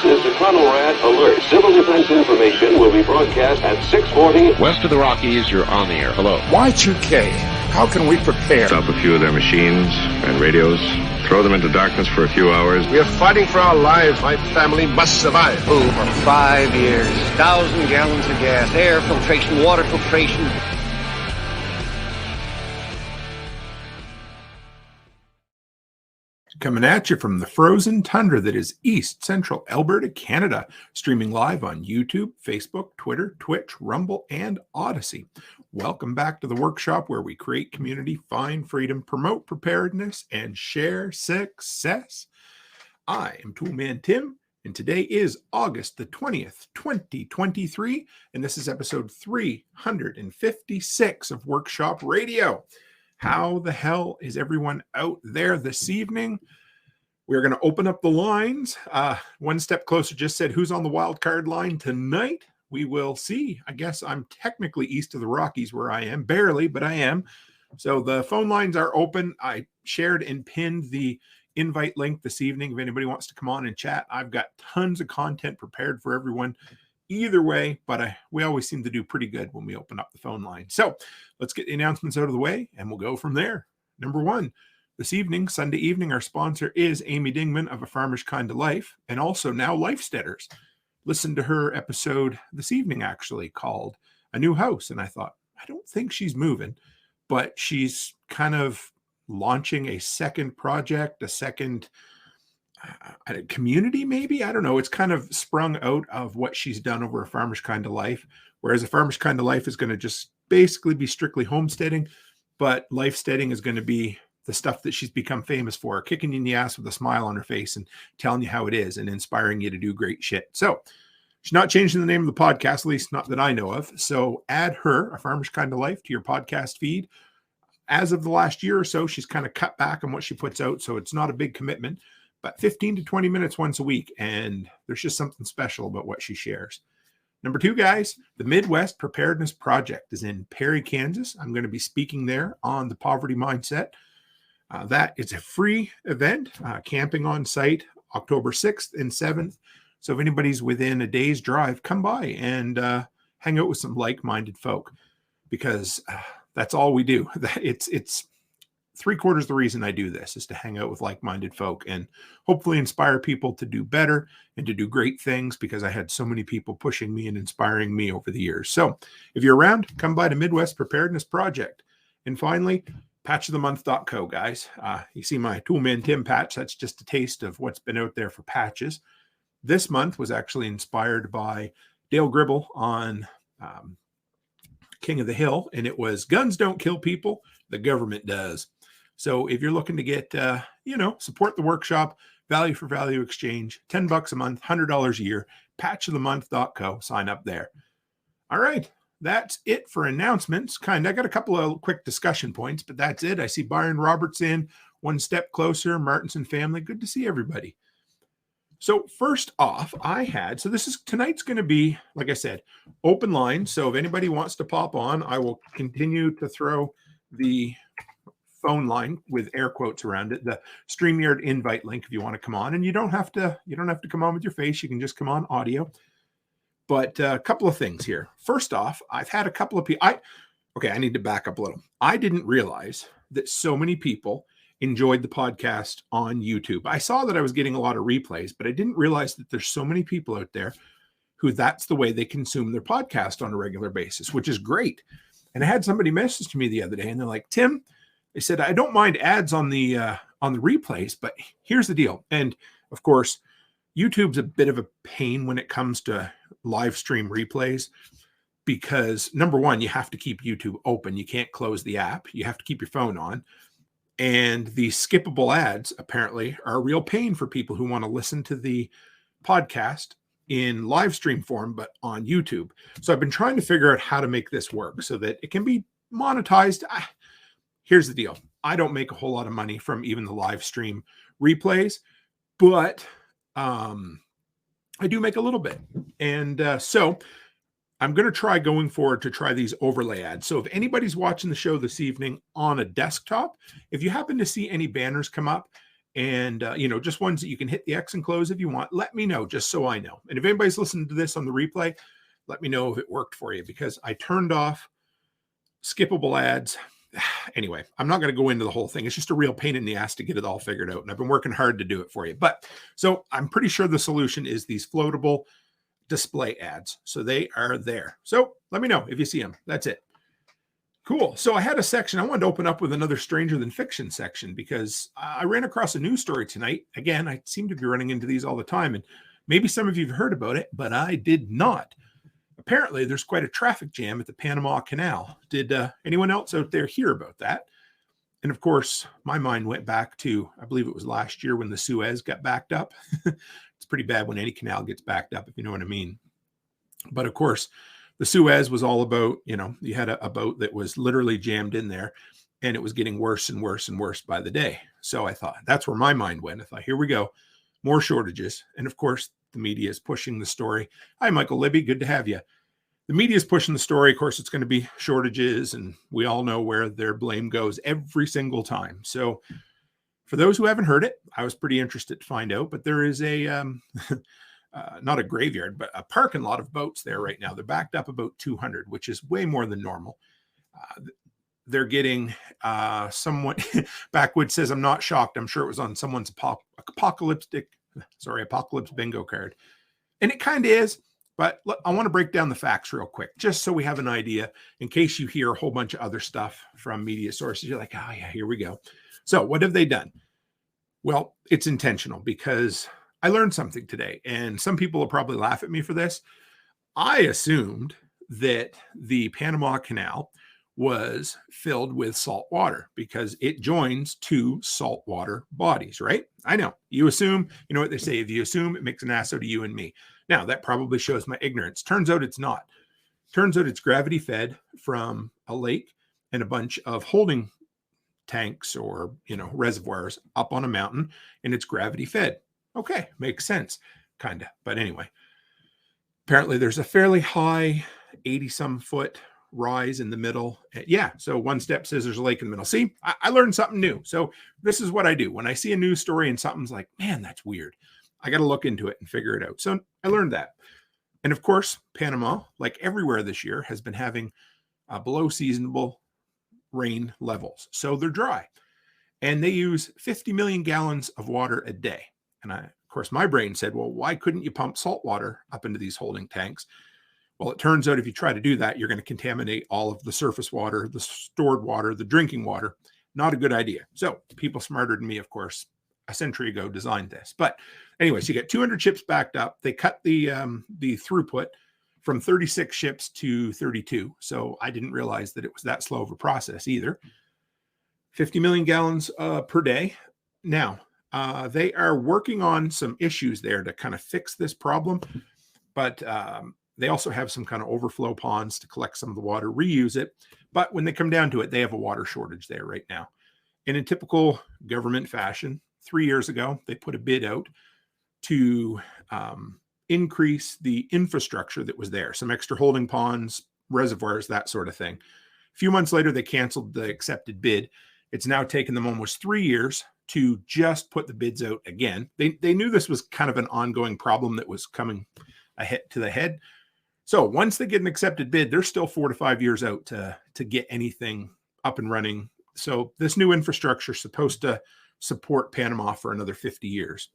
This is the Red Alert. Civil defense information will be broadcast at 6:40. West of the Rockies, you're on the air. Hello. Y2K, how can we prepare? Stop a few of their machines and radios. Throw them into darkness for a few hours. We are fighting for our lives. My family must survive. Food for 5 years. 1,000 gallons of gas. Air filtration, water filtration. Coming at you from the frozen tundra that is East Central Alberta, Canada, streaming live on YouTube, Facebook, Twitter, Twitch, Rumble, and Odyssey. Welcome back to the workshop where we create community, find freedom, promote preparedness, and share success. I am Toolman Tim, and today is August the 20th, 2023, and this is episode 356 of Workshop Radio. How the hell is everyone out there this evening? We're going to open up the lines. One step closer just said, who's on the wild card line tonight? We will see. I guess I'm technically east of the Rockies where I am. Barely, but I am. So the phone lines are open. I shared and pinned the invite link this evening. If anybody wants to come on and chat, I've got tons of content prepared for everyone. Either way, but we always seem to do pretty good when we open up the phone line. So let's get the announcements out of the way and we'll go from there. Number one, this evening, Sunday evening, our sponsor is Amy Dingman of A Farmer's Kind of Life and also now Lifesteaders. Listen to her episode this evening, actually, called A New House. And I thought, I don't think she's moving, but she's kind of launching a second project, a second a community, maybe. I don't know. It's kind of sprung out of what she's done over A Farmer's Kind of Life, whereas A Farmer's Kind of Life is going to just basically be strictly homesteading, but lifesteading is going to be the stuff that she's become famous for, kicking you in the ass with a smile on her face and telling you how it is and inspiring you to do great shit. So she's not changing the name of the podcast, at least not that I know of. So add her, A Farmer's Kind of Life, to your podcast feed. As of the last year or so, she's kind of cut back on what she puts out, so it's not a big commitment. But 15 to 20 minutes once a week, and there's just something special about what she shares. Number two, guys, the Midwest Preparedness Project is in Perry, Kansas. I'm going to be speaking there on the poverty mindset. That is a free event, camping on site, October 6th and 7th. So if anybody's within a day's drive, come by and hang out with some like-minded folk, because that's all we do. It's three-quarters the reason I do this is to hang out with like-minded folk and hopefully inspire people to do better and to do great things, because I had so many people pushing me and inspiring me over the years. So if you're around, come by to Midwest Preparedness Project. And finally, patchofthemonth.co, guys. You see my Toolman Tim patch. That's just a taste of what's been out there for patches. This month was actually inspired by Dale Gribble on King of the Hill, and it was guns don't kill people, the government does. So if you're looking to get, support the workshop, value for value exchange, $10 a month, $100 a year, patchofthemonth.co, sign up there. All right, that's it for announcements. I got a couple of quick discussion points, but that's it. I see Byron Roberts in, one step closer, Martinson family. Good to see everybody. So first off, tonight's going to be, like I said, open line. So if anybody wants to pop on, I will continue to throw the phone line with air quotes around it, the StreamYard invite link if you want to come on. And you don't have to come on with your face. You can just come on audio. But a couple of things here. First off, I've had a couple of people. I need to back up a little. I didn't realize that so many people enjoyed the podcast on YouTube. I saw that I was getting a lot of replays, but I didn't realize that there's so many people out there who that's the way they consume their podcast on a regular basis, which is great. And I had somebody message me the other day and they're like, Tim, they said, I don't mind ads on the replays, but here's the deal. And of course, YouTube's a bit of a pain when it comes to live stream replays, because number one, you have to keep YouTube open. You can't close the app. You have to keep your phone on. And the skippable ads apparently are a real pain for people who want to listen to the podcast in live stream form, but on YouTube. So I've been trying to figure out how to make this work so that it can be monetized. Here's the deal. I don't make a whole lot of money from even the live stream replays, but I do make a little bit. And so I'm going to try going forward to try these overlay ads. So if anybody's watching the show this evening on a desktop, if you happen to see any banners come up and just ones that you can hit the X and close if you want. Let me know, just so I know. And if anybody's listening to this on the replay, let me know if it worked for you, because I turned off skippable ads. Anyway, I'm not going to go into the whole thing. It's just a real pain in the ass to get it all figured out. And I've been working hard to do it for you. But so I'm pretty sure the solution is these floatable display ads. So they are there. So let me know if you see them. That's it. Cool. So I had a section. I wanted to open up with another Stranger Than Fiction section, because I ran across a news story tonight. Again, I seem to be running into these all the time. And maybe some of you have heard about it, but I did not. Apparently, there's quite a traffic jam at the Panama Canal. Did anyone else out there hear about that? And of course, my mind went back to, I believe it was last year when the Suez got backed up. It's pretty bad when any canal gets backed up, if you know what I mean. But of course, the Suez was all about, you had a boat that was literally jammed in there, and it was getting worse and worse and worse by the day. So I thought, that's where my mind went. I thought, here we go, more shortages. And of course, the media is pushing the story. Hi, Michael Libby. Good to have you. The media is pushing the story. Of course, it's going to be shortages, and we all know where their blame goes every single time. So for those who haven't heard it, I was pretty interested to find out, but there is a, not a graveyard, but a parking lot of boats there right now. They're backed up about 200, which is way more than normal. They're getting somewhat, Backwoods says, I'm not shocked. I'm sure it was on someone's apocalypse bingo card. And it kind of is, but I want to break down the facts real quick, just so we have an idea, in case you hear a whole bunch of other stuff from media sources. You're like, oh yeah, here we go. So what have they done? Well, it's intentional, because I learned something today, and some people will probably laugh at me for this. I assumed that the Panama Canal was filled with salt water because it joins two saltwater bodies, right? I know. You assume, you know what they say, if you assume, it makes an ass out of you and me. Now, that probably shows my ignorance. Turns out it's not. Turns out it's gravity fed from a lake and a bunch of holding tanks or, reservoirs up on a mountain, and it's gravity fed. Okay, makes sense, kind of. But anyway, apparently there's a fairly high 80-some foot rise in the middle. Yeah, so One Step says there's a lake in the middle. See, I learned something new. So this is what I do. When I see a news story and something's like, man, that's weird, I got to look into it and figure it out. So I learned that. And of course, Panama, like everywhere this year, has been having below seasonable rain levels. So they're dry. And they use 50 million gallons of water a day. And of course, my brain said, well, why couldn't you pump salt water up into these holding tanks? Well, it turns out if you try to do that, you're going to contaminate all of the surface water, the stored water, the drinking water. Not a good idea. So people smarter than me, of course, a century ago designed this. But anyways, you get 200 ships backed up. They cut the throughput from 36 ships to 32. So I didn't realize that it was that slow of a process either. 50 million gallons per day. Now, they are working on some issues there to kind of fix this problem. But they also have some kind of overflow ponds to collect some of the water, reuse it. But when they come down to it, they have a water shortage there right now. And in typical government fashion, 3 years ago, they put a bid out to increase the infrastructure that was there, some extra holding ponds, reservoirs, that sort of thing. A few months later, they canceled the accepted bid. It's now taken them almost 3 years to just put the bids out again. They knew this was kind of an ongoing problem that was coming ahead to the head. So once they get an accepted bid, they're still 4 to 5 years out to get anything up and running. So this new infrastructure is supposed to support Panama for another 50 years.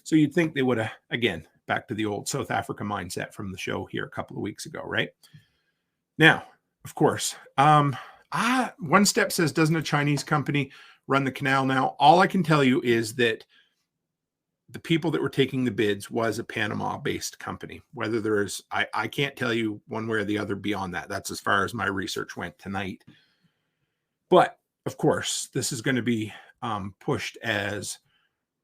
So you'd think they would have, again, back to the old South Africa mindset from the show here a couple of weeks ago, right? Now, of course, One Step says, doesn't a Chinese company run the canal now? All I can tell you is that the people that were taking the bids was a Panama-based company. Whether there's, I can't tell you one way or the other beyond that. That's as far as my research went tonight. But of course, this is going to be pushed as,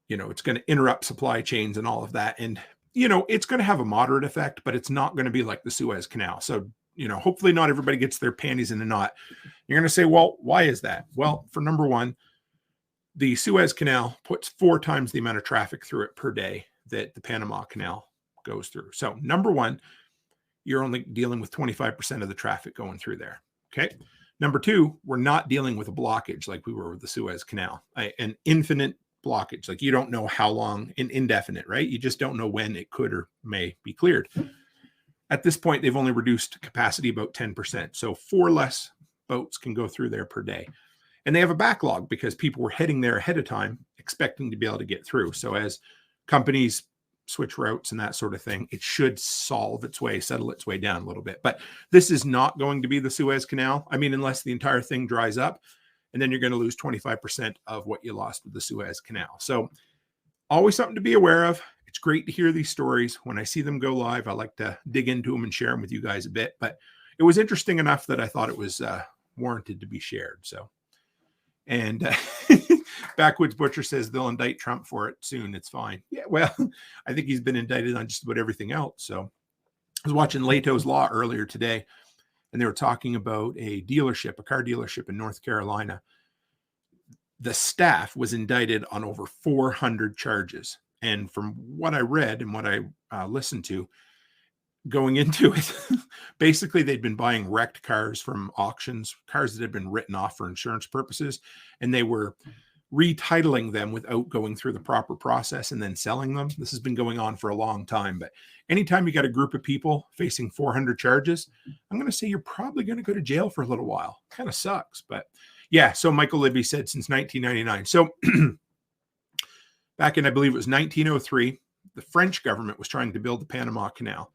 it's going to interrupt supply chains and all of that. And, it's going to have a moderate effect, but it's not going to be like the Suez Canal. So, hopefully not everybody gets their panties in a knot. You're going to say, well, why is that? Well, for number one, the Suez Canal puts 4 times the amount of traffic through it per day that the Panama Canal goes through. So number one, you're only dealing with 25% of the traffic going through there. Okay. Number two, we're not dealing with a blockage like we were with the Suez Canal, an infinite blockage. Like you don't know how long, indefinite, right? You just don't know when it could or may be cleared. At this point, they've only reduced capacity about 10%. So 4 less boats can go through there per day. And they have a backlog because people were heading there ahead of time, expecting to be able to get through. So as companies switch routes and that sort of thing, it should settle its way down a little bit. But this is not going to be the Suez Canal. I mean, unless the entire thing dries up, and then you're going to lose 25% of what you lost with the Suez Canal. So always something to be aware of. It's great to hear these stories. When I see them go live, I like to dig into them and share them with you guys a bit. But it was interesting enough that I thought it was warranted to be shared. So, and Backwoods Butcher says they'll indict Trump for it soon. It's fine. Yeah, well, I think he's been indicted on just about everything else. So I was watching Leto's Law earlier today, and they were talking about a car dealership in North Carolina. The staff was indicted on over 400 charges. And from what I read and what I listened to going into it, basically they'd been buying wrecked cars from auctions, cars that had been written off for insurance purposes, and they were retitling them without going through the proper process and then selling them. This has been going on for a long time, but anytime you got a group of people facing 400 charges, I'm going to say you're probably going to go to jail for a little while. Kind of sucks, but yeah. So Michael Libby said since 1999. So back in, I believe it was 1903, the French government was trying to build the Panama Canal.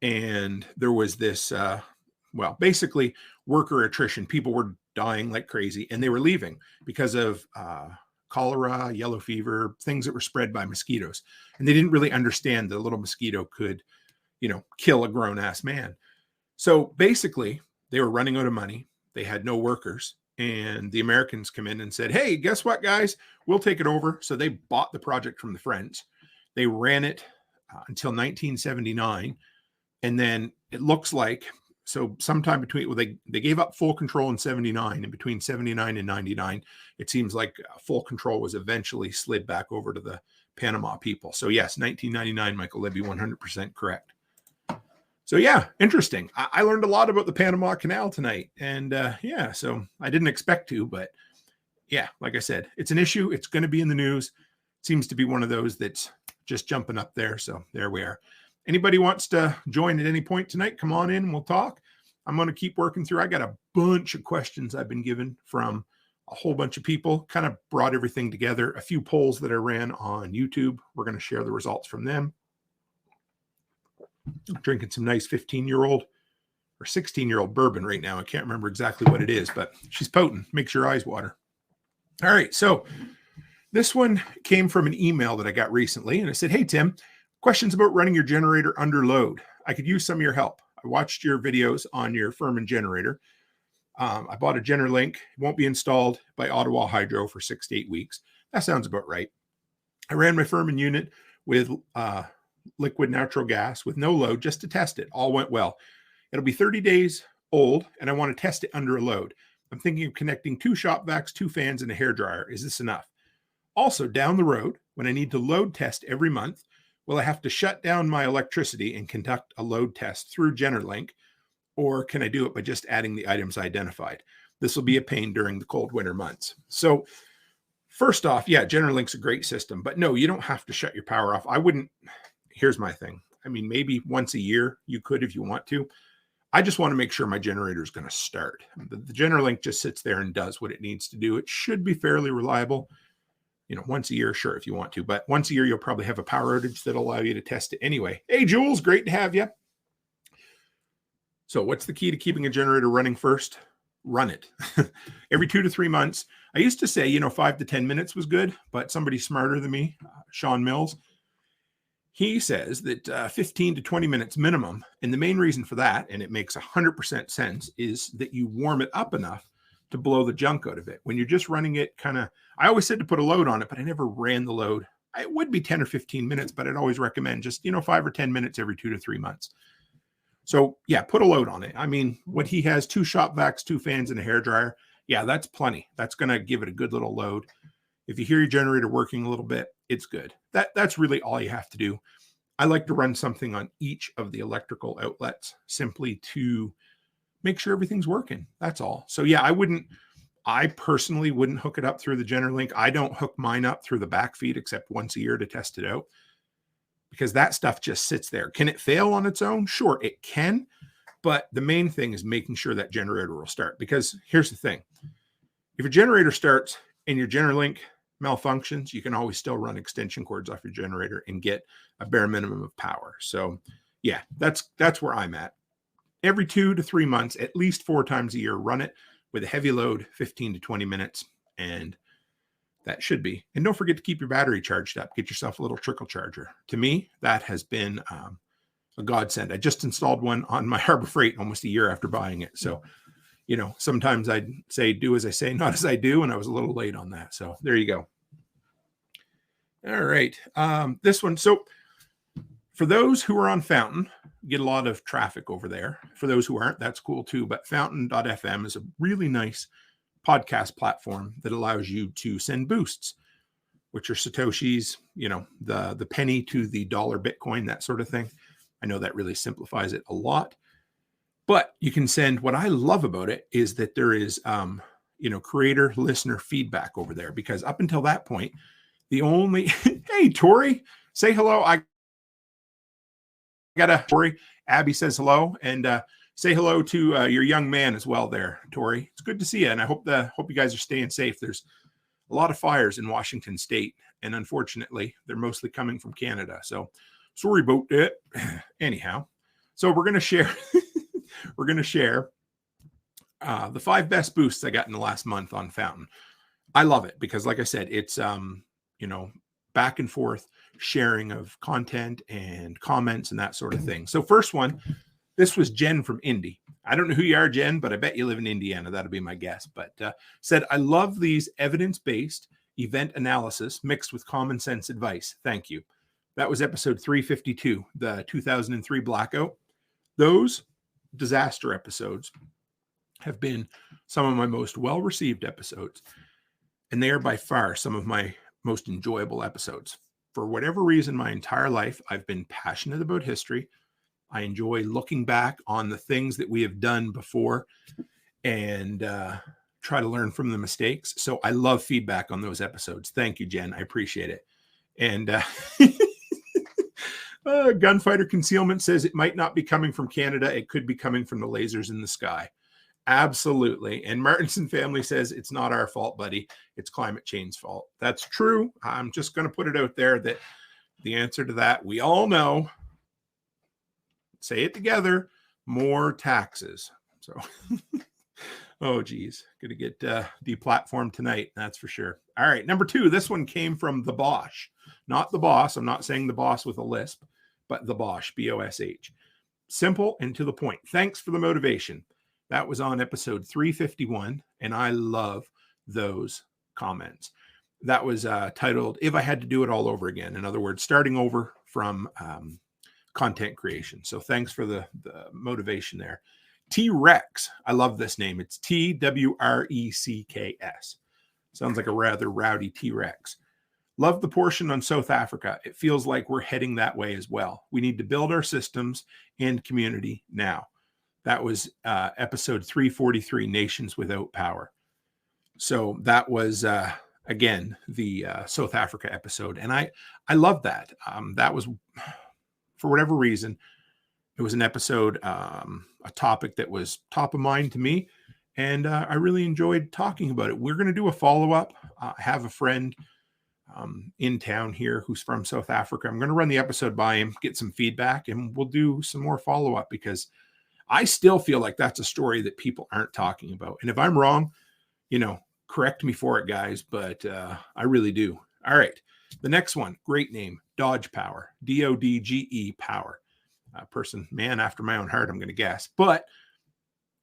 And there was this, basically worker attrition. People were dying like crazy, and they were leaving because of cholera, yellow fever, things that were spread by mosquitoes. And they didn't really understand that a little mosquito could, kill a grown-ass man. So basically, they were running out of money. They had no workers. And the Americans come in and said, hey, guess what, guys? We'll take it over. So they bought the project from the French. They ran it until 1979. And then it looks like, so sometime between, they gave up full control in 79, and between 79 and 99, it seems like full control was eventually slid back over to the Panama people. So yes, 1999, Michael Libby, 100% correct. So yeah, interesting. I learned a lot about the Panama Canal tonight. And so I didn't expect to, but yeah, like I said, it's an issue. It's going to be in the news. It seems to be one of those that's just jumping up there. So there we are. Anybody wants to join at any point tonight, come on in and we'll talk. I'm going to keep working through. I got a bunch of questions I've been given from a whole bunch of people, kind of brought everything together. A few polls that I ran on YouTube. We're going to share the results from them. I'm drinking some nice 15-year-old or 16-year-old bourbon right now. I can't remember exactly what it is, but she's potent. Makes your eyes water. All right. So this one came from an email that I got recently, and it said, hey, Tim, questions about running your generator under load. I could use some of your help. I watched your videos on your Furman generator. I bought a Generlink. It won't be installed by Ottawa Hydro for 6 to 8 weeks. That sounds about right. I ran my Furman unit with liquid natural gas with no load just to test it. All went well. It'll be 30 days old, and I want to test it under a load. I'm thinking of connecting 2 shop vacs, 2 fans, and a hairdryer. Is this enough? Also, down the road, when I need to load test every month, will I have to shut down my electricity and conduct a load test through Generlink, or can I do it by just adding the items identified? This will be a pain during the cold winter months. So first off, yeah, Generlink's a great system, but no, you don't have to shut your power off. I wouldn't. Here's my thing. I mean, maybe once a year you could if you want to. I just want to make sure my generator is going to start. The Generlink just sits there and does what it needs to do. It should be fairly reliable. Once a year, sure, if you want to, but once a year, you'll probably have a power outage that'll allow you to test it anyway. Hey, Jules, great to have you. So what's the key to keeping a generator running first? Run it every 2 to 3 months. I used to say, 5 to 10 minutes was good, but somebody smarter than me, Sean Mills, he says that 15 to 20 minutes minimum. And the main reason for that, and it makes 100% sense, is that you warm it up enough to blow the junk out of it. When you're just running it I always said to put a load on it, but I never ran the load. It would be 10 or 15 minutes, but I'd always recommend just, 5 or 10 minutes every 2 to 3 months. So yeah, put a load on it. I mean, what he has, 2 shop vacs, 2 fans, and a hairdryer. Yeah, that's plenty. That's going to give it a good little load. If you hear your generator working a little bit, it's good. That's really all you have to do. I like to run something on each of the electrical outlets simply to make sure everything's working. That's all. So yeah, I wouldn't I personally wouldn't hook it up through the GeneraLink. I don't hook mine up through the back feed except once a year to test it out, because that stuff just sits there. Can it fail on its own? Sure, it can. But the main thing is making sure that generator will start. Because here's the thing. If your generator starts and your GeneraLink malfunctions, you can always still run extension cords off your generator and get a bare minimum of power. So yeah, that's where I'm at. Every 2 to 3 months, at least 4 times a year, run it with a heavy load, 15 to 20 minutes. And that should be. And don't forget to keep your battery charged up. Get yourself a little trickle charger. To me, that has been a godsend. I just installed one on my Harbor Freight almost a year after buying it. So, you know, sometimes I'd say, do as I say, not as I do. And I was a little late on that. So there you go. All right. This one. So for those who are on Fountain, get a lot of traffic over there. For those who aren't, that's cool too. But fountain.fm is a really nice podcast platform that allows you to send boosts, which are Satoshis, you know, the penny to the dollar Bitcoin, that sort of thing. I know that really simplifies it a lot, but you can send. What I love about it is that there is, you know, creator listener feedback over there, because up until that point, the only, hey, Tori, say hello. I got a Tori. Abby says hello, and say hello to your young man as well there, Tori. It's good to see you, and I hope you guys are staying safe. There's a lot of fires in Washington State, and unfortunately, they're mostly coming from Canada. So sorry about that. Anyhow, so we're gonna share the 5 best boosts I got in the last month on Fountain. I love it because, like I said, it's you know, back and forth sharing of content and comments and that sort of thing. So first one, this was Jen from Indy. I don't know who you are, Jen, but I bet you live in Indiana. That'll be my guess. But said, I love these evidence-based event analysis mixed with common sense advice. Thank you. That was episode 352, the 2003 blackout. Those disaster episodes have been some of my most well-received episodes, and they are by far some of my most enjoyable episodes. For whatever reason, my entire life, I've been passionate about history. I enjoy looking back on the things that we have done before and try to learn from the mistakes. So I love feedback on those episodes. Thank you, Jen. I appreciate it. And Gunfighter Concealment says it might not be coming from Canada. It could be coming from the lasers in the sky. Absolutely. And Martinson family says it's not our fault, buddy. It's climate change's fault. That's true. I'm just going to put it out there that the answer to that, we all know. Say it together. More taxes. So, oh, geez. Going to get deplatformed tonight. That's for sure. All right. Number 2, this one came from the Bosch. Not the boss. I'm not saying the boss with a lisp, but the Bosch, B-O-S-H. Simple and to the point. Thanks for the motivation. That was on episode 351, and I love those comments. That was titled, If I Had to Do It All Over Again. In other words, starting over from content creation. So thanks for the motivation there. T-Rex. I love this name. It's T-W-R-E-C-K-S. Sounds like a rather rowdy T-Rex. Love the portion on South Africa. It feels like we're heading that way as well. We need to build our systems and community now. That was episode 343, Nations Without Power. So that was, again, the South Africa episode. And I love that. That was, for whatever reason, it was an episode, a topic that was top of mind to me. And I really enjoyed talking about it. We're going to do a follow-up. I have a friend in town here who's from South Africa. I'm going to run the episode by him, get some feedback, and we'll do some more follow-up because I still feel like that's a story that people aren't talking about. And if I'm wrong, you know, correct me for it, guys, but I really do. All right. The next one, great name, Dodge Power, D-O-D-G-E Power. Person, man after my own heart, I'm going to guess. But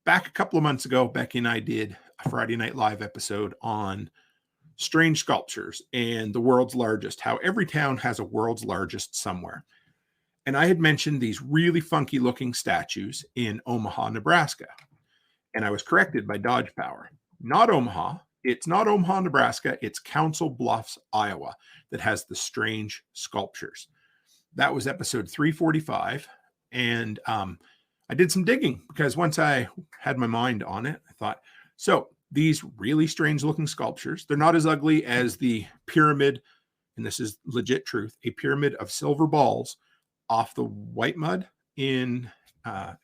back a couple of months ago, Becky and I did a Friday Night Live episode on strange sculptures and the world's largest, how every town has a world's largest somewhere. And I had mentioned these really funky looking statues in Omaha, Nebraska. And I was corrected by Dodge Power. Not Omaha. It's not Omaha, Nebraska. It's Council Bluffs, Iowa, that has the strange sculptures. That was episode 345. And I did some digging because once I had my mind on it, I thought, so these really strange looking sculptures. They're not as ugly as the pyramid, and this is legit truth, a pyramid of silver balls off the white mud in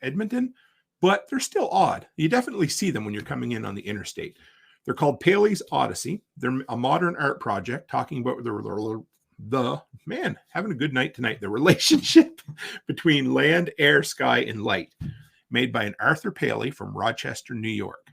Edmonton, but they're still odd. You definitely see them when you're coming in on the interstate. They're called Paley's Odyssey. They're a modern art project talking about the man having a good night tonight. The relationship between land, air, sky, and light, made by an Arthur Paley from Rochester, New York.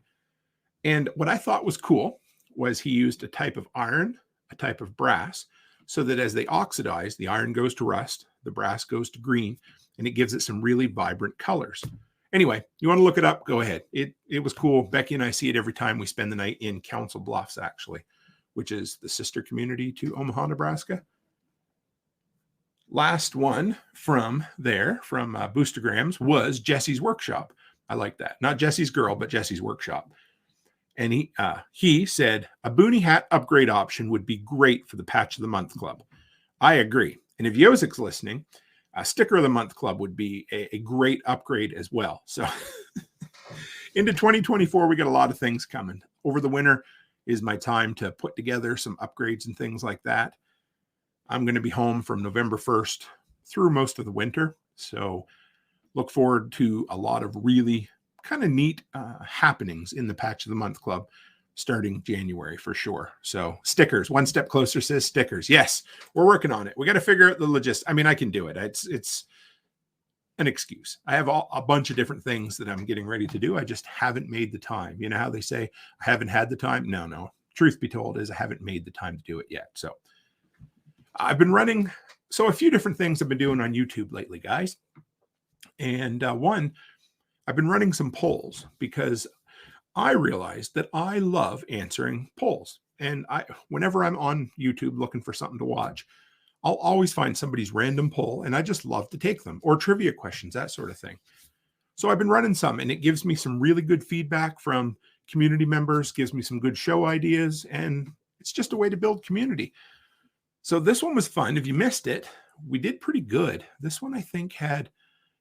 And what I thought was cool was he used a type of iron, a type of brass, so that as they oxidize, the iron goes to rust, the brass goes to green, and it gives it some really vibrant colors. Anyway, you want to look it up, go ahead. It was cool. Becky and I see it every time we spend the night in Council Bluffs, actually, which is the sister community to Omaha, Nebraska. Last one from there, from Boostergrams, was Jesse's Workshop. I like that. Not Jesse's Girl, but Jesse's Workshop. And he said, a boonie hat upgrade option would be great for the Patch of the Month Club. I agree. And if Yosik's listening, a Sticker of the Month Club would be a great upgrade as well. So into 2024, we got a lot of things coming. Over the winter is my time to put together some upgrades and things like that. I'm going to be home from November 1st through most of the winter. So look forward to a lot of really kind of neat happenings in the Patch of the Month Club starting January for sure. So stickers, One Step Closer says stickers. Yes, we're working on it. We got to figure out the logistics. I mean, I can do it. It's an excuse. I have a bunch of different things that I'm getting ready to do. I just haven't made the time. You know how they say, I haven't had the time? No. Truth be told is I haven't made the time to do it yet. So I've been running. So a few different things I've been doing on YouTube lately, guys. And one, I've been running some polls because I realized that I love answering polls. And whenever I'm on YouTube looking for something to watch, I'll always find somebody's random poll, and I just love to take them, or trivia questions, that sort of thing. So I've been running some, and it gives me some really good feedback from community members, gives me some good show ideas, and it's just a way to build community. So this one was fun. If you missed it, we did pretty good. This one, I think, had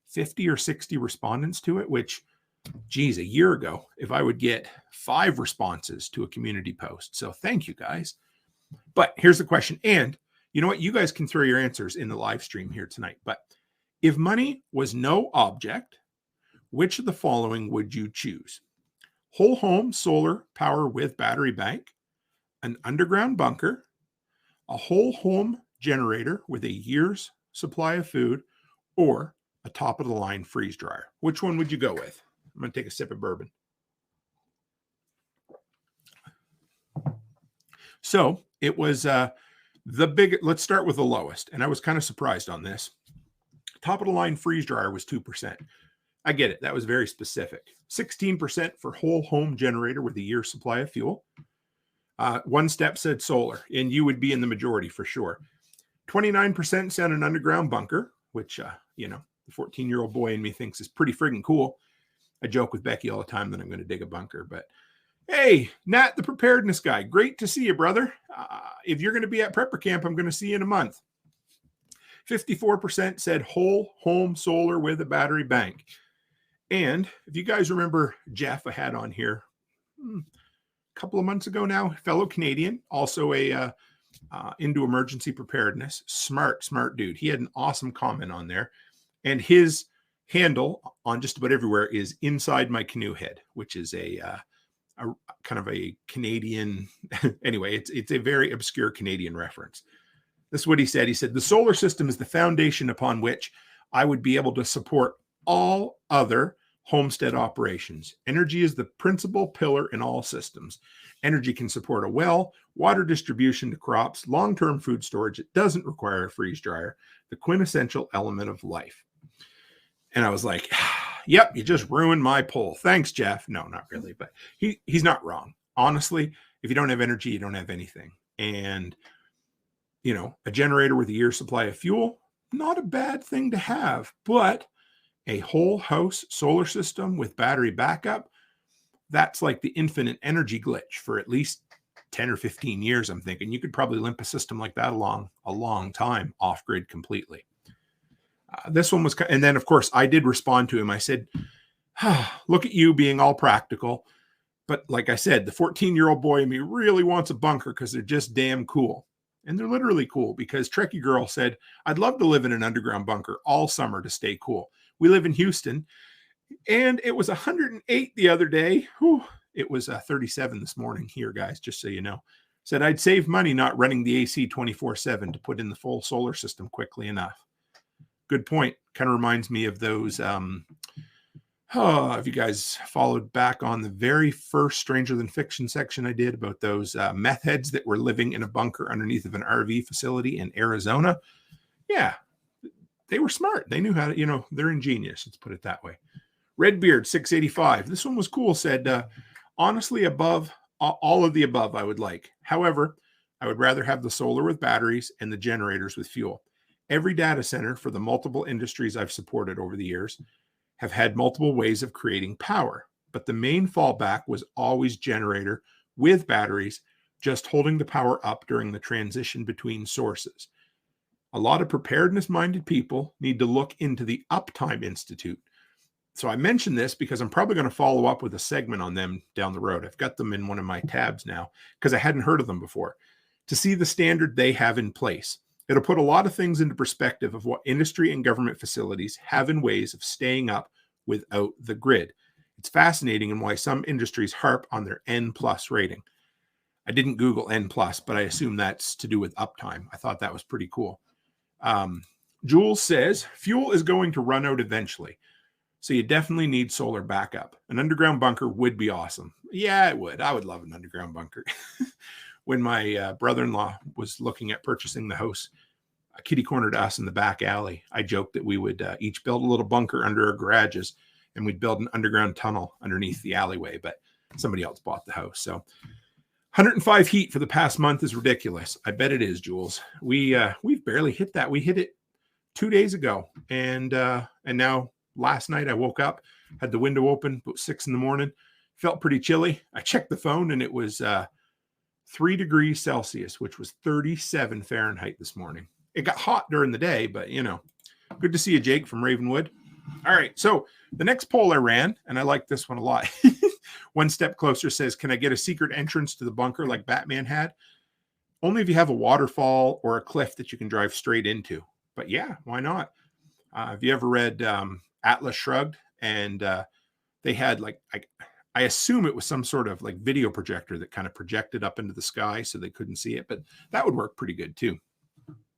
50 or 60 respondents to it, which, geez, a year ago, if I would get 5 responses to a community post. So thank you, guys. But here's the question. And you know what? You guys can throw your answers in the live stream here tonight. But if money was no object, which of the following would you choose? Whole home solar power with battery bank, an underground bunker, a whole home generator with a year's supply of food, or a top of the line freeze dryer. Which one would you go with? I'm going to take a sip of bourbon. So it was let's start with the lowest. And I was kind of surprised on this. Top of the line freeze dryer was 2%. I get it. That was very specific. 16% for whole home generator with a year's supply of fuel. One Step said solar, and you would be in the majority for sure. 29% said an underground bunker, which, the 14-year-old boy in me thinks is pretty friggin' cool. I joke with Becky all the time that I'm going to dig a bunker, but hey, Nat, the preparedness guy, great to see you, brother. If you're going to be at prepper camp, I'm going to see you in a month. 54% said whole home solar with a battery bank. And if you guys remember Jeff, I had on here couple of months ago now, fellow Canadian, also a into emergency preparedness, smart dude. He had an awesome comment on there, and his handle on just about everywhere is Inside My Canoe Head, which is a kind of a Canadian. Anyway, it's a very obscure Canadian reference. This is what he said. He said, the solar system is the foundation upon which I would be able to support all other homestead operations. Energy is the principal pillar in all systems. Energy can support a well, water distribution to crops, long-term food storage. It doesn't require a freeze dryer, the quintessential element of life. And I was like, yep, you just ruined my poll. Thanks, Jeff. No, not really, but he's not wrong. Honestly, if you don't have energy, you don't have anything. And, a generator with a year's supply of fuel, not a bad thing to have, but a whole house solar system with battery backup, that's like the infinite energy glitch for at least 10 or 15 years, I'm thinking. You could probably limp a system like that along a long time off-grid completely. This one was, and then, of course, I did respond to him. I said, look at you being all practical. But like I said, the 14-year-old boy in me really wants a bunker because they're just damn cool. And they're literally cool because Trekkie Girl said, I'd love to live in an underground bunker all summer to stay cool. We live in Houston, and it was 108 the other day. Whew. It was 37 this morning here, guys, just so you know. Said I'd save money not running the AC 24/7 to put in the full solar system quickly enough. Good point. Kind of reminds me of those... if you guys followed back on the very first Stranger Than Fiction section I did about those meth heads that were living in a bunker underneath of an RV facility in Arizona. Yeah, they were smart. They knew how to, they're ingenious. Let's put it that way. Redbeard 685. This one was cool. Said, honestly, above all of the above, I would like. However, I would rather have the solar with batteries and the generators with fuel. Every data center for the multiple industries I've supported over the years have had multiple ways of creating power, but the main fallback was always generator with batteries, just holding the power up during the transition between sources. A lot of preparedness-minded people need to look into the Uptime Institute. So I mention this because I'm probably going to follow up with a segment on them down the road. I've got them in one of my tabs now because I hadn't heard of them before, to see the standard they have in place. It'll put a lot of things into perspective of what industry and government facilities have in ways of staying up without the grid. It's fascinating and why some industries harp on their N+ rating. I didn't Google N+, but I assume that's to do with uptime. I thought that was pretty cool. Jules says, fuel is going to run out eventually, so you definitely need solar backup. An underground bunker would be awesome. Yeah, it would. I would love an underground bunker. When my brother-in-law was looking at purchasing the house, kitty-cornered us in the back alley, I joked that we would each build a little bunker under our garages, and we'd build an underground tunnel underneath the alleyway, but somebody else bought the house. So 105 heat for the past month is ridiculous. I bet it is, Jules. We've barely hit that. We hit it 2 days ago, and now last night I woke up, had the window open about 6 a.m, felt pretty chilly. I checked the phone, and it was 3 degrees Celsius, which was 37 Fahrenheit this morning. It got hot during the day, but good to see you, Jake from Ravenwood. All right, so the next poll I ran, and I like this one a lot. One Step Closer says, can I get a secret entrance to the bunker like Batman had? Only if you have a waterfall or a cliff that you can drive straight into. But yeah, why not? Have you ever read Atlas Shrugged? And they had I assume it was some sort of video projector that kind of projected up into the sky so they couldn't see it, but that would work pretty good too.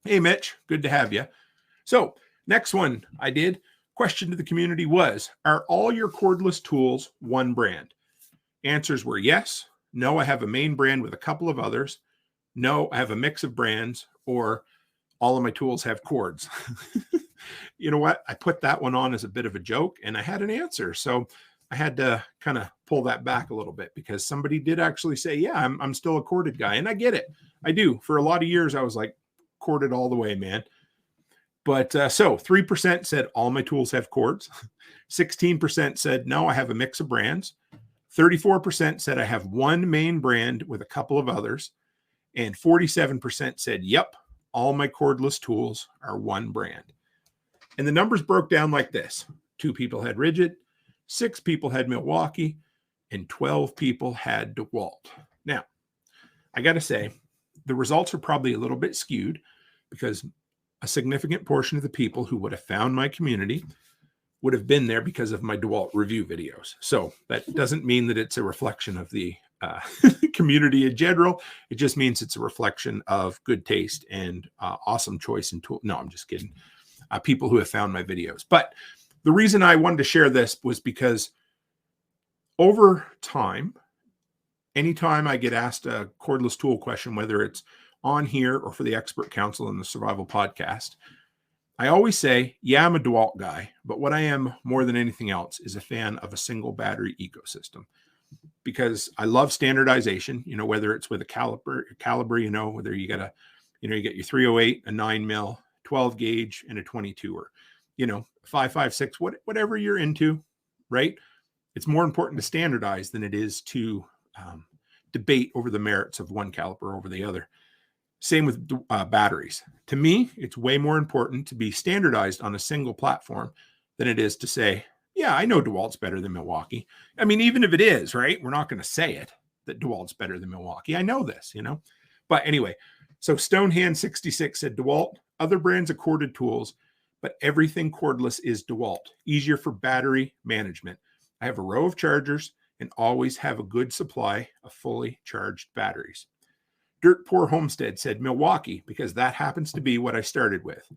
Hey, Mitch, good to have you. So next one I did, question to the community was, are all your cordless tools one brand? Answers were yes, no, I have a main brand with a couple of others, no, I have a mix of brands, or all of my tools have cords. You know what? I put that one on as a bit of a joke, and I had an answer. So I had to kind of pull that back a little bit because somebody did actually say, yeah, I'm still a corded guy. And I get it. I do. For a lot of years, I was like corded all the way, man. But so 3% said all my tools have cords. 16% said, no, I have a mix of brands. 34% said I have one main brand with a couple of others. And 47% said, yep, all my cordless tools are one brand. And the numbers broke down like this. 2 people had Ridgid, 6 people had Milwaukee, and 12 people had DeWalt. Now, I got to say, the results are probably a little bit skewed because a significant portion of the people who would have found my community would have been there because of my DeWalt review videos. So that doesn't mean that it's a reflection of the community in general. It just means it's a reflection of good taste and awesome choice in tool. No, I'm just kidding. People who have found my videos. But the reason I wanted to share this was because over time, anytime I get asked a cordless tool question, whether it's on here or for the Expert Council and the Survival Podcast, I always say, yeah, I'm a DeWalt guy, but what I am more than anything else is a fan of a single battery ecosystem because I love standardization, whether it's with a caliber, whether you got you get your 308, a 9 mil, 12 gauge, and a 22 or, 5.56, whatever you're into, right? It's more important to standardize than it is to debate over the merits of one caliper over the other. Same with batteries. To me, it's way more important to be standardized on a single platform than it is to say, Yeah, I know DeWalt's better than Milwaukee. I mean, even if it is, right? We're not going to say it that DeWalt's better than Milwaukee. I know this, But anyway, so Stonehand 66 said DeWalt, other brands of corded tools, but everything cordless is DeWalt. Easier for battery management. I have a row of chargers and always have a good supply of fully charged batteries. Dirt Poor Homestead said Milwaukee, because that happens to be what I started with.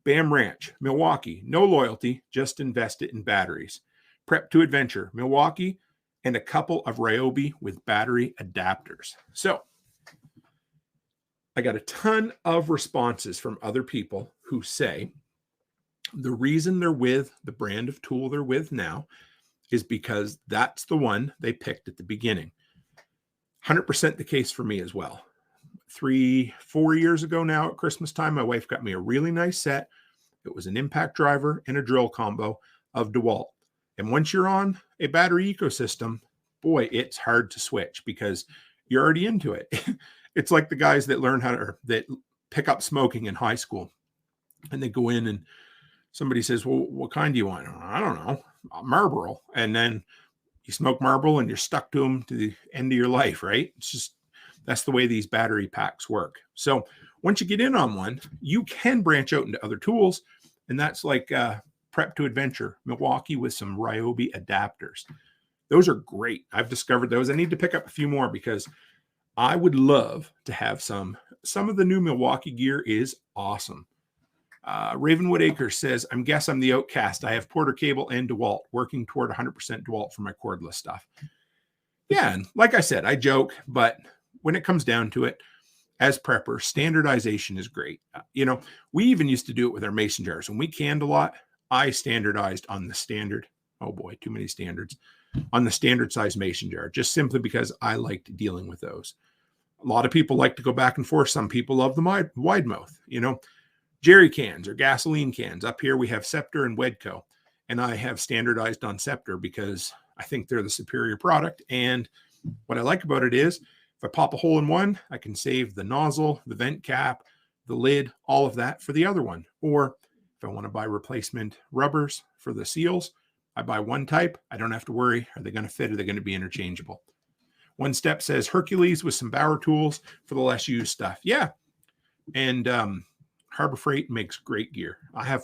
Bam Ranch, Milwaukee, no loyalty, just invest it in batteries. Prep to Adventure, Milwaukee, and a couple of Ryobi with battery adapters. So I got a ton of responses from other people who say the reason they're with the brand of tool they're with now is because that's the one they picked at the beginning. 100% the case for me as well. 3-4 years ago now at Christmas time, my wife got me a really nice set. It was an impact driver and a drill combo of DeWalt. And once you're on a battery ecosystem, boy, it's hard to switch because you're already into it. It's like the guys that learn that pick up smoking in high school, and they go in and somebody says, well, what kind do you want? I don't know, Marlboro. And then you smoke Marlboro and you're stuck to them to the end of your life, right? It's just, that's the way these battery packs work. So once you get in on one, you can branch out into other tools. And that's like Prep to Adventure, Milwaukee with some Ryobi adapters. Those are great. I've discovered those. I need to pick up a few more because I would love to have some. Some of the new Milwaukee gear is awesome. Ravenwood Acres says, I guess I'm the outcast. I have Porter Cable and DeWalt, working toward 100% DeWalt for my cordless stuff. Yeah, and like I said, I joke, but when it comes down to it, as preppers, standardization is great. We even used to do it with our mason jars. When we canned a lot, I standardized on the standard. Oh boy, too many standards. On the standard size mason jar, just simply because I liked dealing with those. A lot of people like to go back and forth. Some people love the wide mouth, jerry cans or gasoline cans. Up here we have Scepter and Wedco, and I have standardized on Scepter because I think they're the superior product. And what I like about it is if I pop a hole in one, I can save the nozzle, the vent cap, the lid, all of that for the other one. Or if I want to buy replacement rubbers for the seals, I buy one type. I don't have to worry. Are they going to fit? Are they going to be interchangeable? One Step says Hercules with some Bauer tools for the less used stuff. Yeah. And Harbor Freight makes great gear. I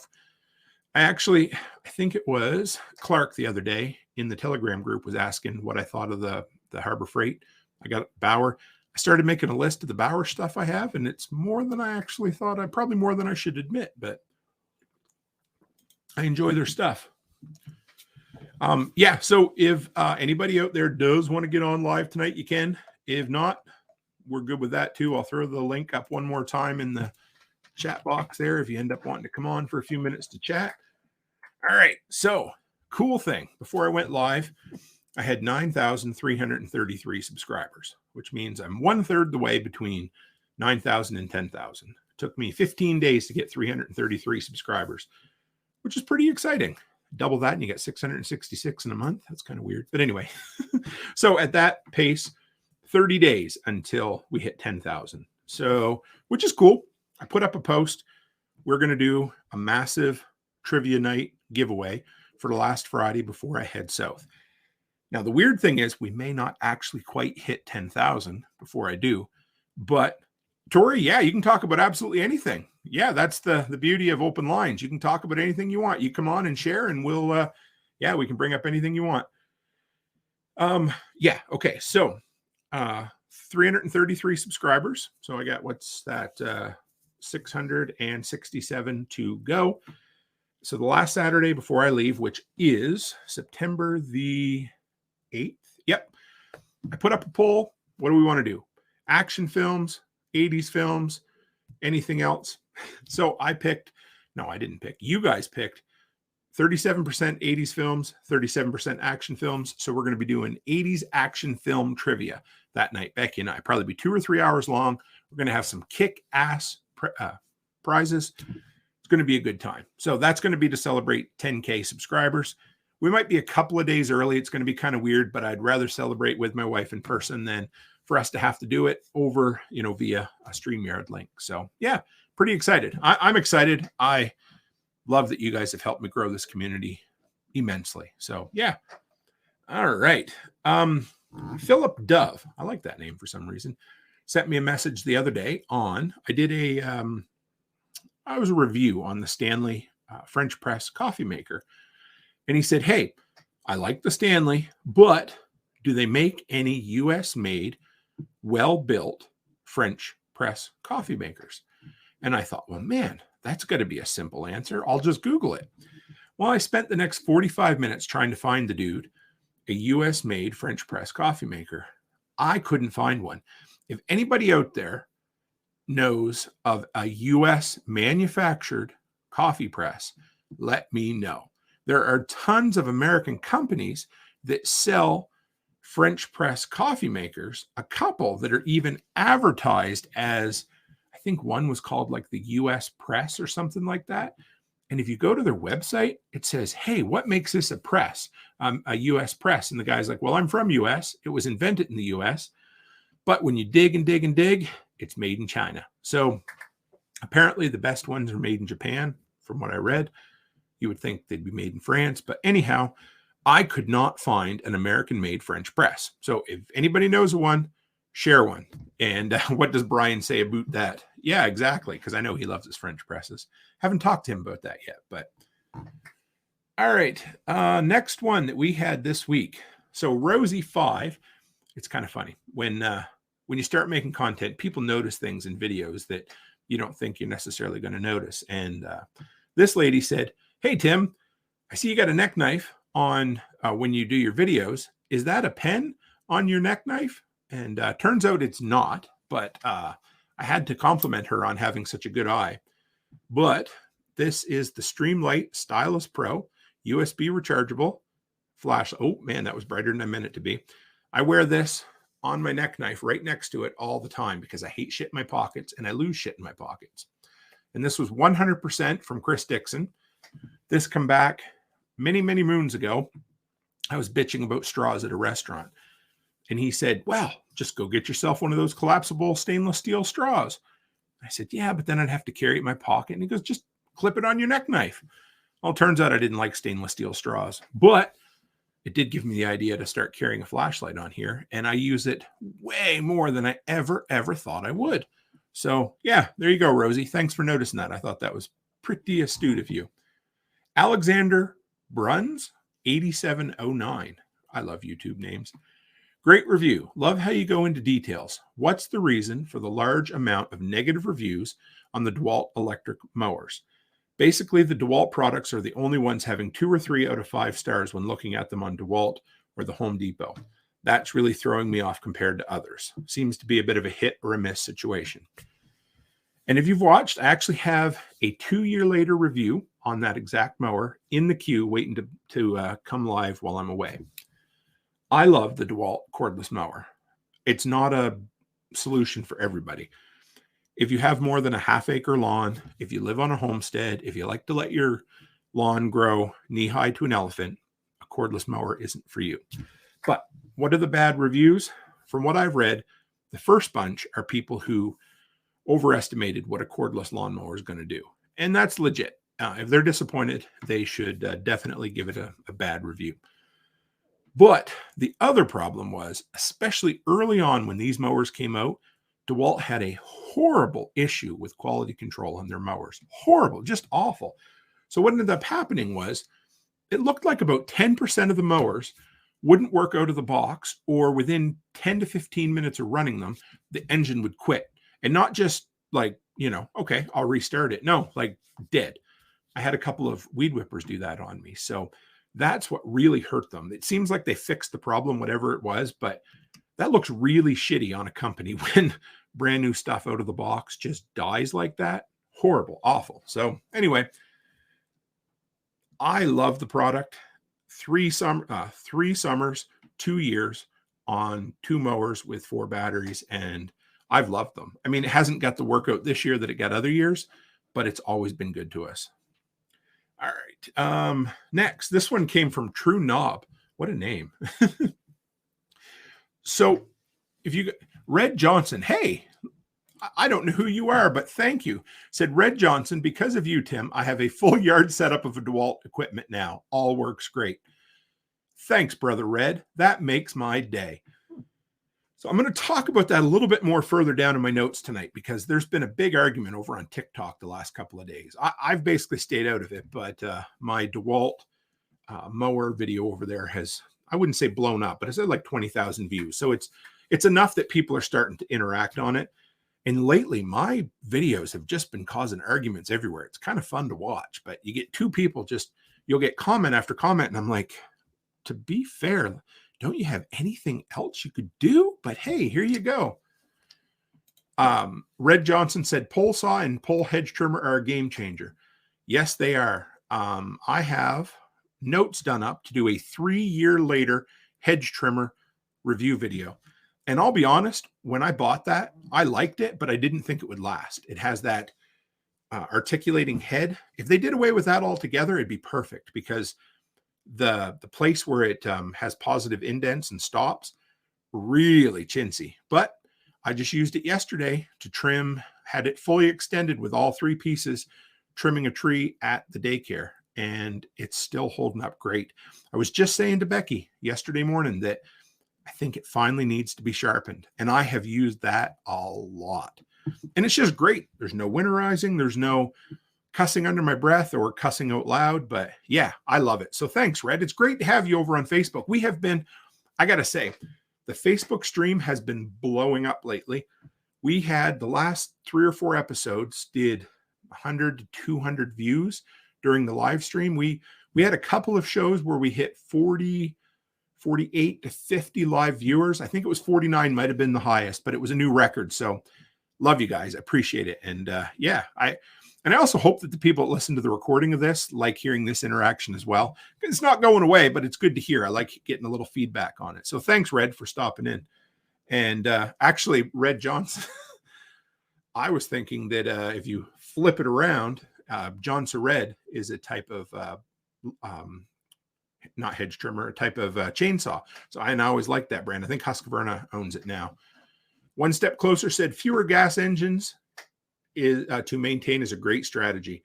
think it was Clark the other day in the Telegram group was asking what I thought of the Harbor Freight. I got Bauer. I started making a list of the Bauer stuff I have, and it's more than I actually thought. Probably more than I should admit, but I enjoy their stuff. So if anybody out there does want to get on live tonight, you can. If not, we're good with that too. I'll throw the link up one more time in the chat box there if you end up wanting to come on for a few minutes to chat. All right, so cool thing. Before I went live, I had 9,333 subscribers, which means I'm 1/3 the way between 9,000 and 10,000. It took me 15 days to get 333 subscribers, which is pretty exciting. Double that and you get 666 in a month. That's kind of weird. But anyway, so at that pace, 30 days until we hit 10,000. So, which is cool. I put up a post. We're going to do a massive trivia night giveaway for the last Friday before I head south. Now, the weird thing is we may not actually quite hit 10,000 before I do. But Tori, yeah, you can talk about absolutely anything. Yeah, that's the beauty of open lines. You can talk about anything you want. You come on and share and we'll, we can bring up anything you want. Okay. So 333 subscribers. So I got, what's that? 667 to go. So the last Saturday before I leave, which is September the 8th. Yep. I put up a poll. What do we want to do? Action films, 80s films, anything else? So I didn't pick. You guys picked 37% 80s films, 37% action films. So we're going to be doing 80s action film trivia that night. Becky and I, probably be 2 or 3 hours long. We're going to have some kick-ass prizes. It's going to be a good time. So that's going to be to celebrate 10K subscribers. We might be a couple of days early. It's going to be kind of weird, but I'd rather celebrate with my wife in person than for us to have to do it over, via a StreamYard link. So yeah, pretty excited. I'm excited. I love that you guys have helped me grow this community, immensely. So yeah. All right. Philip Dove, I like that name for some reason, sent me a message the other day on, I was a review on the Stanley French press coffee maker. And he said, hey, I like the Stanley, but do they make any U.S. made, well-built French press coffee makers? And I thought, well, man, that's got to be a simple answer. I'll just Google it. Well, I spent the next 45 minutes trying to find the dude a U.S. made French press coffee maker. I couldn't find one. If anybody out there knows of a U.S. manufactured coffee press, let me know. There are tons of American companies that sell French press coffee makers, a couple that are even advertised as, I think one was called like the U.S. Press or something like that. And if you go to their website, it says, hey, what makes this a press, a U.S. press? And the guy's like, well, I'm from U.S. It was invented in the U.S. But when you dig and dig and dig, it's made in China. So apparently the best ones are made in Japan, from what I read. You would think they'd be made in France. But anyhow, I could not find an American-made French press. So if anybody knows of one, share one. And what does Brian say about that? Yeah, exactly, because I know he loves his French presses. Haven't talked to him about that yet. But all right, next one that we had this week. So Rosie 5, it's kind of funny. When you start making content, people notice things in videos that you don't think you're necessarily going to notice. And this lady said, hey, Tim, I see you got a neck knife on when you do your videos. Is that a pen on your neck knife? And turns out it's not, but I had to compliment her on having such a good eye. But this is the Streamlight Stylus Pro, USB rechargeable flash. Oh, man, that was brighter than I meant it to be. I wear this on my neck knife right next to it all the time because I hate shit in my pockets and I lose shit in my pockets. And this was 100% from Chris Dixon. This come back many, many moons ago. I was bitching about straws at a restaurant. And he said, well, just go get yourself one of those collapsible stainless steel straws. I said, yeah, but then I'd have to carry it in my pocket. And he goes, just clip it on your neck knife. Well, it turns out I didn't like stainless steel straws, but it did give me the idea to start carrying a flashlight on here. And I use it way more than I ever thought I would. So yeah, there you go, Rosie. Thanks for noticing that. I thought that was pretty astute of you. Alexander Bruns, 8709. I love YouTube names. Great review. Love how you go into details. What's the reason for the large amount of negative reviews on the DeWalt electric mowers? Basically, the DeWalt products are the only ones having 2 or 3 out of 5 stars when looking at them on DeWalt or the Home Depot. That's really throwing me off compared to others. Seems to be a bit of a hit or a miss situation. And if you've watched, I actually have a 2-year later review on that exact mower in the queue waiting to come live while I'm away. I love the DeWalt cordless mower. It's not a solution for everybody. If you have more than a half-acre lawn, if you live on a homestead, if you like to let your lawn grow knee-high to an elephant, a cordless mower isn't for you. But what are the bad reviews? From what I've read, the first bunch are people who overestimated what a cordless lawnmower is going to do. And that's legit. If they're disappointed, they should definitely give it a bad review. But the other problem was, especially early on when these mowers came out, DeWalt had a horrible issue with quality control on their mowers. Horrible, just awful. So what ended up happening was it looked like about 10% of the mowers wouldn't work out of the box, or within 10 to 15 minutes of running them, the engine would quit. And not just like, okay, I'll restart it. No, like dead. I had a couple of weed whippers do that on me. So that's what really hurt them. It seems like they fixed the problem, whatever it was, but that looks really shitty on a company when brand new stuff out of the box just dies like that. Horrible, awful. So anyway, I love the product. 3 summers, 2 years on 2 mowers with 4 batteries, and I've loved them. I mean, it hasn't got the workout this year that it got other years, but it's always been good to us. All right. Next, this one came from True Knob. What a name. So if you Red Johnson, hey, I don't know who you are, but thank you. Said Red Johnson, because of you, Tim, I have a full yard setup of DeWalt equipment now. All works great. Thanks, Brother Red. That makes my day. So I'm going to talk about that a little bit more further down in my notes tonight, because there's been a big argument over on TikTok the last couple of days. I've basically stayed out of it, but my DeWalt mower video over there has, I wouldn't say blown up, but it's at like 20,000 views. So it's enough that people are starting to interact on it. And lately, my videos have just been causing arguments everywhere. It's kind of fun to watch, but you get two people you'll get comment after comment. And I'm like, to be fair, don't you have anything else you could do? But hey, here you go. Red Johnson said, pole saw and pole hedge trimmer are a game changer. Yes, they are. I have notes done up to do a 3-year later hedge trimmer review video. And I'll be honest, when I bought that, I liked it, but I didn't think it would last. It has that articulating head. If they did away with that altogether, it'd be perfect, because the place where it has positive indents and stops, really chintzy. But I just used it yesterday to trim, had it fully extended with all 3 pieces, trimming a tree at the daycare, and it's still holding up great. I was just saying to Becky yesterday morning that I think it finally needs to be sharpened. And I have used that a lot. And it's just great. There's no winterizing. There's no cussing under my breath or cussing out loud. But yeah, I love it. So thanks, Red. It's great to have you over on Facebook. We have been, I got to say, the Facebook stream has been blowing up lately. We had the last 3 or 4 episodes did 100 to 200 views during the live stream. We had a couple of shows where we hit 48 to 50 live viewers. I think it was 49 might have been the highest, but it was a new record. So love you guys. I appreciate it. And yeah, I also hope that the people that listen to the recording of this like hearing this interaction as well. It's not going away, but it's good to hear. I like getting a little feedback on it. So thanks, Red, for stopping in. And actually, Red Johnson, I was thinking that if you flip it around, Johnson Red is a type of not hedge trimmer, a type of chainsaw. So I always like that brand. I think Husqvarna owns it now. One Step Closer said fewer gas engines is to maintain is a great strategy.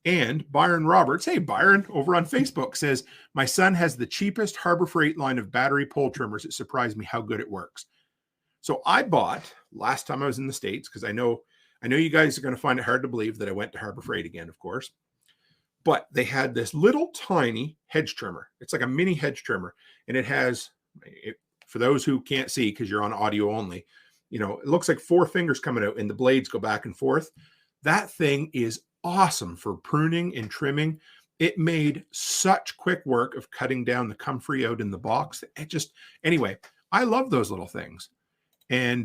And Byron Roberts, hey Byron, over on Facebook says, my son has the cheapest Harbor Freight line of battery pole trimmers. It surprised me how good it works. So I bought last time I was in the States, because I know you guys are going to find it hard to believe that I went to Harbor Freight again, of course. But they had this little tiny hedge trimmer. It's like a mini hedge trimmer. And it has, for those who can't see because you're on audio only, it looks like 4 fingers coming out and the blades go back and forth. That thing is awesome for pruning and trimming. It made such quick work of cutting down the comfrey out in the box. Anyway, I love those little things. And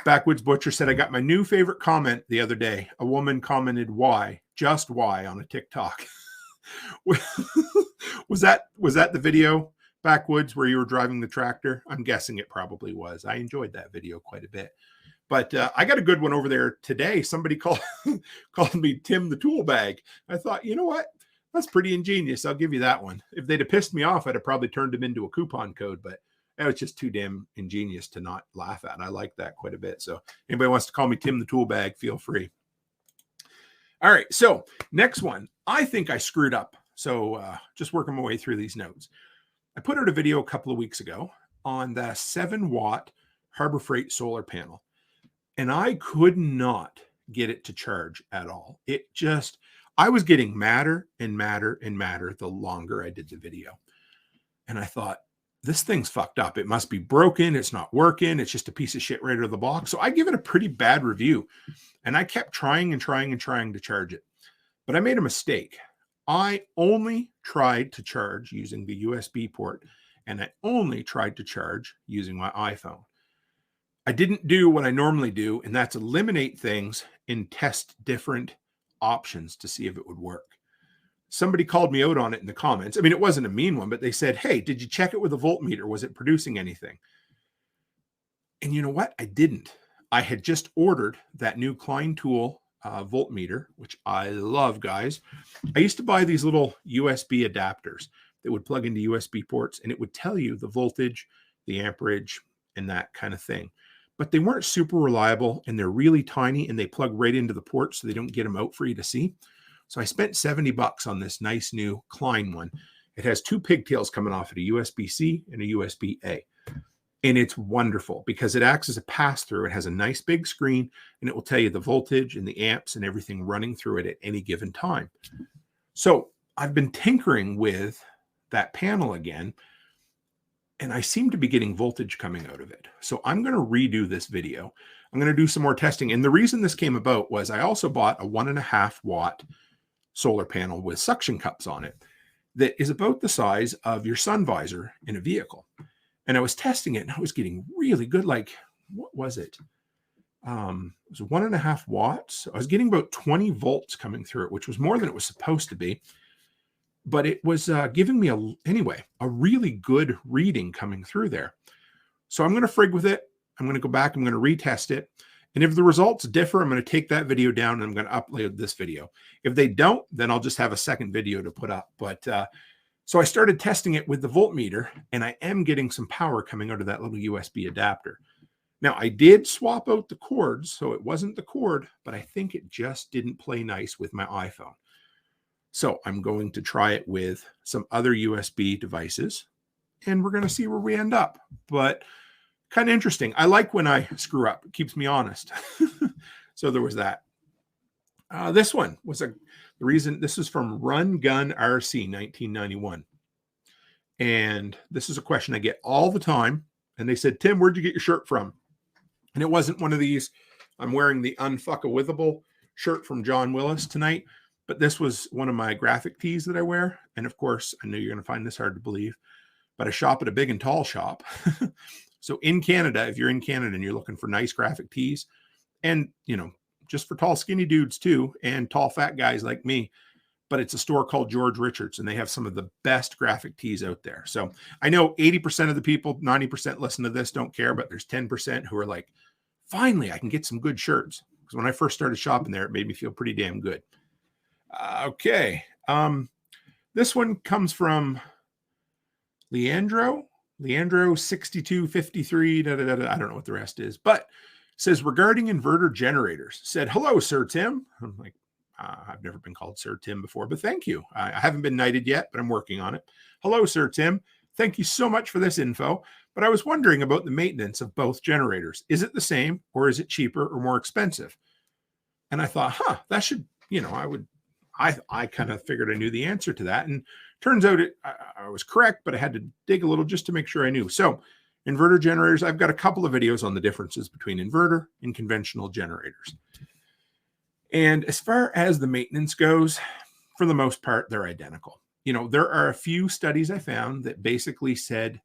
Backwoods Butcher said, I got my new favorite comment the other day. A woman commented, why? Just why on a TikTok. Was that the video, Backwoods, where you were driving the tractor? I'm guessing it probably was. I enjoyed that video quite a bit. But I got a good one over there today. Somebody called me Tim the Tool Bag. I thought, you know what? That's pretty ingenious. I'll give you that one. If they'd have pissed me off, I'd have probably turned him into a coupon code. But that was just too damn ingenious to not laugh at. I like that quite a bit. So anybody wants to call me Tim the Tool Bag, feel free. All right. So next one, I think I screwed up. So just working my way through these notes. I put out a video a couple of weeks ago on the 7-watt Harbor Freight solar panel, and I could not get it to charge at all. I was getting madder and madder and madder the longer I did the video. And I thought, this thing's fucked up. It must be broken. It's not working. It's just a piece of shit right out of the box. So I give it a pretty bad review. And I kept trying to charge it. But I made a mistake. I only tried to charge using the USB port, and I only tried to charge using my iPhone. I didn't do what I normally do, and that's eliminate things and test different options to see if it would work. Somebody called me out on it in the comments. I mean, it wasn't a mean one, but they said, hey, did you check it with a voltmeter? Was it producing anything? And you know what? I didn't. I had just ordered that new Klein Tool voltmeter, which I love, guys. I used to buy these little USB adapters that would plug into USB ports, and it would tell you the voltage, the amperage, and that kind of thing. but they weren't super reliable, and they're really tiny, and they plug right into the port, so they don't get them out for you to see. So I spent $70 on this nice new Klein one. It has two pigtails coming off it, a USB-C and a USB-A. And it's wonderful because it acts as a pass-through. It has a nice big screen, and it will tell you the voltage and the amps and everything running through it at any given time. So I've been tinkering with that panel again, and I seem to be getting voltage coming out of it. So I'm going to redo this video. I'm going to do some more testing. And the reason this came about was I also bought a 1.5 watt solar panel with suction cups on it that is about the size of your sun visor in a vehicle. And I was testing it, and I was getting really good. Like, what was it? It was 1.5 watts. I was getting about 20 volts coming through it, which was more than it was supposed to be. But it was giving me a really good reading coming through there. So I'm going to frig with it. I'm going to go back. I'm going to retest it. And if the results differ, I'm going to take that video down and I'm going to upload this video. If they don't, then I'll just have a second video to put up. But so I started testing it with the voltmeter, and I am getting some power coming out of that little USB adapter. Now, I did swap out the cords, so it wasn't the cord, but I think it just didn't play nice with my iPhone. So I'm going to try it with some other USB devices, and we're going to see where we end up. But kind of interesting. I like when I screw up. It keeps me honest. So there was that. This one was the reason. This is from Run Gun RC 1991. And this is a question I get all the time. And they said, Tim, where'd you get your shirt from? And it wasn't one of these. I'm wearing the Unfuckawithable shirt from John Willis tonight. But this was one of my graphic tees that I wear. And of course, I know you're going to find this hard to believe, but I shop at a big and tall shop. So in Canada, if you're in Canada and you're looking for nice graphic tees, and, you know, just for tall, skinny dudes too, and tall, fat guys like me, but it's a store called George Richards, and they have some of the best graphic tees out there. So I know 80% of the people, 90% listen to this, don't care, but there's 10% who are like, finally, I can get some good shirts. Because when I first started shopping there, it made me feel pretty damn good. Okay. This one comes from Leandro 6253. I don't know what the rest is, but says regarding inverter generators, said, hello, Sir Tim. I'm like, I've never been called Sir Tim before, but thank you. I haven't been knighted yet, but I'm working on it. Hello, Sir Tim. Thank you so much for this info. But I was wondering about the maintenance of both generators. Is it the same, or is it cheaper or more expensive? And I thought, that should, I kind of figured I knew the answer to that. And turns out I was correct, but I had to dig a little just to make sure I knew. So inverter generators, I've got a couple of videos on the differences between inverter and conventional generators. And as far as the maintenance goes, for the most part, they're identical. There are a few studies I found that basically said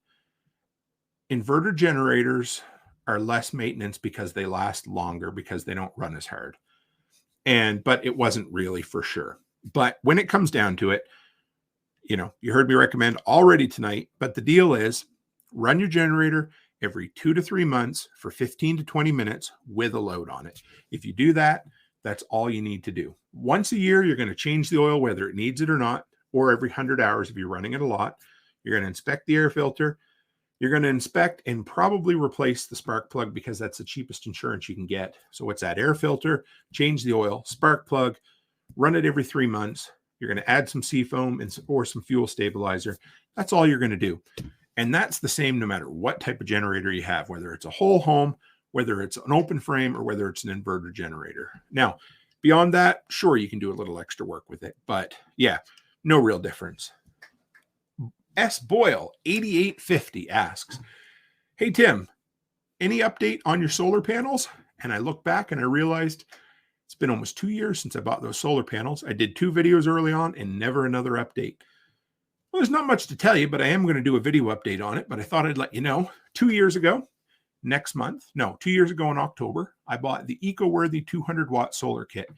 inverter generators are less maintenance because they last longer because they don't run as hard. But it wasn't really for sure. But when it comes down to it, you heard me recommend already tonight, but the deal is run your generator every 2 to 3 months for 15 to 20 minutes with a load on it. If you do that, that's all you need to do. Once a year, you're going to change the oil, whether it needs it or not, or every 100 hours if you're running it a lot. You're going to inspect the air filter. You're going to inspect and probably replace the spark plug because that's the cheapest insurance you can get. So it's that air filter, change the oil, spark plug, run it every 3 months. You're going to add some seafoam or some fuel stabilizer. That's all you're going to do. And that's the same no matter what type of generator you have, whether it's a whole home, whether it's an open frame, or whether it's an inverter generator. Now, beyond that, sure, you can do a little extra work with it. But yeah, no real difference. S. Boyle, 8850 asks, hey, Tim, any update on your solar panels? And I look back and I realized it's been almost 2 years since I bought those solar panels. I did 2 videos early on and never another update. Well, there's not much to tell you, but I am going to do a video update on it. But I thought I'd let you know. 2 years ago, 2 years ago in October, I bought the EcoWorthy 200-watt solar kit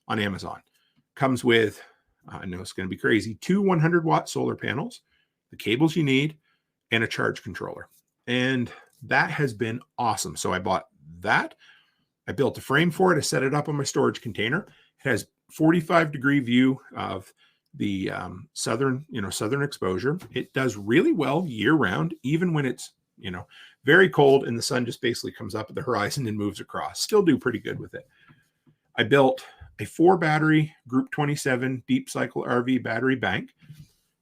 on Amazon. Comes with, I know it's going to be crazy, 2 100-watt solar panels, the cables you need, and a charge controller. And that has been awesome. So I bought that. I built a frame for it. I set it up on my storage container. It has 45-degree view of the southern exposure. It does really well year round, even when it's, very cold, and the sun just basically comes up at the horizon and moves across. Still do pretty good with it. I built a 4-battery Group 27 deep cycle RV battery bank.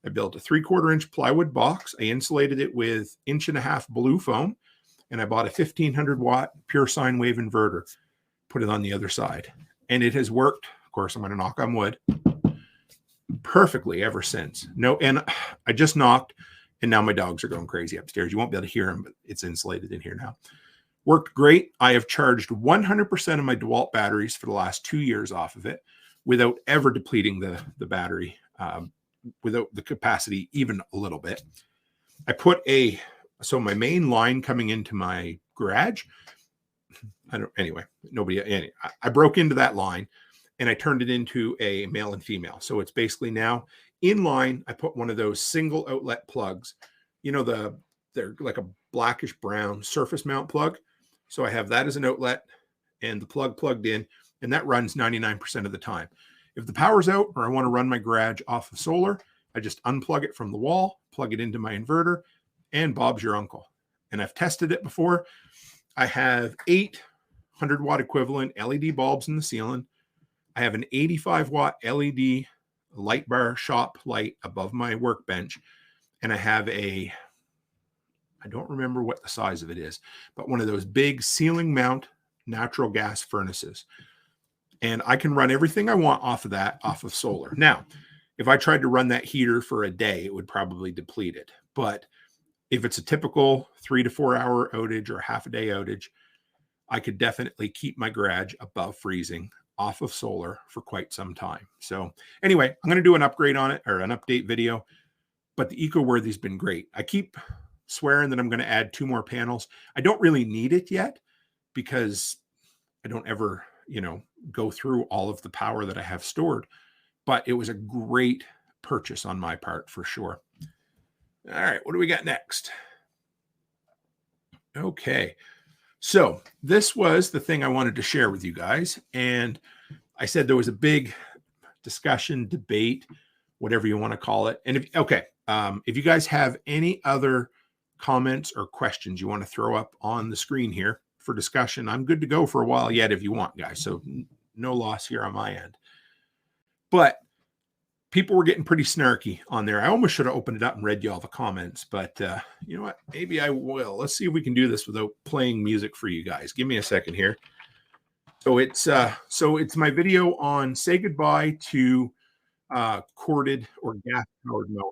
I built a 3/4-inch plywood box. I insulated it with 1.5-inch blue foam, and I bought a 1,500-watt pure sine wave inverter. Put it on the other side, and it has worked. Of course, I'm going to knock on wood. Perfectly ever since. No, and I just knocked, and now my dogs are going crazy upstairs. You won't be able to hear them, but it's insulated in here now. Worked great. I have charged 100% of my DeWalt batteries for the last 2 years off of it without ever depleting the battery, without the capacity even a little bit. I put so my main line coming into my garage, I broke into that line and I turned it into a male and female. So it's basically now in line. I put one of those single outlet plugs, they're like a blackish brown surface mount plug. So I have that as an outlet and the plug plugged in, and that runs 99% of the time. If the power's out or I want to run my garage off of solar, I just unplug it from the wall, plug it into my inverter, and Bob's your uncle. And I've tested it before. I have 8 100-watt equivalent LED bulbs in the ceiling. I have an 85-watt LED light bar shop light above my workbench. And I have I don't remember what the size of it is, but one of those big ceiling mount natural gas furnaces. And I can run everything I want off of solar. Now, if I tried to run that heater for a day, it would probably deplete it. But if it's a typical 3 to 4 hour outage or half a day outage, I could definitely keep my garage above freezing off of solar for quite some time. So anyway, I'm going to do an upgrade on it, or an update video, but the EcoWorthy's been great. I keep swearing that I'm going to add 2 more panels. I don't really need it yet because I don't ever, go through all of the power that I have stored, but it was a great purchase on my part for sure. All right, what do we got next? Okay, so this was the thing I wanted to share with you guys. And I said there was a big discussion, debate, whatever you want to call it. And if you guys have any other comments or questions you want to throw up on the screen here for discussion, I'm good to go for a while yet if you want, guys. So no loss here on my end. But people were getting pretty snarky on there. I almost should have opened it up and read you all the comments, but you know what? Maybe I will. Let's see if we can do this without playing music for you guys. Give me a second here. So it's my video on say goodbye to corded or gas powered mower.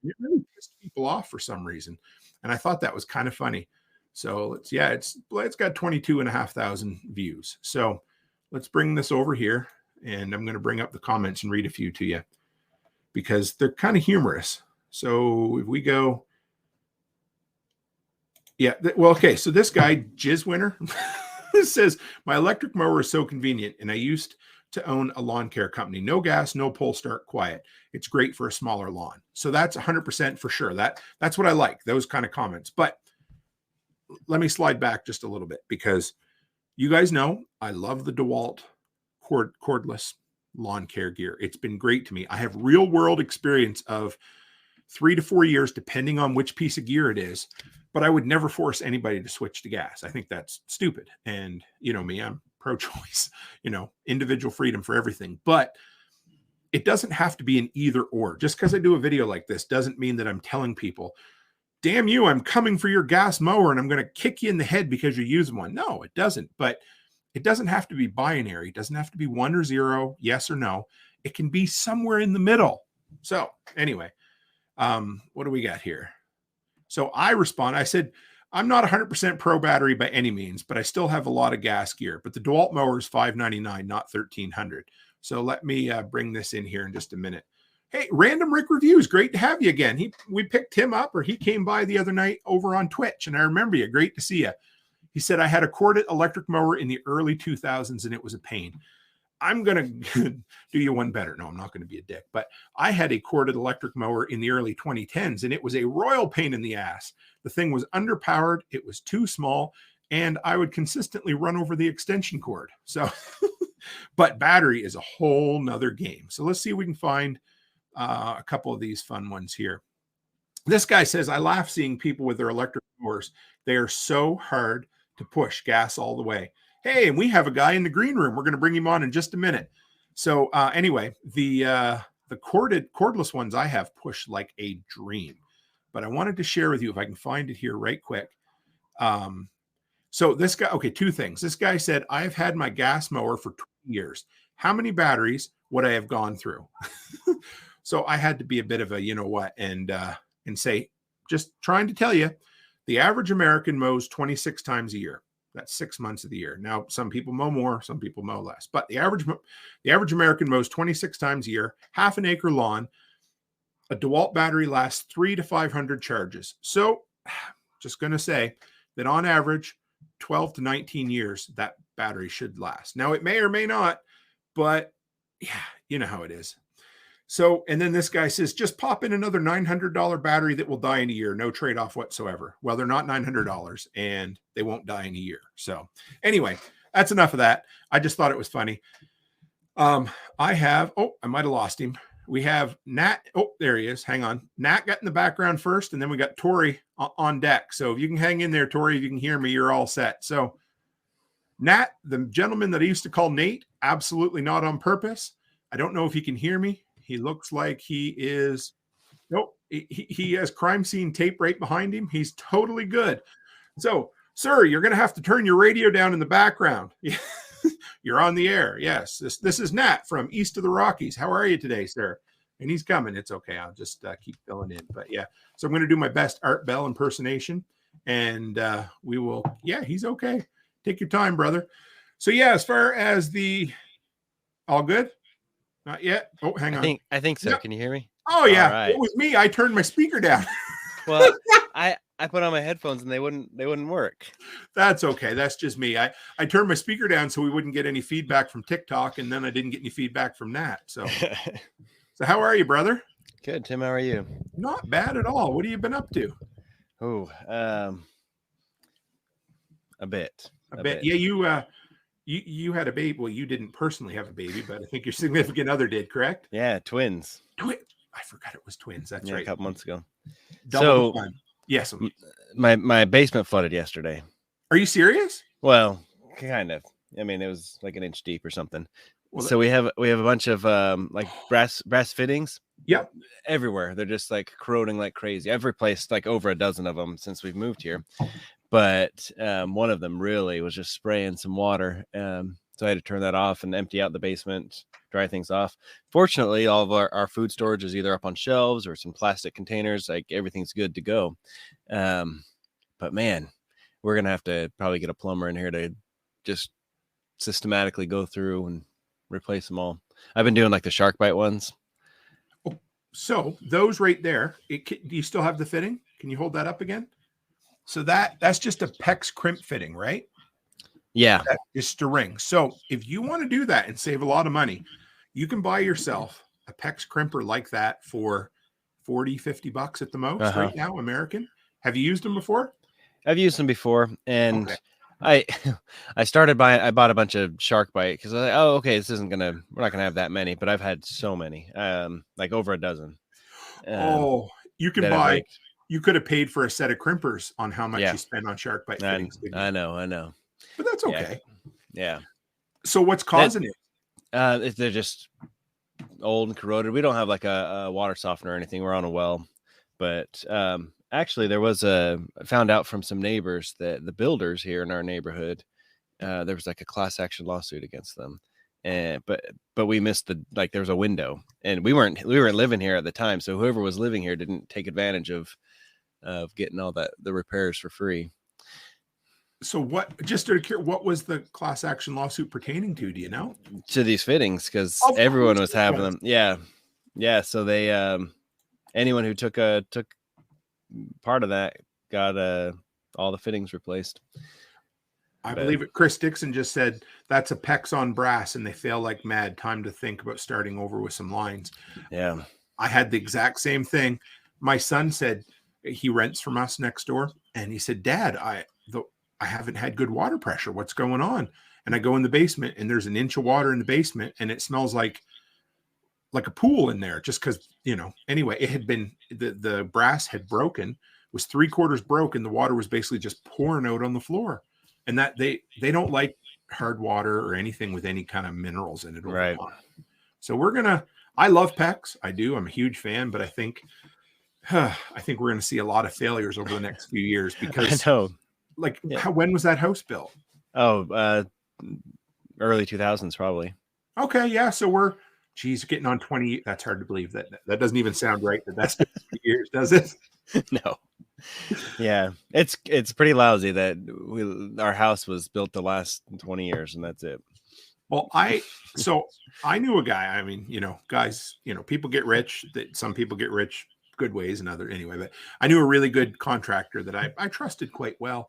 It really pissed people off for some reason, and I thought that was kind of funny. So it's got 22,500 views. So let's bring this over here, and I'm going to bring up the comments and read a few to you because they're kind of humorous. So if we go, okay. So this guy, Jizz Winner, says, my electric mower is so convenient, and I used to own a lawn care company. No gas, no pull start, quiet. It's great for a smaller lawn. So that's 100% for sure. That's what I like, those kind of comments. But let me slide back just a little bit because you guys know I love the DeWalt cordless lawn care gear. It's been great to me. I have real world experience of 3 to 4 years, depending on which piece of gear it is. But I would never force anybody to switch to gas. I think that's stupid. And you know me, I'm pro-choice, individual freedom for everything. But it doesn't have to be an either or. Just because I do a video like this doesn't mean that I'm telling people, damn you, I'm coming for your gas mower and I'm going to kick you in the head because you use one. No, it doesn't. But it doesn't have to be binary. It doesn't have to be 1 or 0, yes or no. It can be somewhere in the middle. So anyway, what do we got here? So I respond. I said, I'm not 100% pro battery by any means, but I still have a lot of gas gear. But the DeWalt mower is $599, not $1,300. So let me bring this in here in just a minute. Hey, Random Rick Reviews, great to have you again. We picked him up, or he came by the other night over on Twitch, and I remember you. Great to see you. He said, I had a corded electric mower in the early 2000s, and it was a pain. I'm going to do you one better. No, I'm not going to be a dick, but I had a corded electric mower in the early 2010s, and it was a royal pain in the ass. The thing was underpowered. It was too small, and I would consistently run over the extension cord. So, but battery is a whole nother game. So let's see if we can find a couple of these fun ones here. This guy says, I laugh seeing people with their electric mowers They are so hard to push gas all the way. Hey, and we have a guy in the green room. We're going to bring him on in just a minute. So anyway, the cordless ones I have push like a dream. But I wanted to share with you, if I can find it here right quick. So this guy, okay, two things. This guy said, I've had my gas mower for 20 years. How many batteries would I have gone through? So I had to be a bit of a, you know what, and say, just trying to tell you, the average American mows 26 times a year. That's 6 months of the year. Now, some people mow more, some people mow less, but the average American mows 26 times a year, half an acre lawn. A DeWalt battery lasts 300 to 500 charges. So just going to say that on average, 12 to 19 years, that battery should last. Now, it may or may not, but yeah, you know how it is. So, and then this guy says, just pop in another $900 battery that will die in a year. No trade-off whatsoever. Well, they're not $900 and they won't die in a year. So anyway, that's enough of that. I just thought it was funny. I might have lost him. We have Nat. Oh, there he is. Hang on. Nat got in the background first, and then we got Tori on deck. So if you can hang in there, Tori, if you can hear me, you're all set. So Nat, the gentleman that I used to call Nate, absolutely not on purpose. I don't know if he can hear me. He looks like he is. Nope. He has crime scene tape right behind him. He's totally good. So, sir, you're going to have to turn your radio down in the background. You're on the air. Yes. This is Nat from east of the Rockies. How are you today, sir? And he's coming. It's okay. I'll just keep filling in. But yeah, so I'm going to do my best Art Bell impersonation, and we will. Yeah, he's okay. Take your time, brother. So yeah, as far as all good. Not yet. Oh, hang on. I think so. Yeah. Can you hear me? Oh yeah, right. It was me. I turned my speaker down. Well, I put on my headphones and they wouldn't work. That's okay. That's just me. I turned my speaker down so we wouldn't get any feedback from TikTok, and then I didn't get any feedback from Nat. So how are you, brother? Good, Tim. How are you? Not bad at all. What have you been up to? Oh, a bit. Yeah, you had a baby. Well, you didn't personally have a baby, but I think your significant other did, correct? Yeah, twins. I forgot it was twins. That's right. A couple months ago. Double fun. Yes. My basement flooded yesterday. Are you serious? Well, kind of. I mean, it was like an inch deep or something. Well, so we have a bunch of like brass fittings. Yep. Everywhere. They're just like corroding like crazy. I've replaced like over a dozen of them since we've moved here. But one of them really was just spraying some water. So I had to turn that off and empty out the basement, dry things off. Fortunately, all of our food storage is either up on shelves or some plastic containers. Like everything's good to go. But man, we're going to have to probably get a plumber in here to just systematically go through and replace them all. I've been doing like the shark bite ones. Oh, so those right there, do you still have the fitting? Can you hold that up again? So that's just a PEX crimp fitting, right? Yeah. That's just a ring. So if you want to do that and save a lot of money, you can buy yourself a PEX crimper like that for $40-$50 at the most right now, American. Have you used them before? I've used them before, and okay. I bought a bunch of shark bite because I was like, oh, okay, we're not gonna have that many, but I've had so many, like over a dozen. You can buy. You could have paid for a set of crimpers on how much you spend on shark bite fittings. I know. But that's okay. Yeah. So what's causing it? They're just old and corroded. We don't have like a water softener or anything. We're on a well, but actually there was I found out from some neighbors that the builders here in our neighborhood, there was like a class action lawsuit against them. But we missed there was a window, and we weren't living here at the time. So whoever was living here didn't take advantage of getting all the repairs for free. So what was the class action lawsuit pertaining to? Do you know? To these fittings, because everyone was having them. Yeah. So they anyone who took part of that got all the fittings replaced. I believe it. Chris Dixon just said that's a PEX on brass, and they fail like mad. Time to think about starting over with some lines. Yeah, I had the exact same thing. My son said he rents from us next door, and he said, "Dad, I haven't had good water pressure. What's going on?" And I go in the basement, and there's an inch of water in the basement, and it smells like a pool in there. Just because, anyway, it had been the brass had broken was 3/4 broke, and the water was basically just pouring out on the floor. And that they don't like hard water or anything with any kind of minerals in it over Right. time. So I love PEX. I do. I'm a huge fan, but I think we're going to see a lot of failures over the next few years because I know. when was that house built? Oh, early 2000s probably. Okay, yeah. So we're getting on 20. That's hard to believe. That doesn't even sound right. That's 50 years, does it? No. Yeah, it's pretty lousy that our house was built the last 20 years and that's it. Well, I knew a guy. I mean, guys, people get rich. That some people get rich good ways and other anyway. But I knew a really good contractor that I trusted quite well,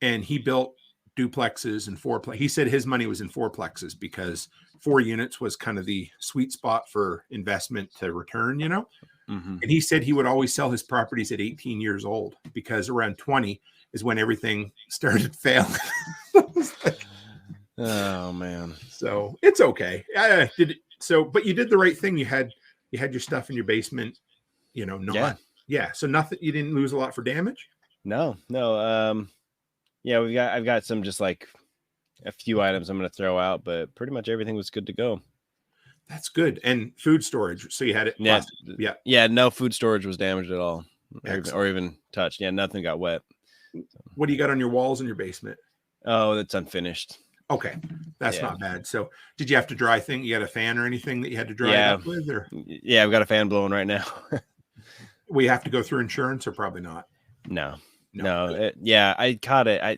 and he built duplexes and fourplex. He said his money was in fourplexes because 4 units was kind of the sweet spot for investment to return. Mm-hmm. And he said he would always sell his properties at 18 years old because around 20 is when everything started failing. Oh man. So it's okay. But you did the right thing. You had your stuff in your basement, So nothing, you didn't lose a lot for damage. No. Yeah, I've got some just like a few items I'm going to throw out, but pretty much everything was good to go. That's good. And food storage. So you had it. Yeah. Yeah. No food storage was damaged at all or even touched. Yeah. Nothing got wet. What do you got on your walls in your basement? Oh, that's unfinished. Okay. That's not bad. So did you have to dry thing? You got a fan or anything that you had to dry it up with? Or? Yeah. I've got a fan blowing right now. We have to go through insurance or probably not? No. I caught it. I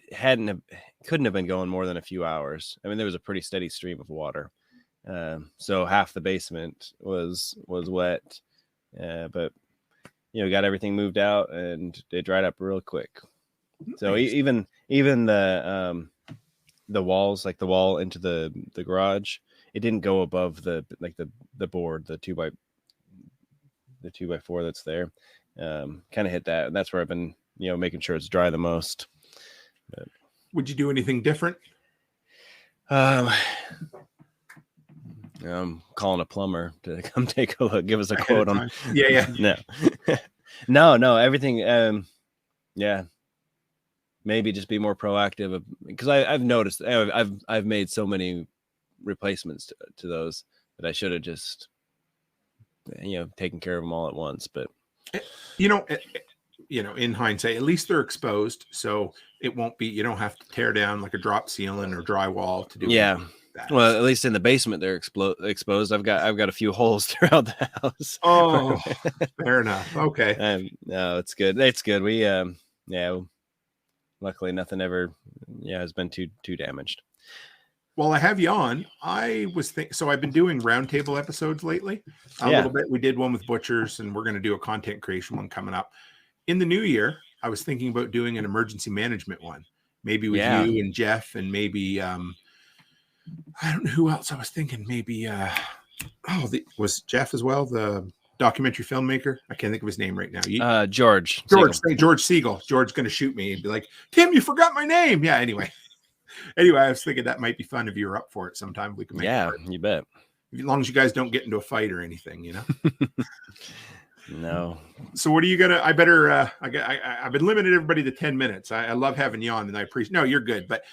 couldn't have been going more than a few hours. I mean, there was a pretty steady stream of water. So half the basement was wet, but got everything moved out and it dried up real quick. So even the walls, like the wall into the garage, it didn't go above the board, the 2x4 that's there. Kind of hit that. And that's where I've been, making sure it's dry the most. But, would you do anything different? I'm calling a plumber to come take a look, give us a quote on. Yeah. No, everything. Maybe just be more proactive because I've noticed I've made so many replacements to those that I should have just taken care of them all at once. But in hindsight, at least they're exposed, so it won't be. You don't have to tear down like a drop ceiling or drywall to do. Yeah. Well, at least in the basement they're exposed. I've got a few holes throughout the house. Oh, fair enough. Okay. No, it's good. It's good. We luckily nothing ever has been too damaged. Well, I have you on. I was so I've been doing roundtable episodes lately a little bit. We did one with butchers, and we're going to do a content creation one coming up in the new year. I was thinking about doing an emergency management one, maybe with you and Jeff, and maybe I don't know who else I was thinking. Maybe was Jeff as well, the documentary filmmaker? I can't think of his name right now. George Siegel. George's going to shoot me and be like, Tim, you forgot my name. Yeah. Anyway, I was thinking that might be fun if you were up for it sometime. We can make it work. You bet. As long as you guys don't get into a fight or anything, No. So what are you gonna? I better. I've been limiting everybody to 10 minutes. I love having you on, and I appreciate. No, you're good. But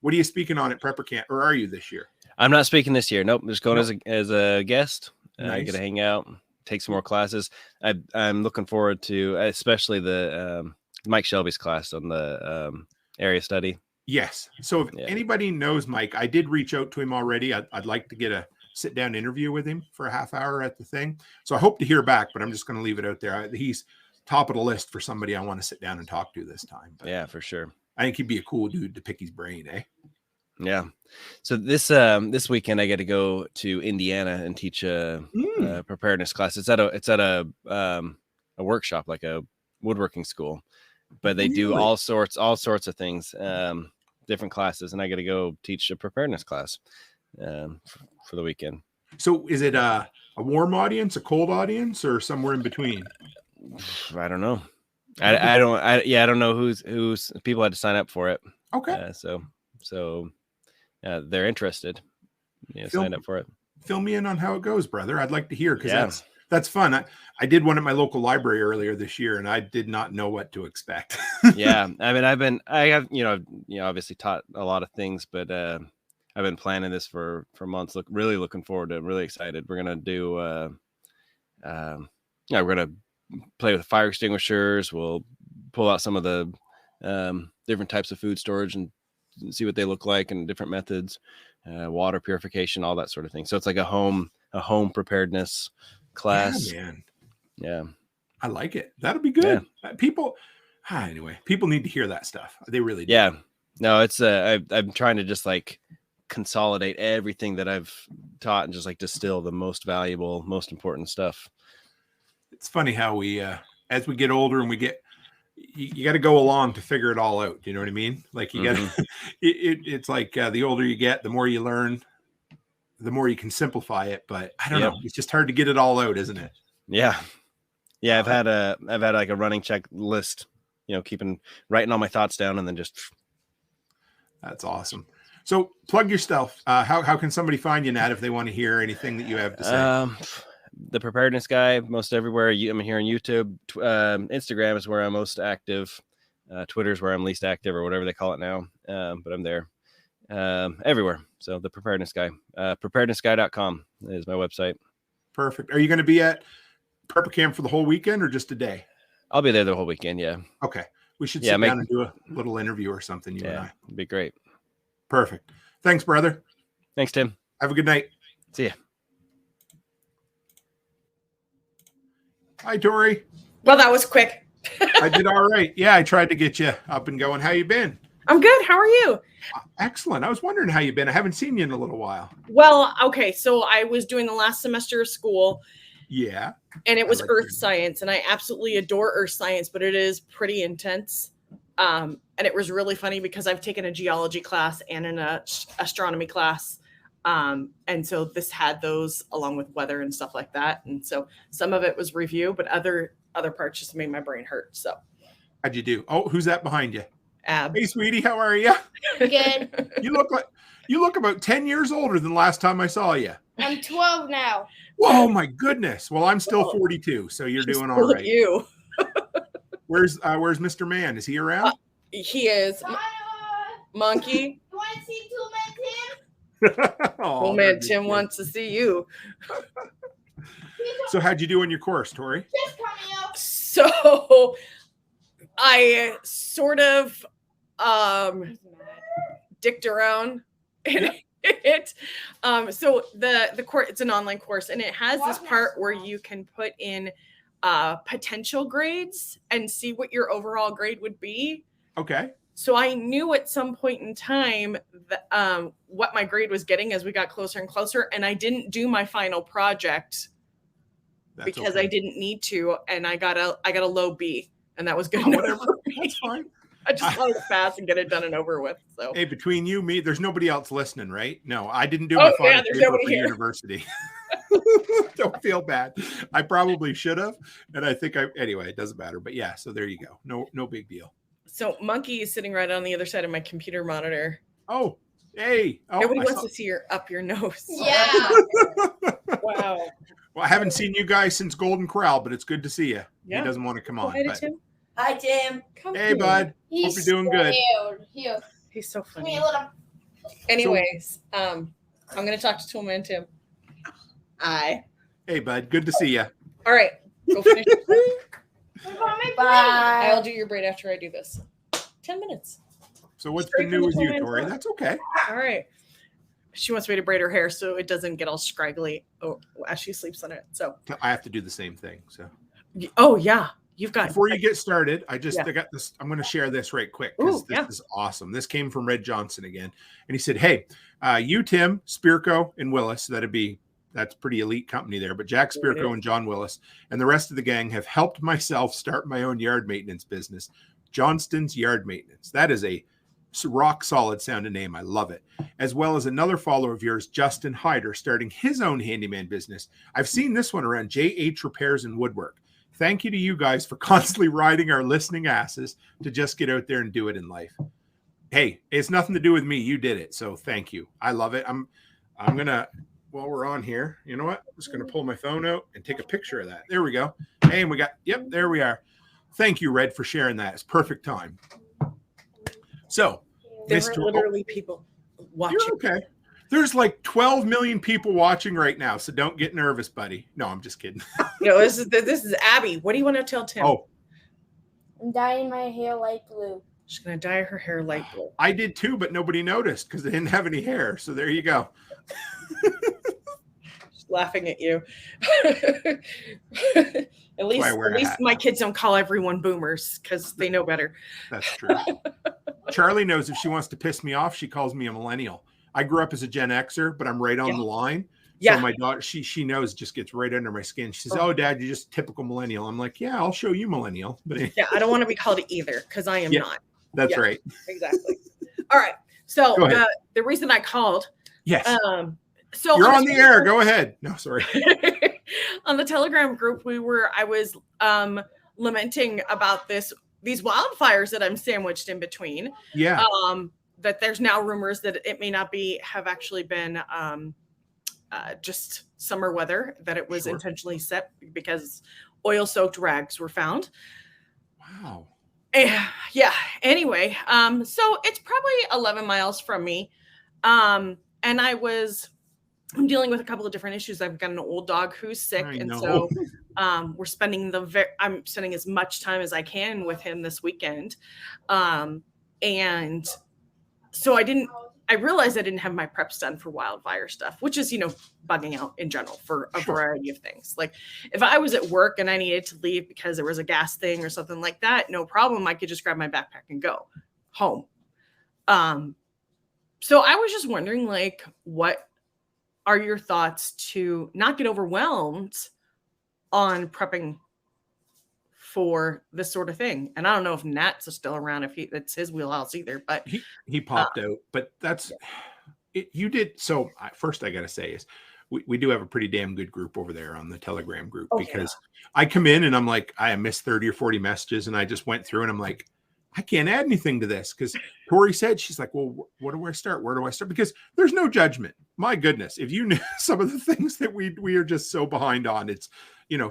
what are you speaking on at Prepper Camp, or are you this year? I'm not speaking this year. Nope. I'm just going as a guest. Nice. I get to hang out, take some more classes. I'm looking forward to, especially the Mike Shelby's class on the area study. Yes. So if anybody knows Mike, I did reach out to him already. I'd like to get a sit-down interview with him for a half hour at the thing. So I hope to hear back, but I'm just going to leave it out there. He's top of the list for somebody I want to sit down and talk to this time. But yeah, for sure. I think he'd be a cool dude to pick his brain, eh? Yeah. So this weekend I get to go to Indiana and teach a preparedness class. It's at a workshop, like a woodworking school, but they do all sorts of things, different classes, and I get to go teach a preparedness class for the weekend. So is it a warm audience, a cold audience, or somewhere in between? I don't know. I don't know who's people had to sign up for it. Okay. So they're interested. Sign up for it. Fill me in on how it goes, brother. I'd like to hear, because That's fun. I did one at my local library earlier this year, and I did not know what to expect. Yeah, I mean, I have obviously taught a lot of things, but I've been planning this for months. Really looking forward to it. I'm really excited. We're gonna do we're gonna play with fire extinguishers. We'll pull out some of the different types of food storage and see what they look like and different methods, water purification, all that sort of thing. So it's like a home preparedness class. Yeah, man. Yeah, I like it. That'll be good. Yeah. People need to hear that stuff. They really do. Yeah. No, it's I'm trying to just like consolidate everything that I've taught and just like distill the most valuable, most important stuff. It's funny how we as we get older and we get you got to go along to figure it all out. You know what I mean? Like you got to, it's like the older you get, the more you learn, the more you can simplify it. But I don't know. It's just hard to get it all out, isn't it? Yeah. Yeah. I've had like a running checklist, writing all my thoughts down and then just. That's awesome. So plug your stuff. How can somebody find you, Nat, if they want to hear anything that you have to say? The Preparedness Guy, most everywhere. I'm here on YouTube. Instagram is where I'm most active. Twitter is where I'm least active, or whatever they call it now. But I'm there everywhere. So the Preparedness Guy, preparednessguy.com is my website. Perfect. Are you going to be at Prepper Camp for the whole weekend or just a day? I'll be there the whole weekend. Yeah. Okay. We should sit down and do a little interview or something. You and I. It'd be great. Perfect. Thanks, brother. Thanks, Tim. Have a good night. See ya. Hi, Tori. Well, that was quick. I did all right. Yeah, I tried to get you up and going. How you been? I'm good. How are you? Excellent. I was wondering how you've been. I haven't seen you in a little while. Well, okay. So I was doing the last semester of school. Yeah. And it was earth science. And I absolutely adore earth science, but it is pretty intense. And it was really funny because I've taken a geology class and an astronomy class. And so this had those along with weather and stuff like that. And so some of it was review, but other parts just made my brain hurt. So how'd you do? Oh, who's that behind you? Ab. Hey, sweetie, how are you? Good. You look about 10 years older than last time I saw you. I'm 12 now. Whoa, my goodness. Well, I'm still 42, so you're doing all right. You. Where's Mr. Man? Is he around? He is. Monkey. You want to see Toolman Tim? Oh man, Tim wants to see you. So how'd you do on your course, Tori? Just coming up. So I sort of dicked around in it. So the course, it's an online course, and it has this part where you can put in potential grades and see what your overall grade would be. Okay. So I knew at some point in time that, what my grade was getting as we got closer and closer, and I didn't do my final project because I didn't need to, and I got a low B, and that was good. Whatever, that's fine. I just wanted to pass and get it done and over with. So hey, between you, me, there's nobody else listening, right? No, I didn't do my final paper for university. Don't feel bad. I probably should have, and I think anyway. It doesn't matter, but yeah. So there you go. No big deal. So Monkey is sitting right on the other side of my computer monitor. Oh, hey. Oh, nobody wants to see your up your nose. Yeah. Wow. Well, I haven't seen you guys since Golden Corral, but it's good to see you. Yeah. He doesn't want to come on. Hi, Tim. Hi, Tim. Hey, bud. Hope you're doing good. He's so funny. Anyways, I'm going to talk to Toolman Tim. Hi. Hey, bud. Good to see you. All right. Go finish. Bye. I'll do your braid after I do this. 10 minutes. So what's been new with you, Tori? That's okay. All right. She wants me to braid her hair so it doesn't get all scraggly as she sleeps on it. So I have to do the same thing. So. Oh yeah, you've got. Before you get started, I got this. I'm going to share this right quick because this is awesome. This came from Red Johnson again, and he said, "Hey, you, Tim, Spirko, and Willis. That's pretty elite company there. But Jack Spirko and John Willis and the rest of the gang have helped myself start my own yard maintenance business, Johnston's Yard Maintenance. That is a rock solid sounding name. I love it. As well as another follower of yours, Justin Hyder, starting his own handyman business. I've seen this one around JH Repairs and Woodwork. Thank you to you guys for constantly riding our listening asses to just get out there and do it in life. Hey, it's nothing to do with me. You did it. So thank you. I love it. I'm going to, while we're on here. You know what? I'm just going to pull my phone out and take a picture of that. There we go. And we got, yep, there we are. Thank you, Red, for sharing that. It's perfect time. So, there are literally people watching. You're okay. There's like 12 million people watching right now, so don't get nervous, buddy. No, I'm just kidding. This is Abby. What do you want to tell Tim? Oh, I'm dyeing my hair light blue. She's gonna dye her hair light blue. I did too, but nobody noticed because they didn't have any hair. So there you go. Just laughing at you. At least my kids don't call everyone boomers because they know better. That's true. Charlie knows if she wants to piss me off, she calls me a millennial. I grew up as a Gen Xer, but I'm right on the line. So my daughter, she knows, just gets right under my skin. She says, "Oh, Dad, you're just typical millennial." I'm like, "Yeah, I'll show you millennial." But I don't want to be called either because I am not. That's right. Exactly. All right. So the reason I called. Yes. So you're on the air. Go ahead. No, sorry. On the Telegram group, I was lamenting about these wildfires that I'm sandwiched in between. Yeah. That there's now rumors that it may not have actually been just summer weather, that it was intentionally set because oil-soaked rags were found. Wow. Yeah. Anyway, so it's probably 11 miles from me. And I'm dealing with a couple of different issues. I've got an old dog who's sick. So I'm spending as much time as I can with him this weekend. And so I realized I didn't have my preps done for wildfire stuff, which is, bugging out in general for a variety of things. Like if I was at work and I needed to leave because there was a gas thing or something like that, no problem. I could just grab my backpack and go home. So I was just wondering, like, what are your thoughts to not get overwhelmed on prepping for this sort of thing? And I don't know if Nat's still around, if it's his wheelhouse either, but he popped out, but that's it. You did. So first I got to say is we do have a pretty damn good group over there on the Telegram group because I come in and I'm like, I missed 30 or 40 messages. And I just went through and I'm like, I can't add anything to this because Tori said, she's like, well, what do I start? Where do I start? Because there's no judgment. My goodness. If you knew some of the things that we are just so behind on, it's,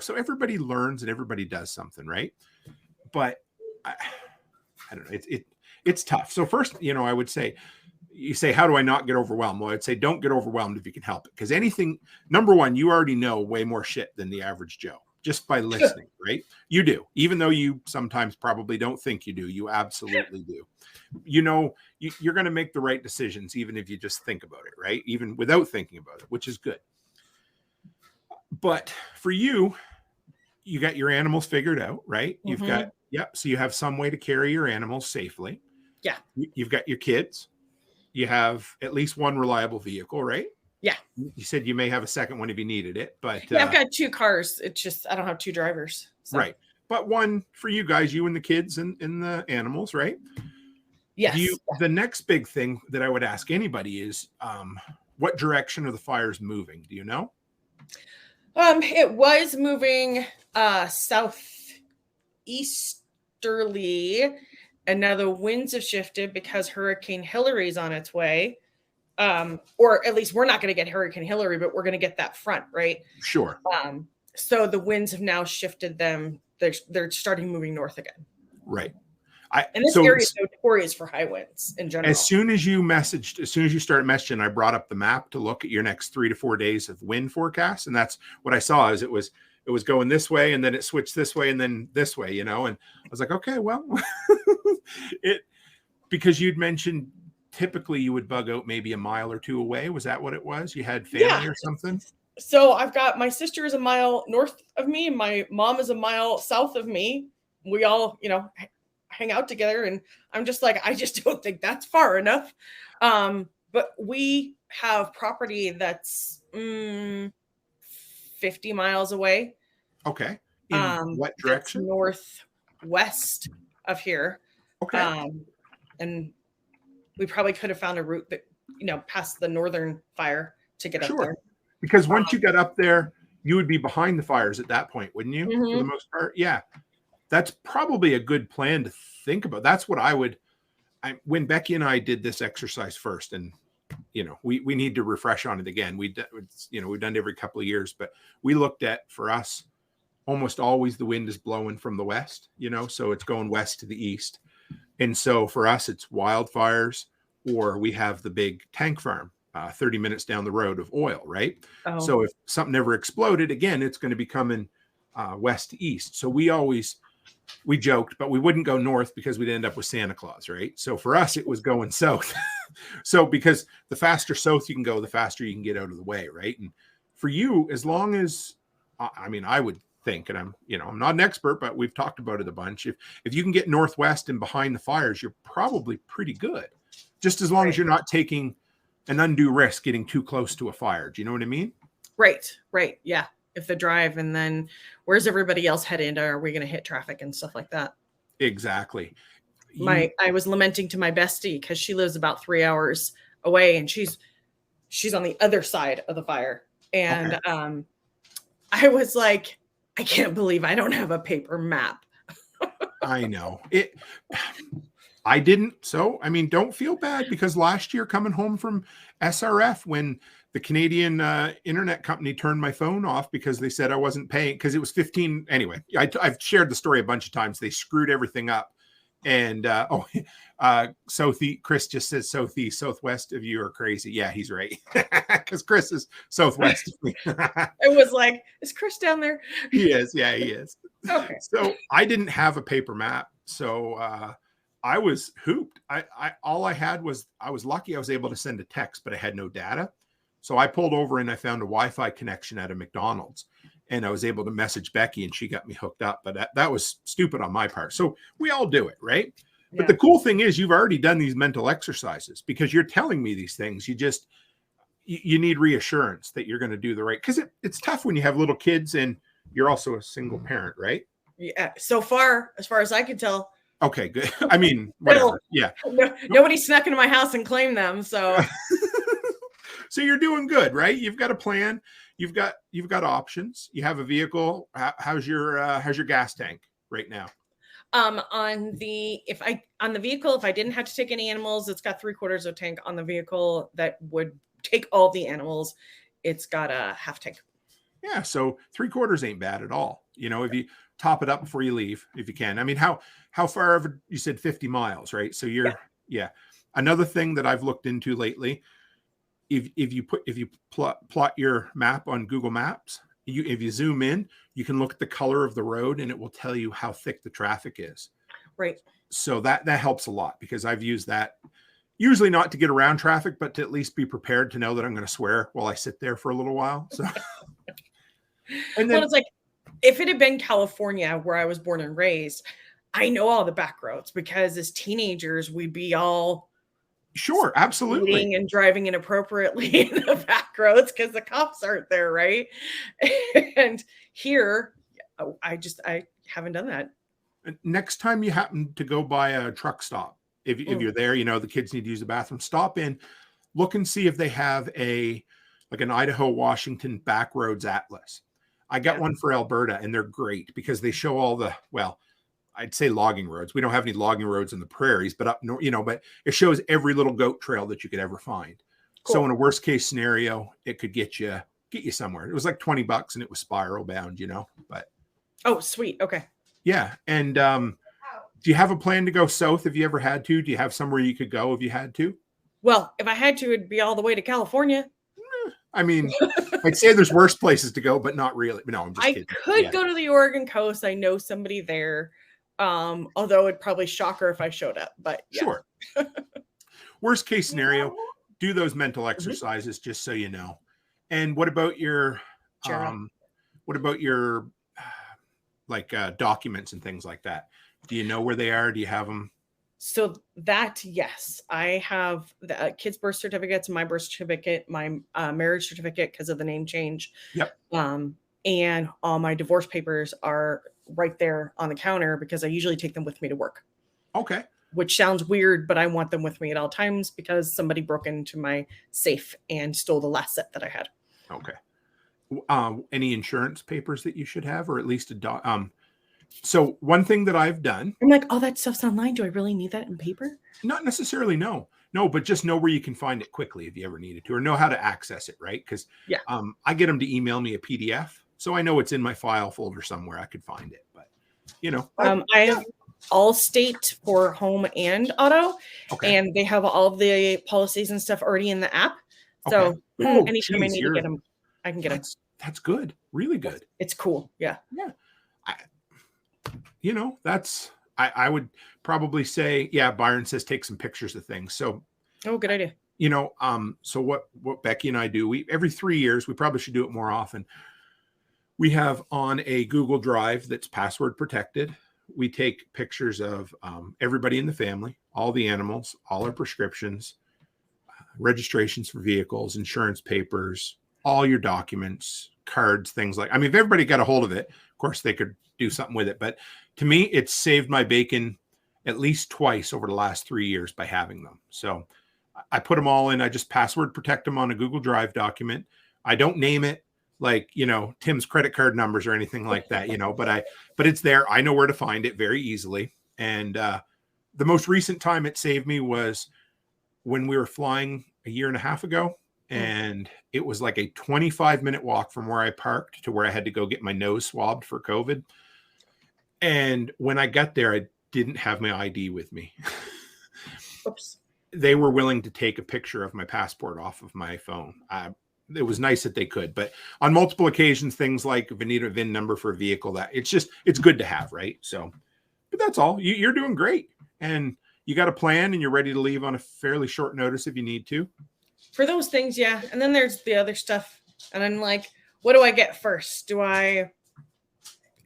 so everybody learns and everybody does something, right? But I don't know. It's tough. So first, I would say, you say, how do I not get overwhelmed? Well, I'd say don't get overwhelmed if you can help it. Because number one, you already know way more shit than the average Joe just by listening, right? You do. Even though you sometimes probably don't think you do, you absolutely do. You're going to make the right decisions, even if you just think about it, right? Even without thinking about it, which is good. But for you got your animals figured out, right? You've got, so you have some way to carry your animals safely. Yeah. You've got your kids. You have at least one reliable vehicle, right? Yeah. You said you may have a second one if you needed it, but I've got 2 cars. It's just, I don't have 2 drivers. So. Right. But one for you guys, you and the kids and the animals, right? Yes. The next big thing that I would ask anybody is, what direction are the fires moving? Do you know? It was moving southeasterly, and now the winds have shifted because Hurricane Hillary's on its way. Or at least we're not going to get Hurricane Hillary, but we're going to get that front, right? Sure. So the winds have now shifted them. They're starting moving north again. Right. And this area is notorious for high winds in general. As soon as you started messaging, I brought up the map to look at your next 3 to 4 days of wind forecast. And that's what I saw is it was going this way and then it switched this way and then this way, and I was like, okay, well, because you'd mentioned typically you would bug out maybe a mile or 2 away. Was that what it was? You had family or something? So I've got my sister is a mile north of me. And my mom is a mile south of me. We all, hang out together. And I'm just like, I just don't think that's far enough. But we have property that's 50 miles away. Okay. In what direction? Northwest of here. Okay. And we probably could have found a route that, past the northern fire to get up there. Because once you got up there, you would be behind the fires at that point, wouldn't you? For the most part. Yeah. That's probably a good plan to think about. That's what when Becky and I did this exercise first, and we need to refresh on it again. We've done it every couple of years, but we looked at, for us, almost always the wind is blowing from the west, so it's going west to the east. And so for us, it's wildfires, or we have the big tank farm 30 minutes down the road of oil, right? Oh. So if something ever exploded, again, it's going to be coming west to east. So we joked, but we wouldn't go north because we'd end up with Santa Claus, right? So for us, it was going south. So because the faster south you can go, the faster you can get out of the way, right? And for you, as long as, I would think, and I'm not an expert, but we've talked about it a bunch. If you can get northwest and behind the fires, you're probably pretty good. Just as long as you're not taking an undue risk getting too close to a fire. Do you know what I mean? Right. Yeah. If the drive, and then where's everybody else headed? Are we going to hit traffic and stuff like that? Exactly. I was lamenting to my bestie because she lives about 3 hours away, and she's on the other side of the fire. And I was like, I can't believe I don't have a paper map. I know it. I didn't. So, don't feel bad, because last year coming home from SRF, when the Canadian internet company turned my phone off because they said I wasn't paying, because it was 15. Anyway, I've shared the story a bunch of times. They screwed everything up. And Chris just says southwest of you are crazy. Yeah, he's right. Because Chris is southwest of me. It was like, is Chris down there? He is. Yeah, he is. Okay. So I didn't have a paper map. So I was hooped. All I had was, I was lucky I was able to send a text, but I had no data. So I pulled over and I found a Wi-Fi connection at a McDonald's, and I was able to message Becky, and she got me hooked up. But that was stupid on my part. So we all do it, right? Yeah. But the cool thing is, you've already done these mental exercises, because you're telling me these things. You need reassurance that you're going to do the right, because it's tough when you have little kids and you're also a single parent, right? Yeah. So far, as far as I can tell. Okay, good. Whatever. Yeah. Nobody snuck into my house and claimed them. So. So you're doing good, right? You've got a plan. You've got options. You have a vehicle. How's your gas tank right now? On the vehicle, if I didn't have to take any animals, it's got 3/4 of tank. On the vehicle that would take all the animals, it's got a half tank. Yeah, so 3/4 ain't bad at all. If you top it up before you leave, if you can. How far over? You said 50 miles, right? So yeah. Another thing that I've looked into lately, if you plot your map on Google Maps, if you zoom in, you can look at the color of the road, and it will tell you how thick the traffic is. Right. So that helps a lot, because I've used that, usually not to get around traffic, but to at least be prepared to know that I'm going to swear while I sit there for a little while. So, and then, it's like, if it had been California, where I was born and raised, I know all the back roads, because as teenagers, we'd be all sure, absolutely, and driving inappropriately in the back roads because the cops aren't there, right? And here, I haven't done that. Next time you happen to go by a truck stop, if you're there, the kids need to use the bathroom, stop in, look and see if they have an Idaho, Washington back roads atlas. I got one for Alberta, and they're great because they show all the, I'd say logging roads. We don't have any logging roads in the prairies, but up north, but it shows every little goat trail that you could ever find. Cool. So in a worst case scenario, it could get you somewhere. It was like $20 and it was spiral bound, but. Oh, sweet. Okay. Yeah. And do you have a plan to go south if you ever had to? Do you have somewhere you could go if you had to? Well, if I had to, it'd be all the way to California. I'd say there's worse places to go, but not really. No, I'm just kidding. I could go to the Oregon coast. I know somebody there. Although it'd probably shock her if I showed up, but yeah. Sure. Worst case scenario, do those mental exercises just so you know. And what about your documents and things like that? Do you know where they are? Do you have them? So that, yes, I have the kids' birth certificates, my birth certificate, my marriage certificate because of the name change. Yep. And all my divorce papers are right there on the counter because I usually take them with me to work. Okay. Which sounds weird, but I want them with me at all times because somebody broke into my safe and stole the last set that I had. Okay. Any insurance papers that you should have, or at least so one thing that I've done. I'm like, oh, that stuff's online. Do I really need that in paper? Not necessarily. No. No, but just know where you can find it quickly if you ever needed to, or know how to access it, right? Because I get them to email me a PDF, so I know it's in my file folder somewhere. I could find it, but I have Allstate for home and auto, and they have all of the policies and stuff already in the app. So anytime I need to get them, I can get them. That's good, really good. It's cool, yeah. I would probably say, Byron says take some pictures of things. So, good idea. So what Becky and I do, we every 3 years, we probably should do it more often. We have on a Google Drive that's password protected. We take pictures of everybody in the family, all the animals, all our prescriptions, registrations for vehicles, insurance papers, all your documents, cards, things like, if everybody got a hold of it, of course they could do something with it. But to me, it's saved my bacon at least twice over the last 3 years by having them. So I put them all in. I just password protect them on a Google Drive document. I don't name it like, Tim's credit card numbers or anything like that, but it's there. I know where to find it very easily. And the most recent time it saved me was when we were flying a year and a half ago. And it was like a 25-minute walk from where I parked to where I had to go get my nose swabbed for COVID. And when I got there, I didn't have my ID with me. Oops. They were willing to take a picture of my passport off of my phone. It was nice that they could, but on multiple occasions, things like if I need a VIN number for a vehicle, that it's good to have, right? So, but that's all. You're doing great. And you got a plan and you're ready to leave on a fairly short notice if you need to. For those things, yeah. And then there's the other stuff. And I'm like, what do I get first?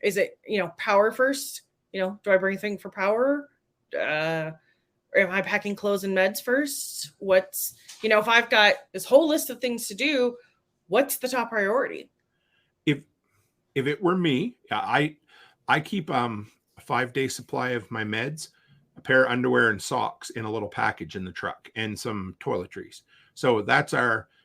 Is it, power first? Do I bring anything for power? Or am I packing clothes and meds first? What's, if I've got this whole list of things to do, what's the top priority? If it were me, I keep a 5-day supply of my meds, a pair of underwear and socks in a little package in the truck, and some toiletries. So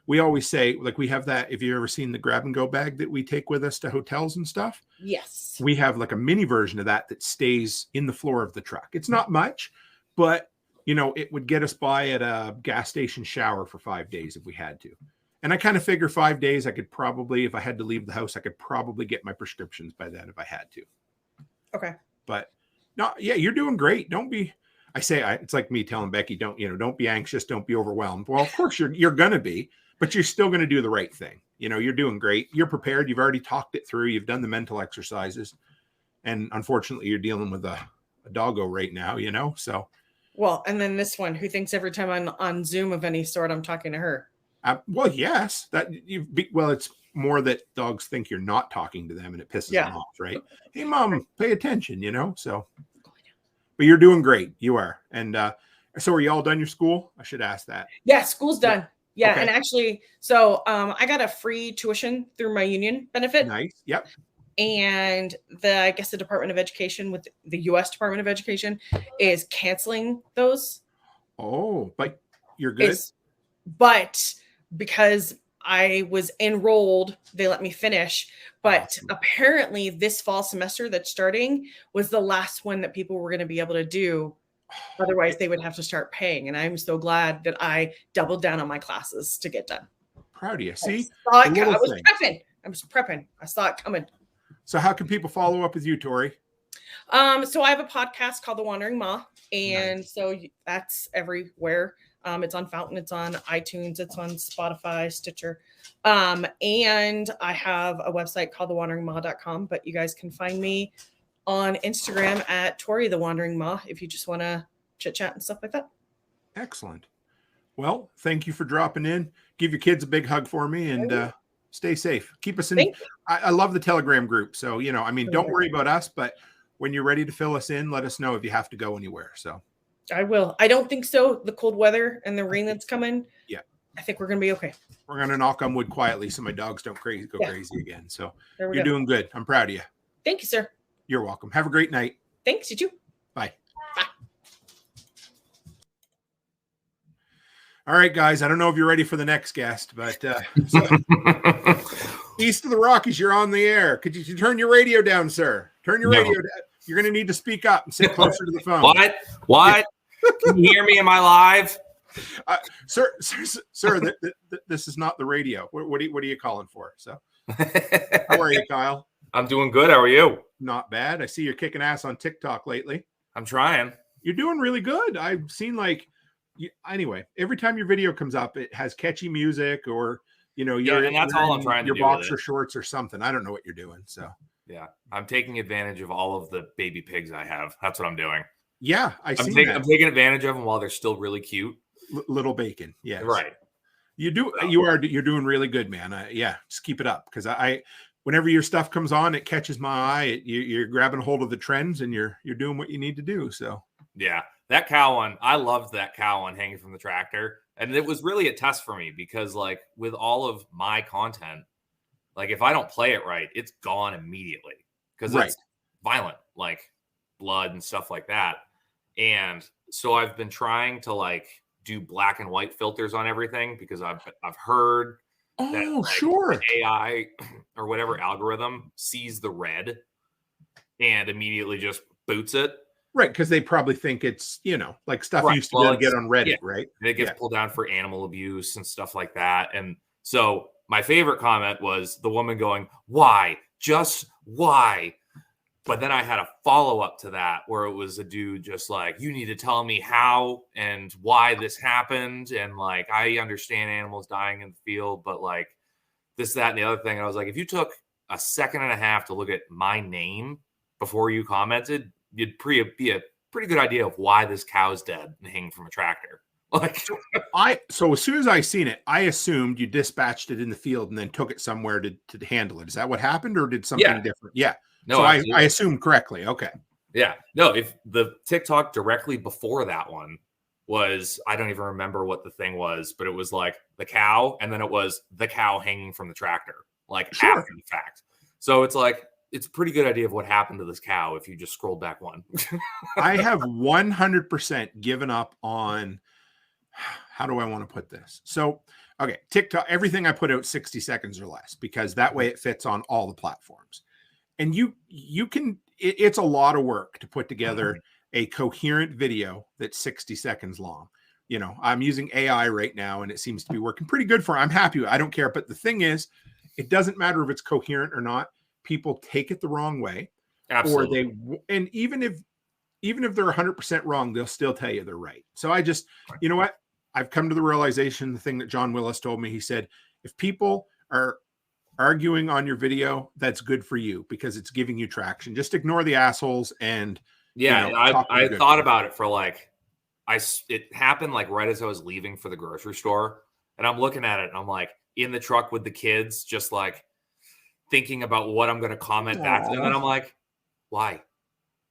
we always say, like, we have that. If you've ever seen the grab and go bag that we take with us to hotels and stuff. Yes. We have like a mini version of that stays in the floor of the truck. It's not much, but it would get us by at a gas station shower for 5 days if we had to. And I kind of figure 5 days, I could probably, if I had to leave the house, I could probably get my prescriptions by then if I had to. Okay. But no, you're doing great. It's like me telling Becky, don't be anxious, don't be overwhelmed. Well, of course you're going to be, but you're still going to do the right thing. You're doing great. You're prepared. You've already talked it through. You've done the mental exercises. And unfortunately, you're dealing with a doggo right now, so. Well, and then this one who thinks every time I'm on Zoom of any sort, I'm talking to her. Well, yes, it's more that dogs think you're not talking to them and it pisses them off, right? Hey, Mom, pay attention, so. But you're doing great. You are. And so are you all done your school? I should ask that. Yeah, school's done. Yeah. Okay. And actually, so I got a free tuition through my union benefit. Nice. Yep. And the Department of Education with the U.S. Department of Education is canceling those. Oh, but you're good. But because I was enrolled, they let me finish. But apparently this fall semester that's starting was the last one that people were going to be able to do. Otherwise, they would have to start paying. And I'm so glad that I doubled down on my classes to get done. Proud of you. See, I was prepping. I saw it coming. So how can people follow up with you, Tori? So I have a podcast called The Wandering Ma. And so that's everywhere. It's on Fountain, it's on iTunes, it's on Spotify, Stitcher. And I have a website called thewanderingma.com, but you guys can find me on Instagram at Tori the Wandering Ma if you just want to chit chat and stuff like that. Excellent. Well, thank you for dropping in. Give your kids a big hug for me and stay safe. Keep us in. I love the Telegram group. So, don't worry about us, but when you're ready to fill us in, let us know if you have to go anywhere. So I will. I don't think so. The cold weather and the rain that's coming. Yeah. I think we're going to be okay. We're going to knock on wood quietly so my dogs don't go crazy again. So you're go. Doing good. I'm proud of you. Thank you, sir. You're welcome. Have a great night. Thanks. You too. Bye. All right, guys. I don't know if you're ready for the next guest, but east of the Rockies, you're on the air. Could you turn your radio down, sir? Turn your radio down. You're going to need to speak up and sit closer to the phone. What? Can you hear me? Am I live? Sir, this is not the radio. What are you calling for? So, how are you, Kyle? I'm doing good. How are you? Not bad. I see you're kicking ass on TikTok lately. I'm trying. You're doing really good. I've seen anyway, every time your video comes up, it has catchy music or, and that's all I'm trying to do. Your boxer shorts or something. I don't know what you're doing. So, yeah, I'm taking advantage of all of the baby pigs I have. That's what I'm doing. Yeah, I'm taking advantage of them while they're still really cute. Little bacon. Yeah. Right. You're doing really good, man. Just keep it up. Cause whenever your stuff comes on, it catches my eye. You're grabbing hold of the trends and you're doing what you need to do. So yeah, that cow one, I loved that cow one hanging from the tractor. And it was really a test for me because like with all of my content, like if I don't play it right, it's gone immediately because it's violent, like blood and stuff like that. And so I've been trying to like do black and white filters on everything because I've heard that sure, AI or whatever algorithm sees the red and immediately just boots it. Right, because they probably think it's, like stuff you used to get on Reddit, right? And it gets pulled down for animal abuse and stuff like that. And so my favorite comment was the woman going, "Why? Just why?" But then I had a follow-up to that where it was a dude just like, "You need to tell me how and why this happened." And like, I understand animals dying in the field, but like this, that, and the other thing. And I was like, if you took a second and a half to look at my name before you commented, you'd be a pretty good idea of why this cow's dead and hanging from a tractor. Like, so as soon as I seen it, I assumed you dispatched it in the field and then took it somewhere to handle it. Is that what happened, or did something different? Yeah. No, so I assumed correctly. Okay. Yeah. No, if the TikTok directly before that one was, I don't even remember what the thing was, but it was like the cow, and then it was the cow hanging from the tractor, like after the fact. So it's like, it's a pretty good idea of what happened to this cow if you just scroll back one. I have 100% given up on, how do I want to put this? So, okay, TikTok, everything I put out 60 seconds or less, because that way it fits on all the platforms. And you can, it's a lot of work to put together a coherent video that's 60 seconds long. I'm using AI right now and it seems to be working pretty good for it. I'm happy. I don't care. But the thing is, it doesn't matter if it's coherent or not. People take it the wrong way. Absolutely. And even if they're 100% wrong, they'll still tell you they're right. So I just, you know what? I've come to the realization, the thing that John Willis told me, he said, if people are arguing on your video, that's good for you because it's giving you traction. Just ignore the assholes. And I thought about it for like, it happened like right as I was leaving for the grocery store, and I'm looking at it and I'm like in the truck with the kids, just like thinking about what I'm going to comment back to them. And I'm like, why?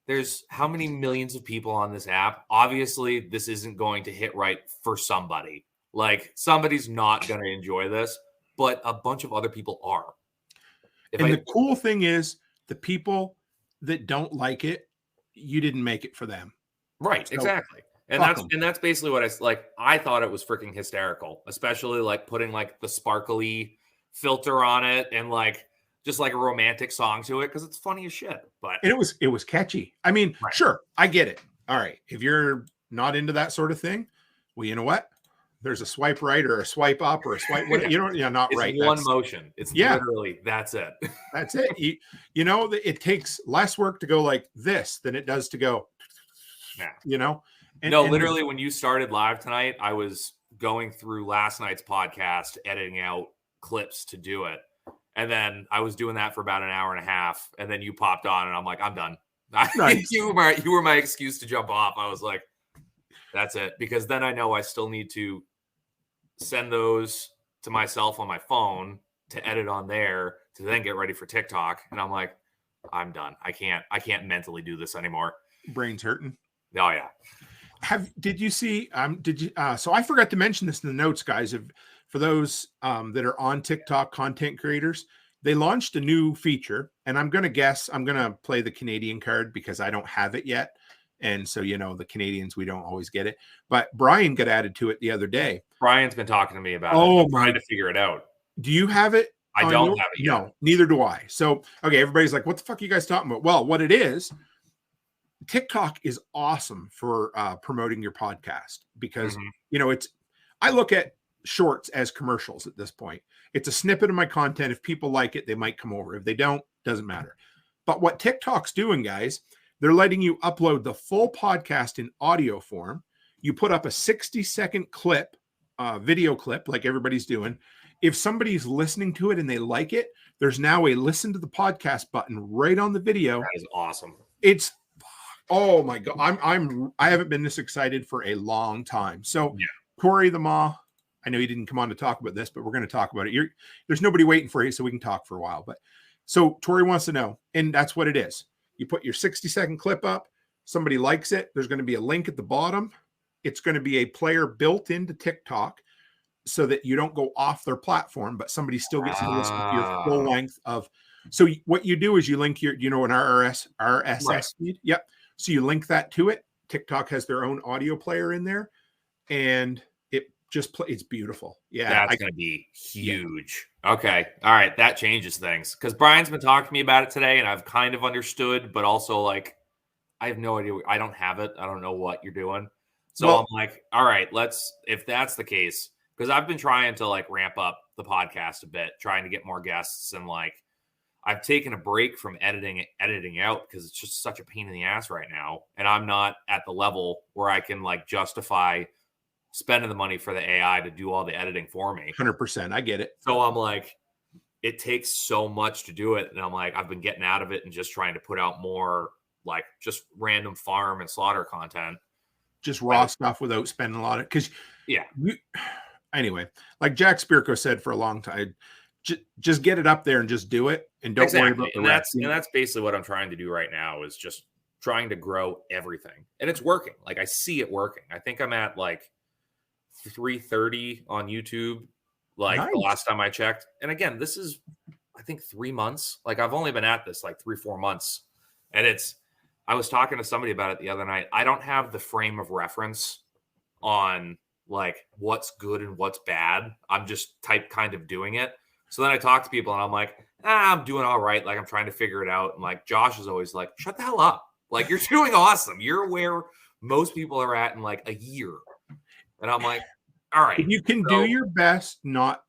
There's how many millions of people on this app? Obviously, this isn't going to hit right for somebody. Like somebody's not going to enjoy this, but a bunch of other people are. The cool thing is the people that don't like it, you didn't make it for them. Right. So, exactly. And that's basically what I thought it was freaking hysterical, especially like putting like the sparkly filter on it and like just like a romantic song to it because it's funny as shit. But and it was catchy. I mean, sure, I get it. All right, if you're not into that sort of thing, well, you know what? There's a swipe right or a swipe up or a swipe. Not it's right. One motion. It's literally that's it. That's it. It takes less work to go like this than it does to go. Yeah. Literally, when you started live tonight, I was going through last night's podcast, editing out clips to do it. And then I was doing that for about an hour and a half. And then you popped on and I'm like, I'm done. Nice. you were my excuse to jump off. I was like, that's it. Because then I know I still need to send those to myself on my phone to edit on there to then get ready for TikTok. And I'm like, I'm done. I can't mentally do this anymore. Brain's hurting. Oh yeah. Did you see, so I forgot to mention this in the notes, guys, for those that are on TikTok content creators, they launched a new feature, and I'm going to play the Canadian card because I don't have it yet. And so, the Canadians, we don't always get it, but Brian got added to it the other day. Brian's been talking to me about it. I'm trying to figure it out. Do you have it? I don't have it yet. No, neither do I. So, okay. Everybody's like, what the fuck are you guys talking about? Well, what it is, TikTok is awesome for promoting your podcast because, Mhm. you know, I look at shorts as commercials at this point. It's a snippet of my content. If people like it, they might come over. If they don't, doesn't matter. But what TikTok's doing, guys, they're letting you upload the full podcast in audio form. You put up a 60-second clip, video clip, like everybody's doing. If somebody's listening to it and they like it, there's now a listen to the podcast button right on the video. That is awesome. It's, oh my God. I haven't been this excited for a long time. So Yeah. Corey the Ma, I know you didn't come on to talk about this, but we're going to talk about it. There's nobody waiting for you, so we can talk for a while. But so Tori wants to know, and that's what it is. You put your 60-second clip up, somebody likes it. There's going to be a link at the bottom. It's going to be a player built into TikTok so that you don't go off their platform, but somebody still gets to listen to your full length of. So what you do is you link an RSS Right. feed. Yep. So you link that to it. TikTok has their own audio player in there, and it just it's beautiful. Yeah, That's going to be huge. Yeah. Okay. All right. That changes things because Brian's been talking to me about it today and I've kind of understood, but also like, I have no idea. I don't have it. I don't know what you're doing. So I'm like, all right, if that's the case, because I've been trying to like ramp up the podcast a bit, trying to get more guests. And like, I've taken a break from editing out because it's just such a pain in the ass right now. And I'm not at the level where I can like justify spending the money for the AI to do all the editing for me. 100%. I get it. So I'm like, it takes so much to do it. And I'm like, I've been getting out of it and just trying to put out more like just random farm and slaughter content. Just raw stuff without spending a lot of, because anyway, like Jack Spirko said for a long time, just get it up there and just do it and don't worry about the rest. And that's basically what I'm trying to do right now is just trying to grow everything. And it's working. Like I see it working. I think I'm at like 330 on YouTube, like the last time I checked. And again, this is, I think 3 months. Like I've only been at this like 3-4 months. And I was talking to somebody about it the other night. I don't have the frame of reference on like what's good and what's bad. I'm just kind of doing it. So then I talk to people and I'm like, I'm doing all right. Like I'm trying to figure it out. And like Josh is always like, shut the hell up. Like you're doing awesome. You're where most people are at in like a year. And I'm like, all right. If you can do your best, not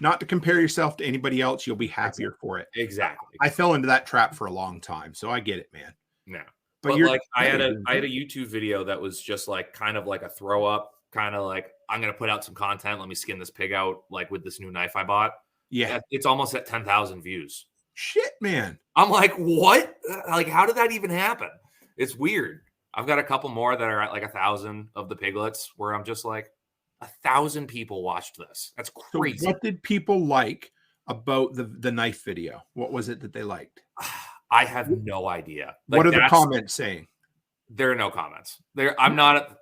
to compare yourself to anybody else, you'll be happier for it. Exactly. I fell into that trap for a long time, so I get it, man. No. But like I had a YouTube video that was just like kind of like a throw up, kind of like I'm gonna put out some content. Let me skin this pig out, like with this new knife I bought. Yeah, it's almost at 10,000 views. Shit, man. I'm like, what? Like, how did that even happen? It's weird. I've got a couple more that are at like 1,000 of the piglets where I'm just like, 1,000 people watched this. That's crazy. So what did people like about the knife video? What was it that they liked? I have no idea. Like, what are the comments saying? There are no comments. I'm not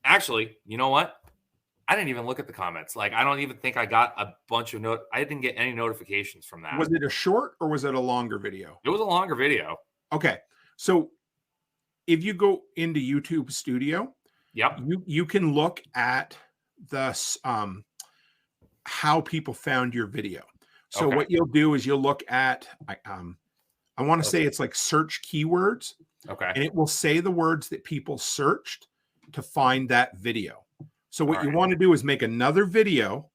actually, you know what? I didn't even look at the comments. Like, I don't even think I got a bunch of I didn't get any notifications from that. Was it a short or was it a longer video? It was a longer video. Okay. So if you go into YouTube Studio, you can look at the how people found your video. So what you'll do is you'll look at I want to say it's like search keywords. Okay. And it will say the words that people searched to find that video. So what you want to do is make another video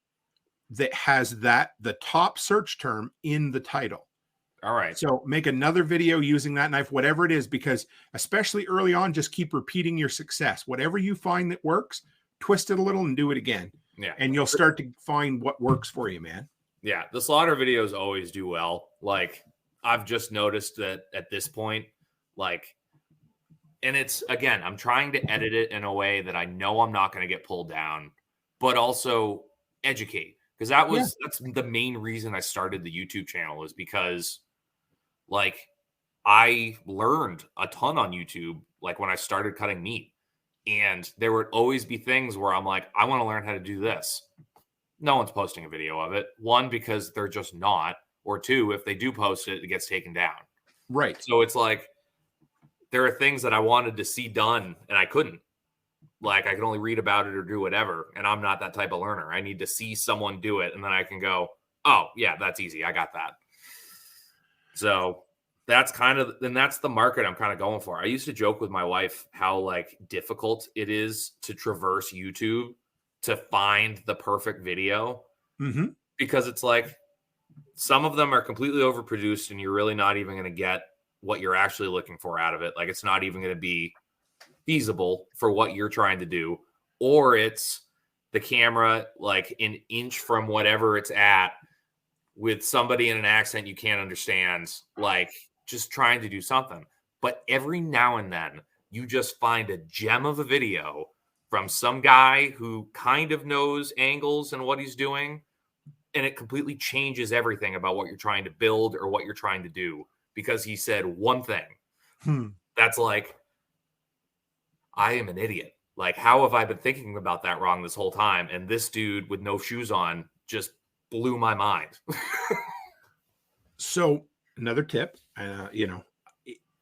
that has the top search term in the title. All right. So make another video using that knife, whatever it is, because especially early on, just keep repeating your success. Whatever you find that works, twist it a little and do it again. Yeah. And you'll start to find what works for you, man. Yeah. The slaughter videos always do well. Like, I've just noticed that at this point, like, and it's, again, I'm trying to edit it in a way that I know I'm not going to get pulled down, but also educate. Because that's the main reason I started the YouTube channel, is because like I learned a ton on YouTube, like when I started cutting meat, and there would always be things where I'm like, I want to learn how to do this. No one's posting a video of it. One, because they're just not, or two, if they do post it, it gets taken down. Right. So it's like, there are things that I wanted to see done and I couldn't. Like, I can only read about it or do whatever. And I'm not that type of learner. I need to see someone do it. And then I can go, oh, yeah, that's easy. I got that. So that's the market I'm kind of going for. I used to joke with my wife how like difficult it is to traverse YouTube to find the perfect video, because it's like some of them are completely overproduced and you're really not even going to get what you're actually looking for out of it. Like it's not even going to be feasible for what you're trying to do, or it's the camera like an inch from whatever it's at with somebody in an accent you can't understand, like just trying to do something. But every now and then you just find a gem of a video from some guy who kind of knows angles and what he's doing, and it completely changes everything about what you're trying to build or what you're trying to do, because he said one thing that's like, I am an idiot. Like, how have I been thinking about that wrong this whole time? And this dude with no shoes on just blew my mind. So another tip,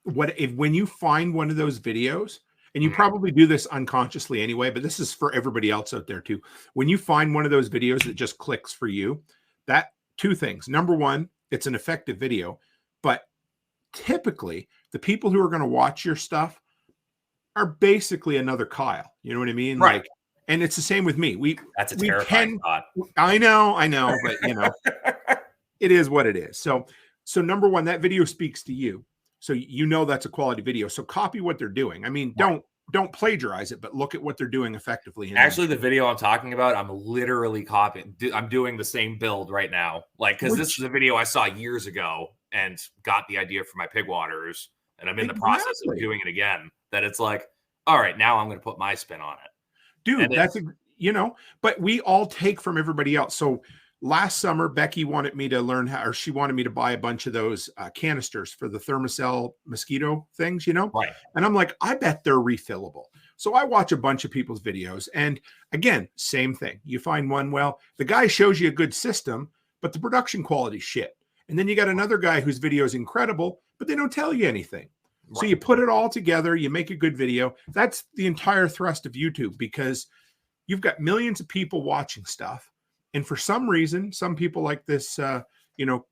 when you find one of those videos, and you probably do this unconsciously anyway, but this is for everybody else out there too. When you find one of those videos that just clicks for you, that two things. Number one, it's an effective video, but typically the people who are going to watch your stuff are basically another Kyle. You know what I mean? Right. Like, and it's the same with me. That's a terrifying thought. I know, but it is what it is. So number one, that video speaks to you. So that's a quality video. So copy what they're doing. I mean, don't plagiarize it, but look at what they're doing effectively. Actually, the video I'm talking about, I'm literally copying. I'm doing the same build right now. Like, because this is a video I saw years ago and got the idea for my pig waters. And I'm in the process of doing it again. That it's like, all right, now I'm going to put my spin on it. Dude, but we all take from everybody else. So last summer, Becky wanted me to learn she wanted me to buy a bunch of those canisters for the Thermacell mosquito things, Right. And I'm like, I bet they're refillable. So I watch a bunch of people's videos. And again, same thing. You find one, well, the guy shows you a good system, but the production quality shit. And then you got another guy whose video is incredible, but they don't tell you anything. Right. So you put it all together, you make a good video. That's the entire thrust of YouTube, because you've got millions of people watching stuff. And for some reason, some people like this,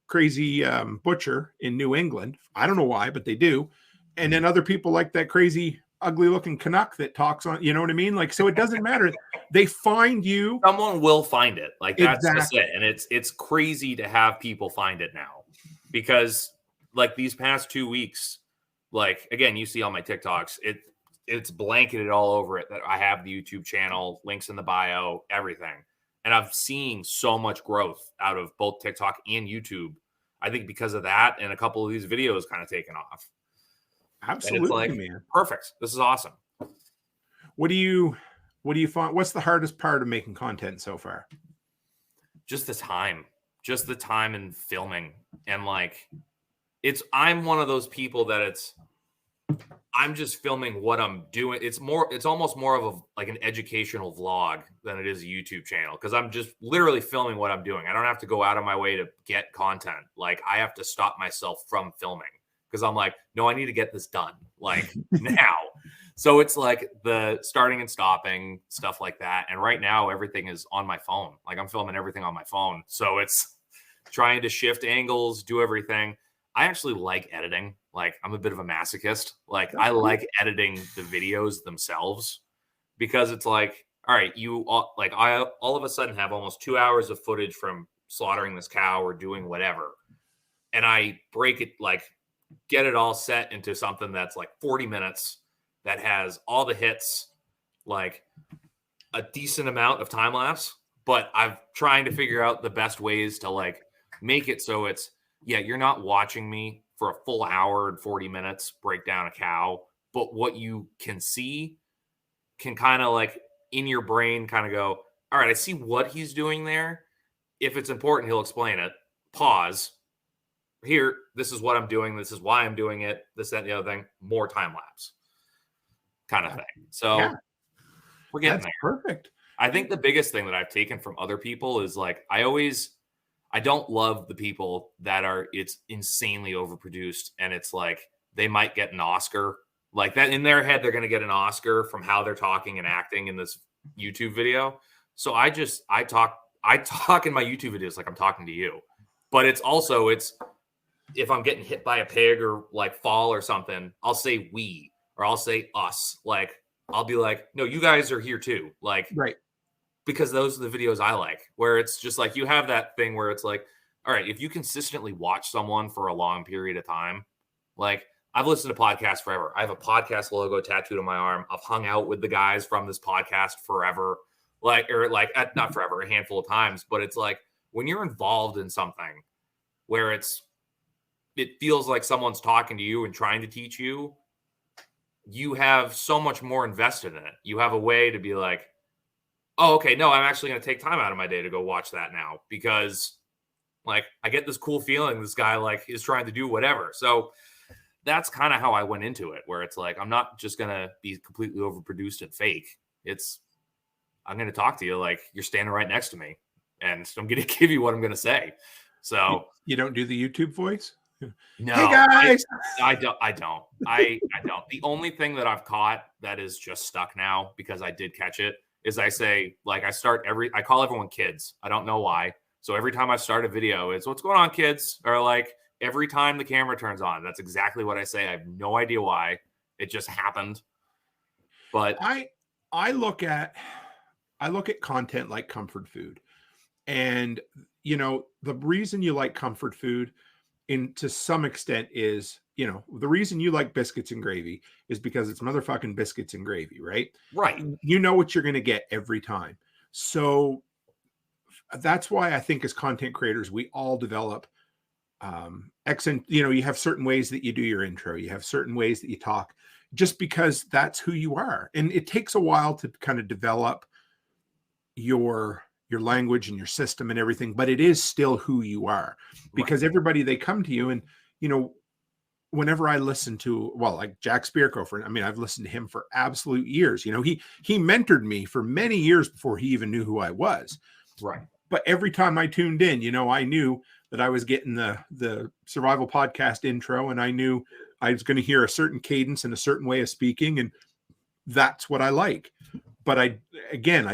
crazy butcher in New England. I don't know why, but they do. And then other people like that crazy, ugly looking Canuck that talks on, you know what I mean? Like, so it doesn't matter. They find you. Someone will find it. Like, that's exactly. Just it. And it's crazy to have people find it now, because like these past 2 weeks, like, again, you see all my TikToks, it's blanketed all over it that I have the YouTube channel, links in the bio, everything. And I've seen so much growth out of both TikTok and YouTube. I think because of that, and a couple of these videos kind of taken off. Absolutely, like, man. Perfect. This is awesome. What do you find? What's the hardest part of making content so far? Just the time and filming. And like, I'm one of those people that I'm just filming what I'm doing. It's almost more of an educational vlog than it is a YouTube channel, because I'm just literally filming what I'm doing. I don't have to go out of my way to get content. Like, I have to stop myself from filming, because I'm like, no, I need to get this done like now. So it's like the starting and stopping, stuff like that. And right now everything is on my phone. Like, I'm filming everything on my phone. So it's trying to shift angles, do everything. I actually like editing. Like, I'm a bit of a masochist. Like, I like editing the videos themselves, because it's like, all right, I all of a sudden have almost 2 hours of footage from slaughtering this cow or doing whatever. And I break it, like, get it all set into something that's like 40 minutes that has all the hits, like a decent amount of time lapse. But I'm trying to figure out the best ways to like make it so it's, you're not watching me for a full hour and 40 minutes break down a cow, but what you can see can kind of like in your brain kind of go, all right, I see what he's doing there. If it's important, he'll explain it. Pause. Here, this is what I'm doing. This is why I'm doing it. This, that, and the other thing. More time lapse kind of thing. So we're getting there. Perfect. I think the biggest thing that I've taken from other people is like, I don't love the people that it's insanely overproduced. And it's like, they might get an Oscar like that in their head. They're going to get an Oscar from how they're talking and acting in this YouTube video. So I talk in my YouTube videos like I'm talking to you, but it's if I'm getting hit by a pig or like fall or something, I'll say we or I'll say us. Like I'll be like, no, you guys are here too. Like, Right. Because those are the videos I like, where it's just like you have that thing where it's like, all right, if you consistently watch someone for a long period of time, like I've listened to podcasts forever. I have a podcast logo tattooed on my arm. I've hung out with the guys from this podcast forever, not forever, a handful of times. But it's like when you're involved in something where it feels like someone's talking to you and trying to teach you, you have so much more invested in it. You have a way to be like, oh, okay, no, I'm actually going to take time out of my day to go watch that now because like I get this cool feeling this guy like is trying to do whatever. So that's kind of how I went into it, where it's like, I'm not just going to be completely overproduced and fake. I'm going to talk to you like you're standing right next to me and I'm going to give you what I'm going to say. So you don't do the YouTube voice? No, hey guys. I don't. I don't. The only thing that I've caught that is just stuck now because I did catch it is I say, like, I call everyone kids. I don't know why. So every time I start a video, it's what's going on, kids? Or like every time the camera turns on, that's exactly what I say. I have no idea why. It just happened. But I look at content like comfort food. And you know, the reason you like comfort food to some extent is, you know, the reason you like biscuits and gravy is because it's motherfucking biscuits and gravy, right? Right. You know what you're going to get every time. So that's why I think as content creators, we all develop accent. You know, you have certain ways that you do your intro. You have certain ways that you talk just because that's who you are. And it takes a while to kind of develop your language and your system and everything, but it is still who you are because everybody, they come to you and, you know, whenever I listen to, well, like Jack Spearco, I mean, I've listened to him for absolute years. You know, he mentored me for many years before he even knew who I was. Right. But every time I tuned in, you know, I knew that I was getting the survival podcast intro and I knew I was going to hear a certain cadence and a certain way of speaking. And that's what I like. But I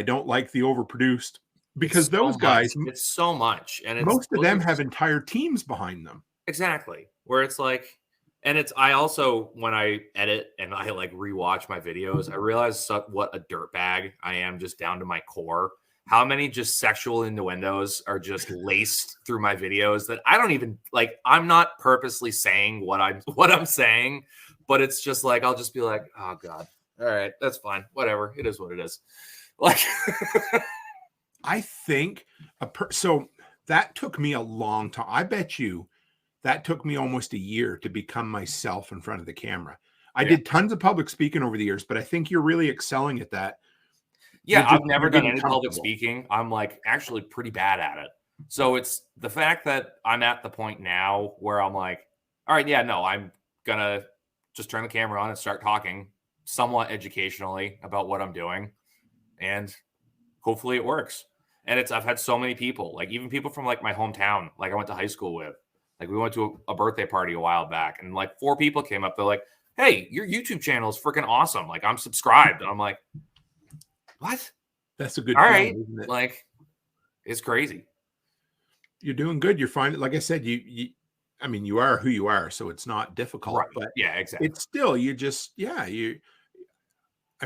don't like the overproduced because those guys, it's so much. And most of them have entire teams behind them. Exactly. Where it's like, and I also, when I edit and I like rewatch my videos, I realize what a dirtbag I am just down to my core. How many just sexual innuendos are just laced through my videos that I don't even like. I'm not purposely saying what I'm saying, but it's just like, I'll just be like, oh God, all right, that's fine. Whatever. It is what it is. Like, I think so that took me a long time. I bet you that took me almost a year to become myself in front of the camera. I did tons of public speaking over the years, but I think you're really excelling at that. Yeah, I've never done any public speaking. I'm like actually pretty bad at it. So it's the fact that I'm at the point now where I'm like, all right, yeah, no, I'm going to just turn the camera on and start talking somewhat educationally about what I'm doing. And hopefully it works. And I've had so many people, like even people from like my hometown, like I went to high school with, like we went to a birthday party a while back and like 4 people came up. They're like, hey, your YouTube channel is freaking awesome. Like I'm subscribed. And I'm like, what? That's a good all feeling, right. isn't it? Like it's crazy. You're doing good. You're fine. Like I said, I mean, you are who you are, so it's not difficult, right. But yeah, exactly. It's still, I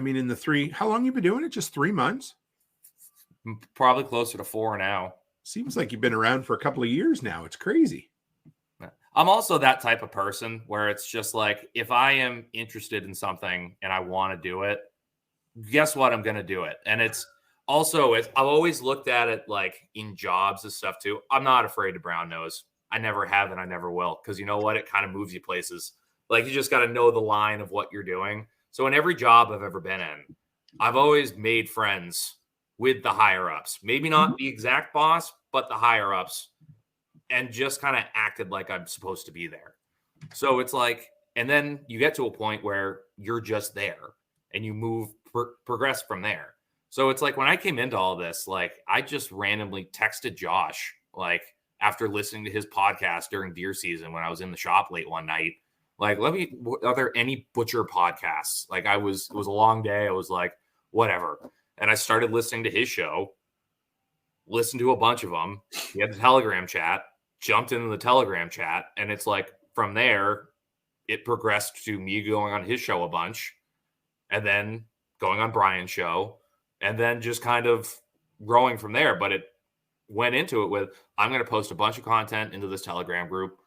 mean, how long you been doing it? Just 3 months? Probably closer to 4 now. Seems like you've been around for a couple of years now. It's crazy. I'm also that type of person where it's just like, if I am interested in something and I want to do it, guess what? I'm going to do it. And it's also, I've always looked at it like in jobs and stuff too. I'm not afraid to brown nose. I never have and I never will. Because you know what? It kind of moves you places. Like you just got to know the line of what you're doing. So in every job I've ever been in, I've always made friends with the higher ups. Maybe not the exact boss, but the higher ups. And just kind of acted like I'm supposed to be there. So it's like, and then you get to a point where you're just there and you progress from there. So it's like when I came into all this, like I just randomly texted Josh, like after listening to his podcast during deer season when I was in the shop late one night, like, are there any butcher podcasts? Like it was a long day. I was like, whatever. And I started listening to his show, listened to a bunch of them. He had the Telegram chat. jumped into the Telegram chat, and it's like from there, it progressed to me going on his show a bunch, and then going on Brian's show, and then just kind of growing from there. But it went into it with, I'm going to post a bunch of content into this Telegram group.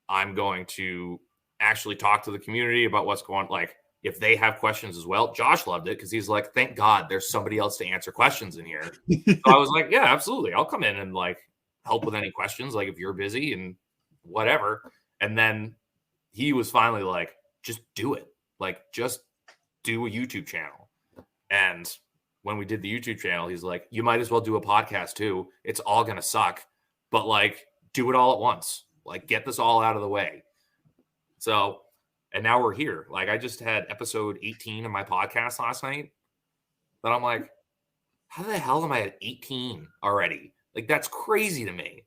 I'm going to actually talk to the community about what's going on. Like, if they have questions as well. Josh loved it because he's like, thank God there's somebody else to answer questions in here. So I was like, yeah, absolutely. I'll come in and like help with any questions. Like if you're busy and whatever. And then he was finally like, just do it. Like, just do a YouTube channel. And when we did the YouTube channel, he's like, you might as well do a podcast too. It's all going to suck, but like do it all at once. Like get this all out of the way. So, and now we're here. Like I just had episode 18 of my podcast last night. But I'm like, how the hell am I at 18 already? Like that's crazy to me.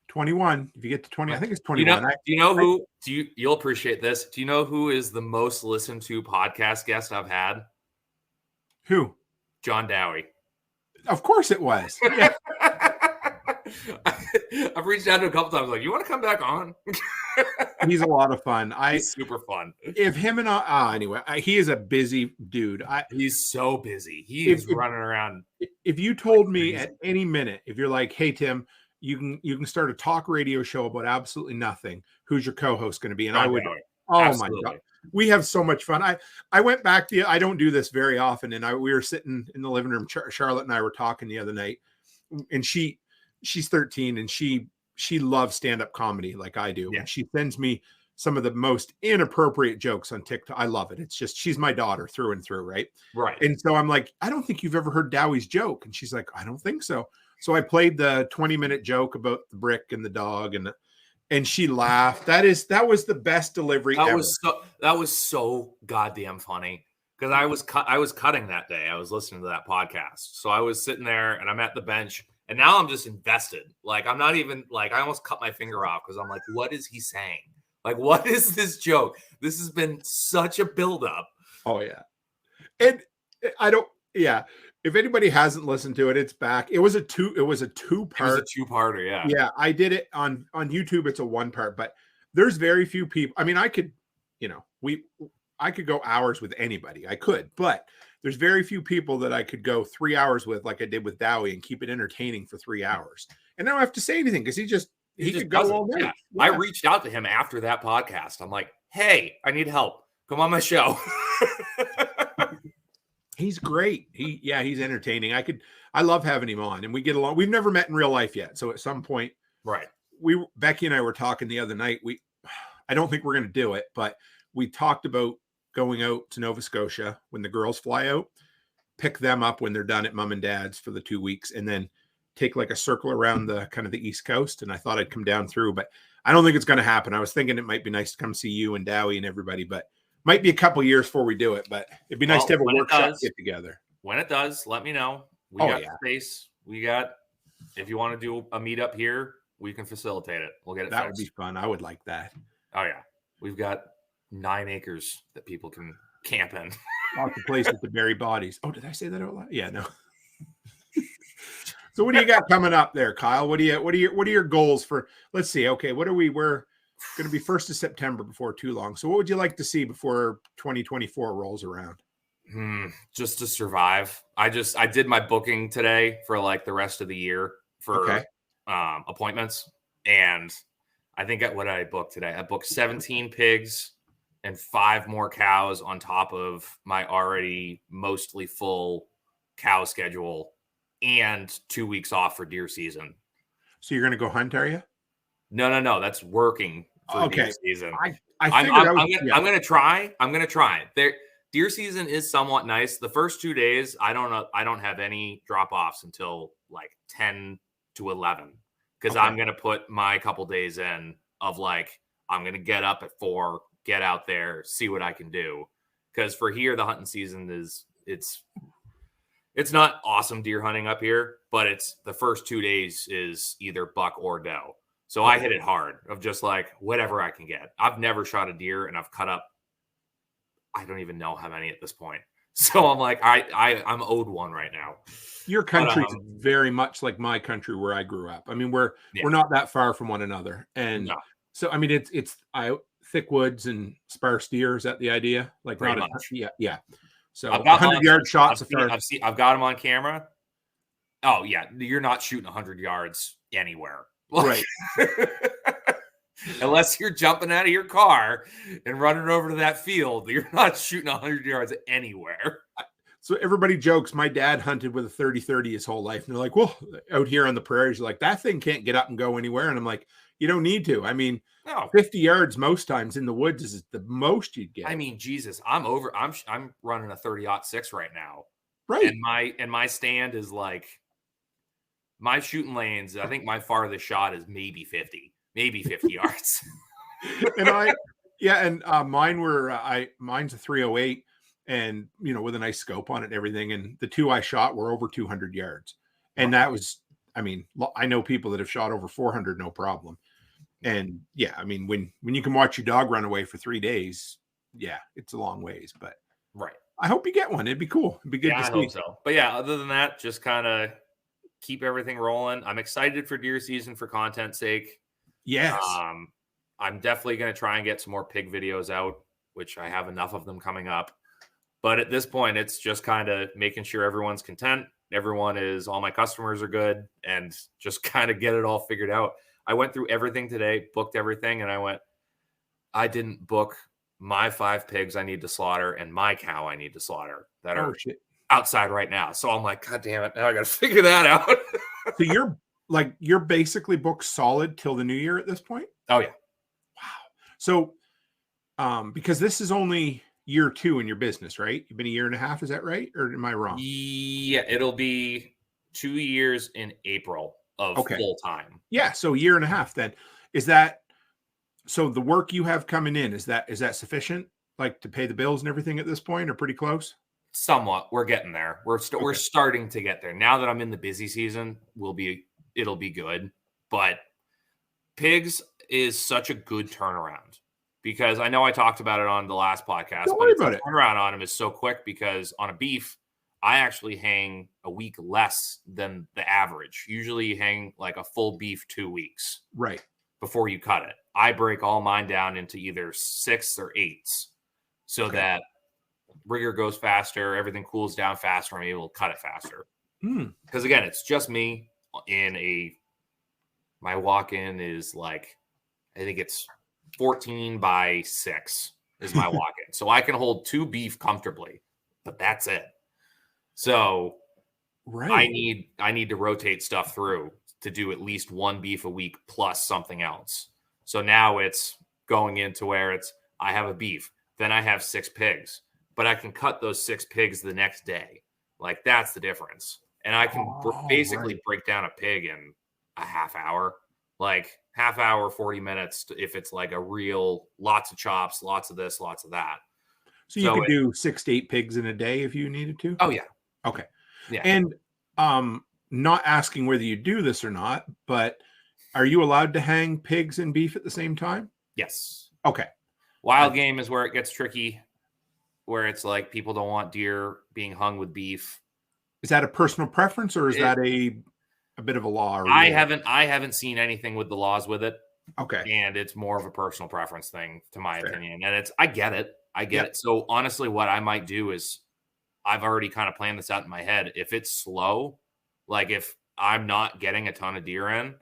21. If you get to 20, I think it's 21. Do you know who? You'll appreciate this. Do you know who is the most listened to podcast guest I've had? Who? John Dowie. Of course it was. Yeah. I've reached out to a couple times, like, you want to come back on? He's a lot of fun. He's super fun. If him and anyway, he is a busy dude. He's so busy. He is running around. If you told me at any minute, if you're like, hey Tim, you can start a talk radio show about absolutely nothing, who's your co-host going to be? And I would. Oh Absolutely. My God. We have so much fun. I went back to, I don't do this very often. And we were sitting in the living room. Charlotte and I were talking the other night, and she's 13 and she loves stand-up comedy like I do. Yeah. And she sends me some of the most inappropriate jokes on TikTok. I love it. It's just, she's my daughter through and through. Right. Right. And so I'm like, I don't think you've ever heard Dowie's joke. And she's like, I don't think so. So I played the 20-minute joke about the brick and the dog, and she laughed. That was the best delivery ever. That was so goddamn funny because I was cutting that day. I was listening to that podcast. So I was sitting there and I'm at the bench and now I'm just invested. Like I'm not even like, I almost cut my finger off because I'm like, what is he saying? Like, what is this joke? This has been such a buildup. Oh yeah. And if anybody hasn't listened to it, it's back. It was a two-part. It was a two-parter, yeah. Yeah, I did it on YouTube. It's a one-part, but there's very few people. I mean, I could go hours with anybody. I could, but there's very few people that I could go 3 hours with, like I did with Dowie, and keep it entertaining for 3 hours. And I don't have to say anything because he could go all night. Yeah. Yeah. I reached out to him after that podcast. I'm like, hey, I need help. Come on my show. He's great. He's entertaining. I love having him on, and we get along. We've never met in real life yet. So at some point, right. Becky and I were talking the other night. I don't think we're going to do it, but we talked about going out to Nova Scotia when the girls fly out, pick them up when they're done at mom and dad's for the 2 weeks, and then take like a circle around the kind of the East Coast. And I thought I'd come down through, but I don't think it's going to happen. I was thinking it might be nice to come see you and Dowie and everybody, but might be a couple years before we do it, but it'd be nice to have a workshop get together. When it does, let me know. We got space. If you want to do a meetup here, we can facilitate it. We'll get it. That would be fun. I would like that. Oh yeah. We've got 9 acres that people can camp in. Lots of places to bury bodies. Oh, did I say that out loud? Yeah, no. So what do you got coming up there, Kyle? What are your goals for, let's see. Okay. We're going to be 1st of September before too long. So what would you like to see before 2024 rolls around? Just to survive. I did my booking today for like the rest of the year for appointments. And I think what I booked today, I booked 17 pigs and 5 more cows on top of my already mostly full cow schedule and 2 weeks off for deer season. So you're going to go hunt, are you? No. That's working for deer season. I'm going to try. I'm going to try. Deer season is somewhat nice. The first 2 days, I don't have any drop-offs until like 10 to 11 because I'm going to put my couple days in of like, I'm going to get up at 4, get out there, see what I can do. Because for here, the hunting season it's not awesome deer hunting up here, but it's the first 2 days is either buck or doe. So I hit it hard of just like whatever I can get. I've never shot a deer and I've cut up, I don't even know how many at this point. So I'm like, I'm owed one right now. Your country is very much like my country where I grew up. I mean, we're not that far from one another, and so I mean, it's thick woods and sparse deer. Is that the idea? Like Pretty not much. Yeah. So I've got 100-yard shots. I've got them on camera. Oh yeah, you're not shooting 100 yards anywhere, right? Unless you're jumping out of your car and running over to that field, you're not shooting 100 yards anywhere. So everybody jokes, my dad hunted with a 30-30 his whole life. And they're like, well, out here on the prairies, like that thing can't get up and go anywhere. And I'm like, you don't need to. I mean, 50 yards most times in the woods is the most you'd get. I mean, Jesus, I'm running a 30-06 right now. Right. And my stand is like my shooting lanes. I think my farthest shot is maybe 50 yards. And mine's a 308. And, with a nice scope on it and everything. And the two I shot were over 200 yards. And that was, I mean, I know people that have shot over 400, no problem. And yeah, I mean, when you can watch your dog run away for 3 days, yeah, it's a long ways, but right. I hope you get one. It'd be cool. It'd be good to see. I hope so. But yeah, other than that, just kind of keep everything rolling. I'm excited for deer season for content's sake. Yes. I'm definitely going to try and get some more pig videos out, which I have enough of them coming up. But at this point, it's just kind of making sure everyone's content. All my customers are good, and just kind of get it all figured out. I went through everything today, booked everything, and I didn't book my 5 pigs I need to slaughter and my cow I need to slaughter that are outside right now. So I'm like, God damn it. Now I got to figure that out. So you're basically booked solid till the new year at this point? Oh yeah. Wow. So, because this is only year 2 in your business, right? You've been a year and a half. Is that right? Or am I wrong? Yeah, it'll be 2 years in April of full time. Yeah. So a year and a half then. So the work you have coming in, is that sufficient? Like to pay the bills and everything at this point, or pretty close? Somewhat. We're getting there. We're starting to get there. Now that I'm in the busy season, it'll be good. But pigs is such a good turnaround. Because I know I talked about it on the last podcast, but turnaround on them is so quick because on a beef, I actually hang a week less than the average. Usually you hang like a full beef 2 weeks. Right. Before you cut it. I break all mine down into either 6 or 8s so that rigor goes faster, everything cools down faster, I'm able to cut it faster. Because again, it's just me my walk-in is like, I think it's 14 by 6 is my walk-in. So I can hold 2 beef comfortably, but that's it. So I need to rotate stuff through to do at least 1 beef a week plus something else. So now it's going into where I have a beef, then I have 6 pigs, but I can cut those 6 pigs the next day. Like that's the difference. And I can basically break down a pig in a half hour. Like half hour, 40 minutes if it's like a real lots of chops, lots of this, lots of that. So you could do 6 to 8 pigs in a day if you needed to? Oh, yeah. Okay. Yeah. And not asking whether you do this or not, but are you allowed to hang pigs and beef at the same time? Yes. Okay. Wild game is where it gets tricky, where it's like people don't want deer being hung with beef. Is that a personal preference or is that a bit of a law? I haven't seen anything with the laws with it. Okay. And it's more of a personal preference thing, to my opinion. And I get it. It. So honestly, what I might do is I've already kind of planned this out in my head. If it's slow, like if I'm not getting a ton of deer in,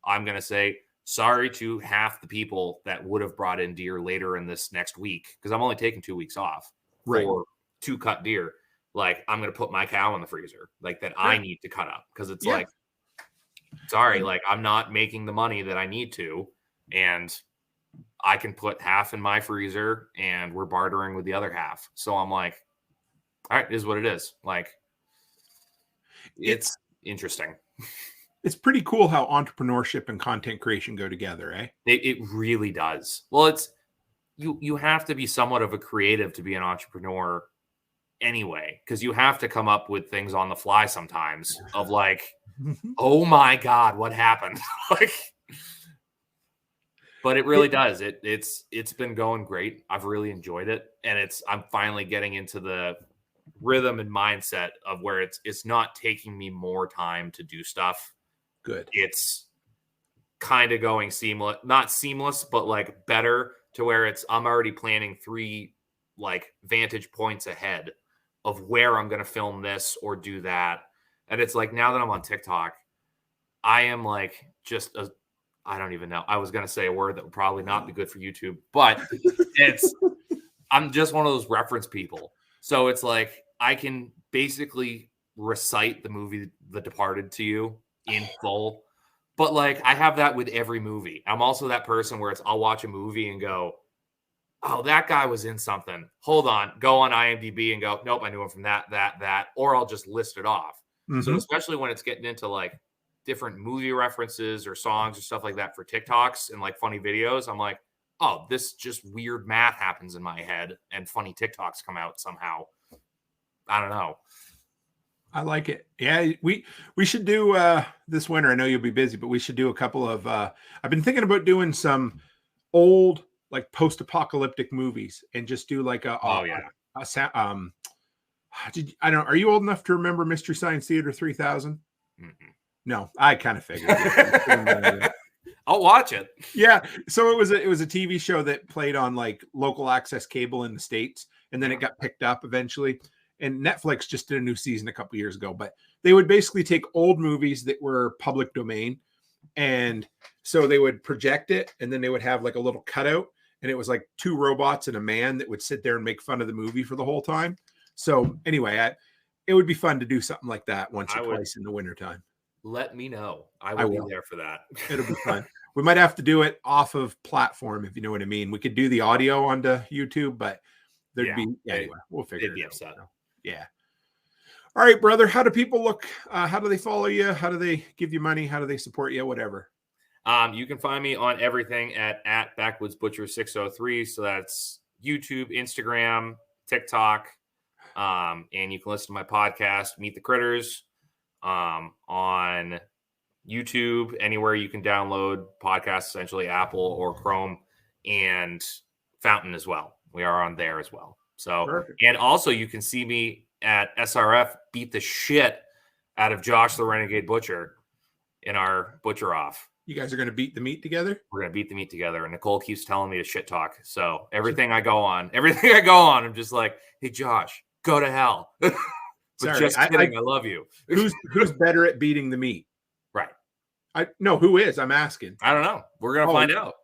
I'm going to say sorry to half the people that would have brought in deer later in this next week, because I'm only taking 2 weeks off for 2 cut deer. Like I'm going to put my cow in the freezer like that I need to cut up, because it's like, sorry, like I'm not making the money that I need to, and I can put half in my freezer and we're bartering with the other half. So I'm like, all right, it is what it is. Like it's interesting. It's pretty cool how entrepreneurship and content creation go together, eh? It really does. Well, it's you have to be somewhat of a creative to be an entrepreneur anyway, because you have to come up with things on the fly sometimes of like, oh my God, what happened? Like, but it really does. It's been going great. I've really enjoyed it. And I'm finally getting into the rhythm and mindset of where it's not taking me more time to do stuff. Good. It's kind of going seamless, not seamless, but like better to where I'm already planning 3 like vantage points ahead of where I'm going to film this or do that. And it's like, now that I'm on TikTok, I am like I don't even know. I was going to say a word that would probably not be good for YouTube, but I'm just one of those reference people. So it's like, I can basically recite the movie The Departed to you in full. But like, I have that with every movie. I'm also that person where I'll watch a movie and go, oh, that guy was in something. Hold on, go on IMDb and go, nope, I knew him from that, or I'll just list it off. Mm-hmm. So especially when it's getting into like different movie references or songs or stuff like that for TikToks and like funny videos, I'm like, oh, this just weird math happens in my head and funny TikToks come out somehow. I don't know. I like it. Yeah, we should do this winter. I know you'll be busy, but we should do a couple of I've been thinking about doing some old like post-apocalyptic movies and just do like I don't know, are you old enough to remember Mystery Science Theater 3000? Mm-mm. No, I kind of figured. I'll watch it. Yeah, so it was a TV show that played on like local access cable in the States, and then it got picked up eventually. And Netflix just did a new season a couple years ago, but they would basically take old movies that were public domain. And so they would project it, and then they would have like a little cutout, and it was like 2 robots and a man that would sit there and make fun of the movie for the whole time. So anyway, it would be fun to do something like that once or twice in the wintertime. Let me know. I will be there for that. It'll be fun. We might have to do it off of platform, if you know what I mean. We could do the audio onto YouTube, but there'd be anyway. We'll figure it out. Upset. Yeah. All right, brother. How do people look? How do they follow you? How do they give you money? How do they support you? Whatever. You can find me on everything at BackwoodsButcher603. So that's YouTube, Instagram, TikTok. And you can listen to my podcast, Meet the Critters, on YouTube, anywhere you can download podcasts, essentially Apple or Chrome, and Fountain as well. We are on there as well. So, perfect. And also you can see me at SRF beat the shit out of Josh the Renegade Butcher in our Butcher Off. You guys are going to beat the meat together? We're going to beat the meat together. And Nicole keeps telling me to shit talk. So everything I go on, I'm just like, hey, Josh, go to hell. But sorry, just kidding. I love you. Who's better at beating the meat? Right. Who is? I'm asking. I don't know. We're going to find out.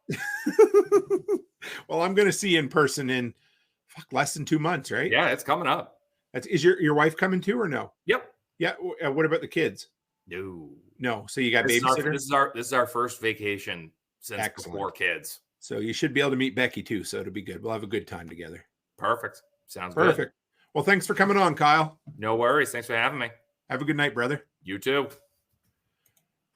Well, I'm going to see you in person in less than 2 months, right? Yeah, it's coming up. Is your wife coming too or no? Yep. Yeah. What about the kids? No. So you got babysitter? This is our first vacation since before kids. So you should be able to meet Becky too. So it'll be good. We'll have a good time together. Perfect. Sounds perfect. Good. Well, thanks for coming on, Kyle. No worries. Thanks for having me. Have a good night, brother. You too.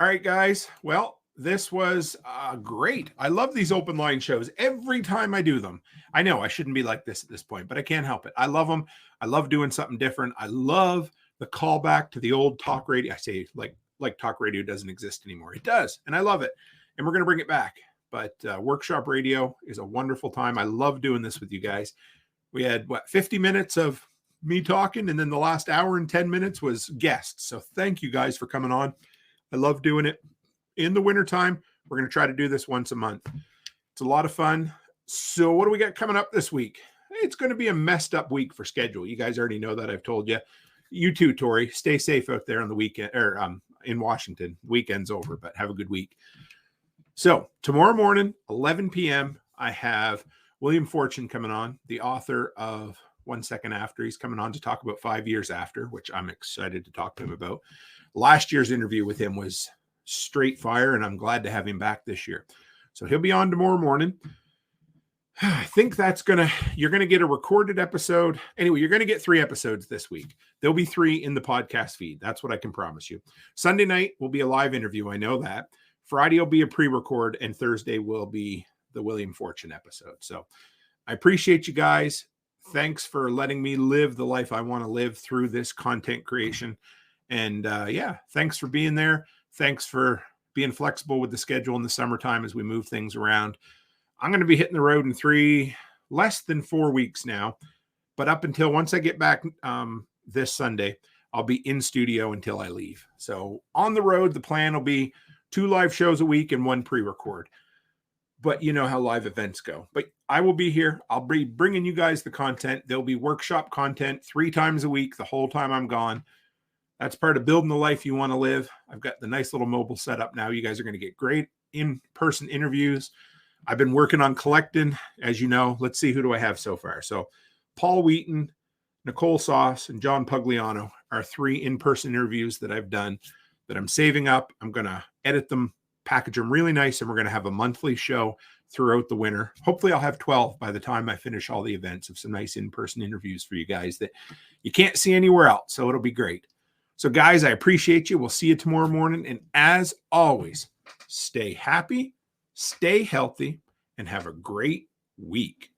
All right, guys. Well, this was great. I love these open line shows every time I do them. I know I shouldn't be like this at this point, but I can't help it. I love them. I love doing something different. I love the callback to the old talk radio. I say like talk radio doesn't exist anymore. It does, and I love it. And we're going to bring it back. But workshop radio is a wonderful time. I love doing this with you guys. We had 50 minutes of me talking, and then the last hour and 10 minutes was guests. So thank you guys for coming on. I love doing it. In the wintertime, we're going to try to do this once a month. It's a lot of fun. So what do we got coming up this week? It's going to be a messed up week for schedule. You guys already know that. I've told you. You too, Tori. Stay safe out there on the weekend, or in Washington. Weekend's over, but have a good week. So tomorrow morning, 11 p.m., I have William Fortune coming on, the author of 1 Second After. He's coming on to talk about 5 years after, which I'm excited to talk to him about. Last year's interview with him was straight fire, and I'm glad to have him back this year. So he'll be on tomorrow morning. I think you're going to get a recorded episode. Anyway, you're going to get 3 episodes this week. There'll be 3 in the podcast feed. That's what I can promise you. Sunday night will be a live interview. I know that. Friday will be a pre-record, and Thursday will be the William Fortune episode. So I appreciate you guys. Thanks for letting me live the life I want to live through this content creation. And thanks for being there. Thanks for being flexible with the schedule in the summertime as we move things around. I'm going to be hitting the road in less than 4 weeks now. But up until once I get back this Sunday. I'll be in studio until I leave. So on the road, the plan will be 2 live shows a week and 1 pre-record. But you know how live events go. But I will be here. I'll be bringing you guys the content. There'll be workshop content 3 times a week the whole time I'm gone. That's part of building the life you want to live. I've got the nice little mobile setup now. You guys are going to get great in-person interviews. I've been working on collecting, as you know. Let's see, who do I have so far? So Paul Wheaton, Nicole Sauce, and John Pugliano are 3 in-person interviews that I've done that I'm saving up. I'm going to edit them, package them really nice, and we're going to have a monthly show throughout the winter. Hopefully I'll have 12 by the time I finish all the events of some nice in-person interviews for you guys that you can't see anywhere else. So it'll be great. So guys, I appreciate you. We'll see you tomorrow morning. And as always, stay happy, stay healthy, and have a great week.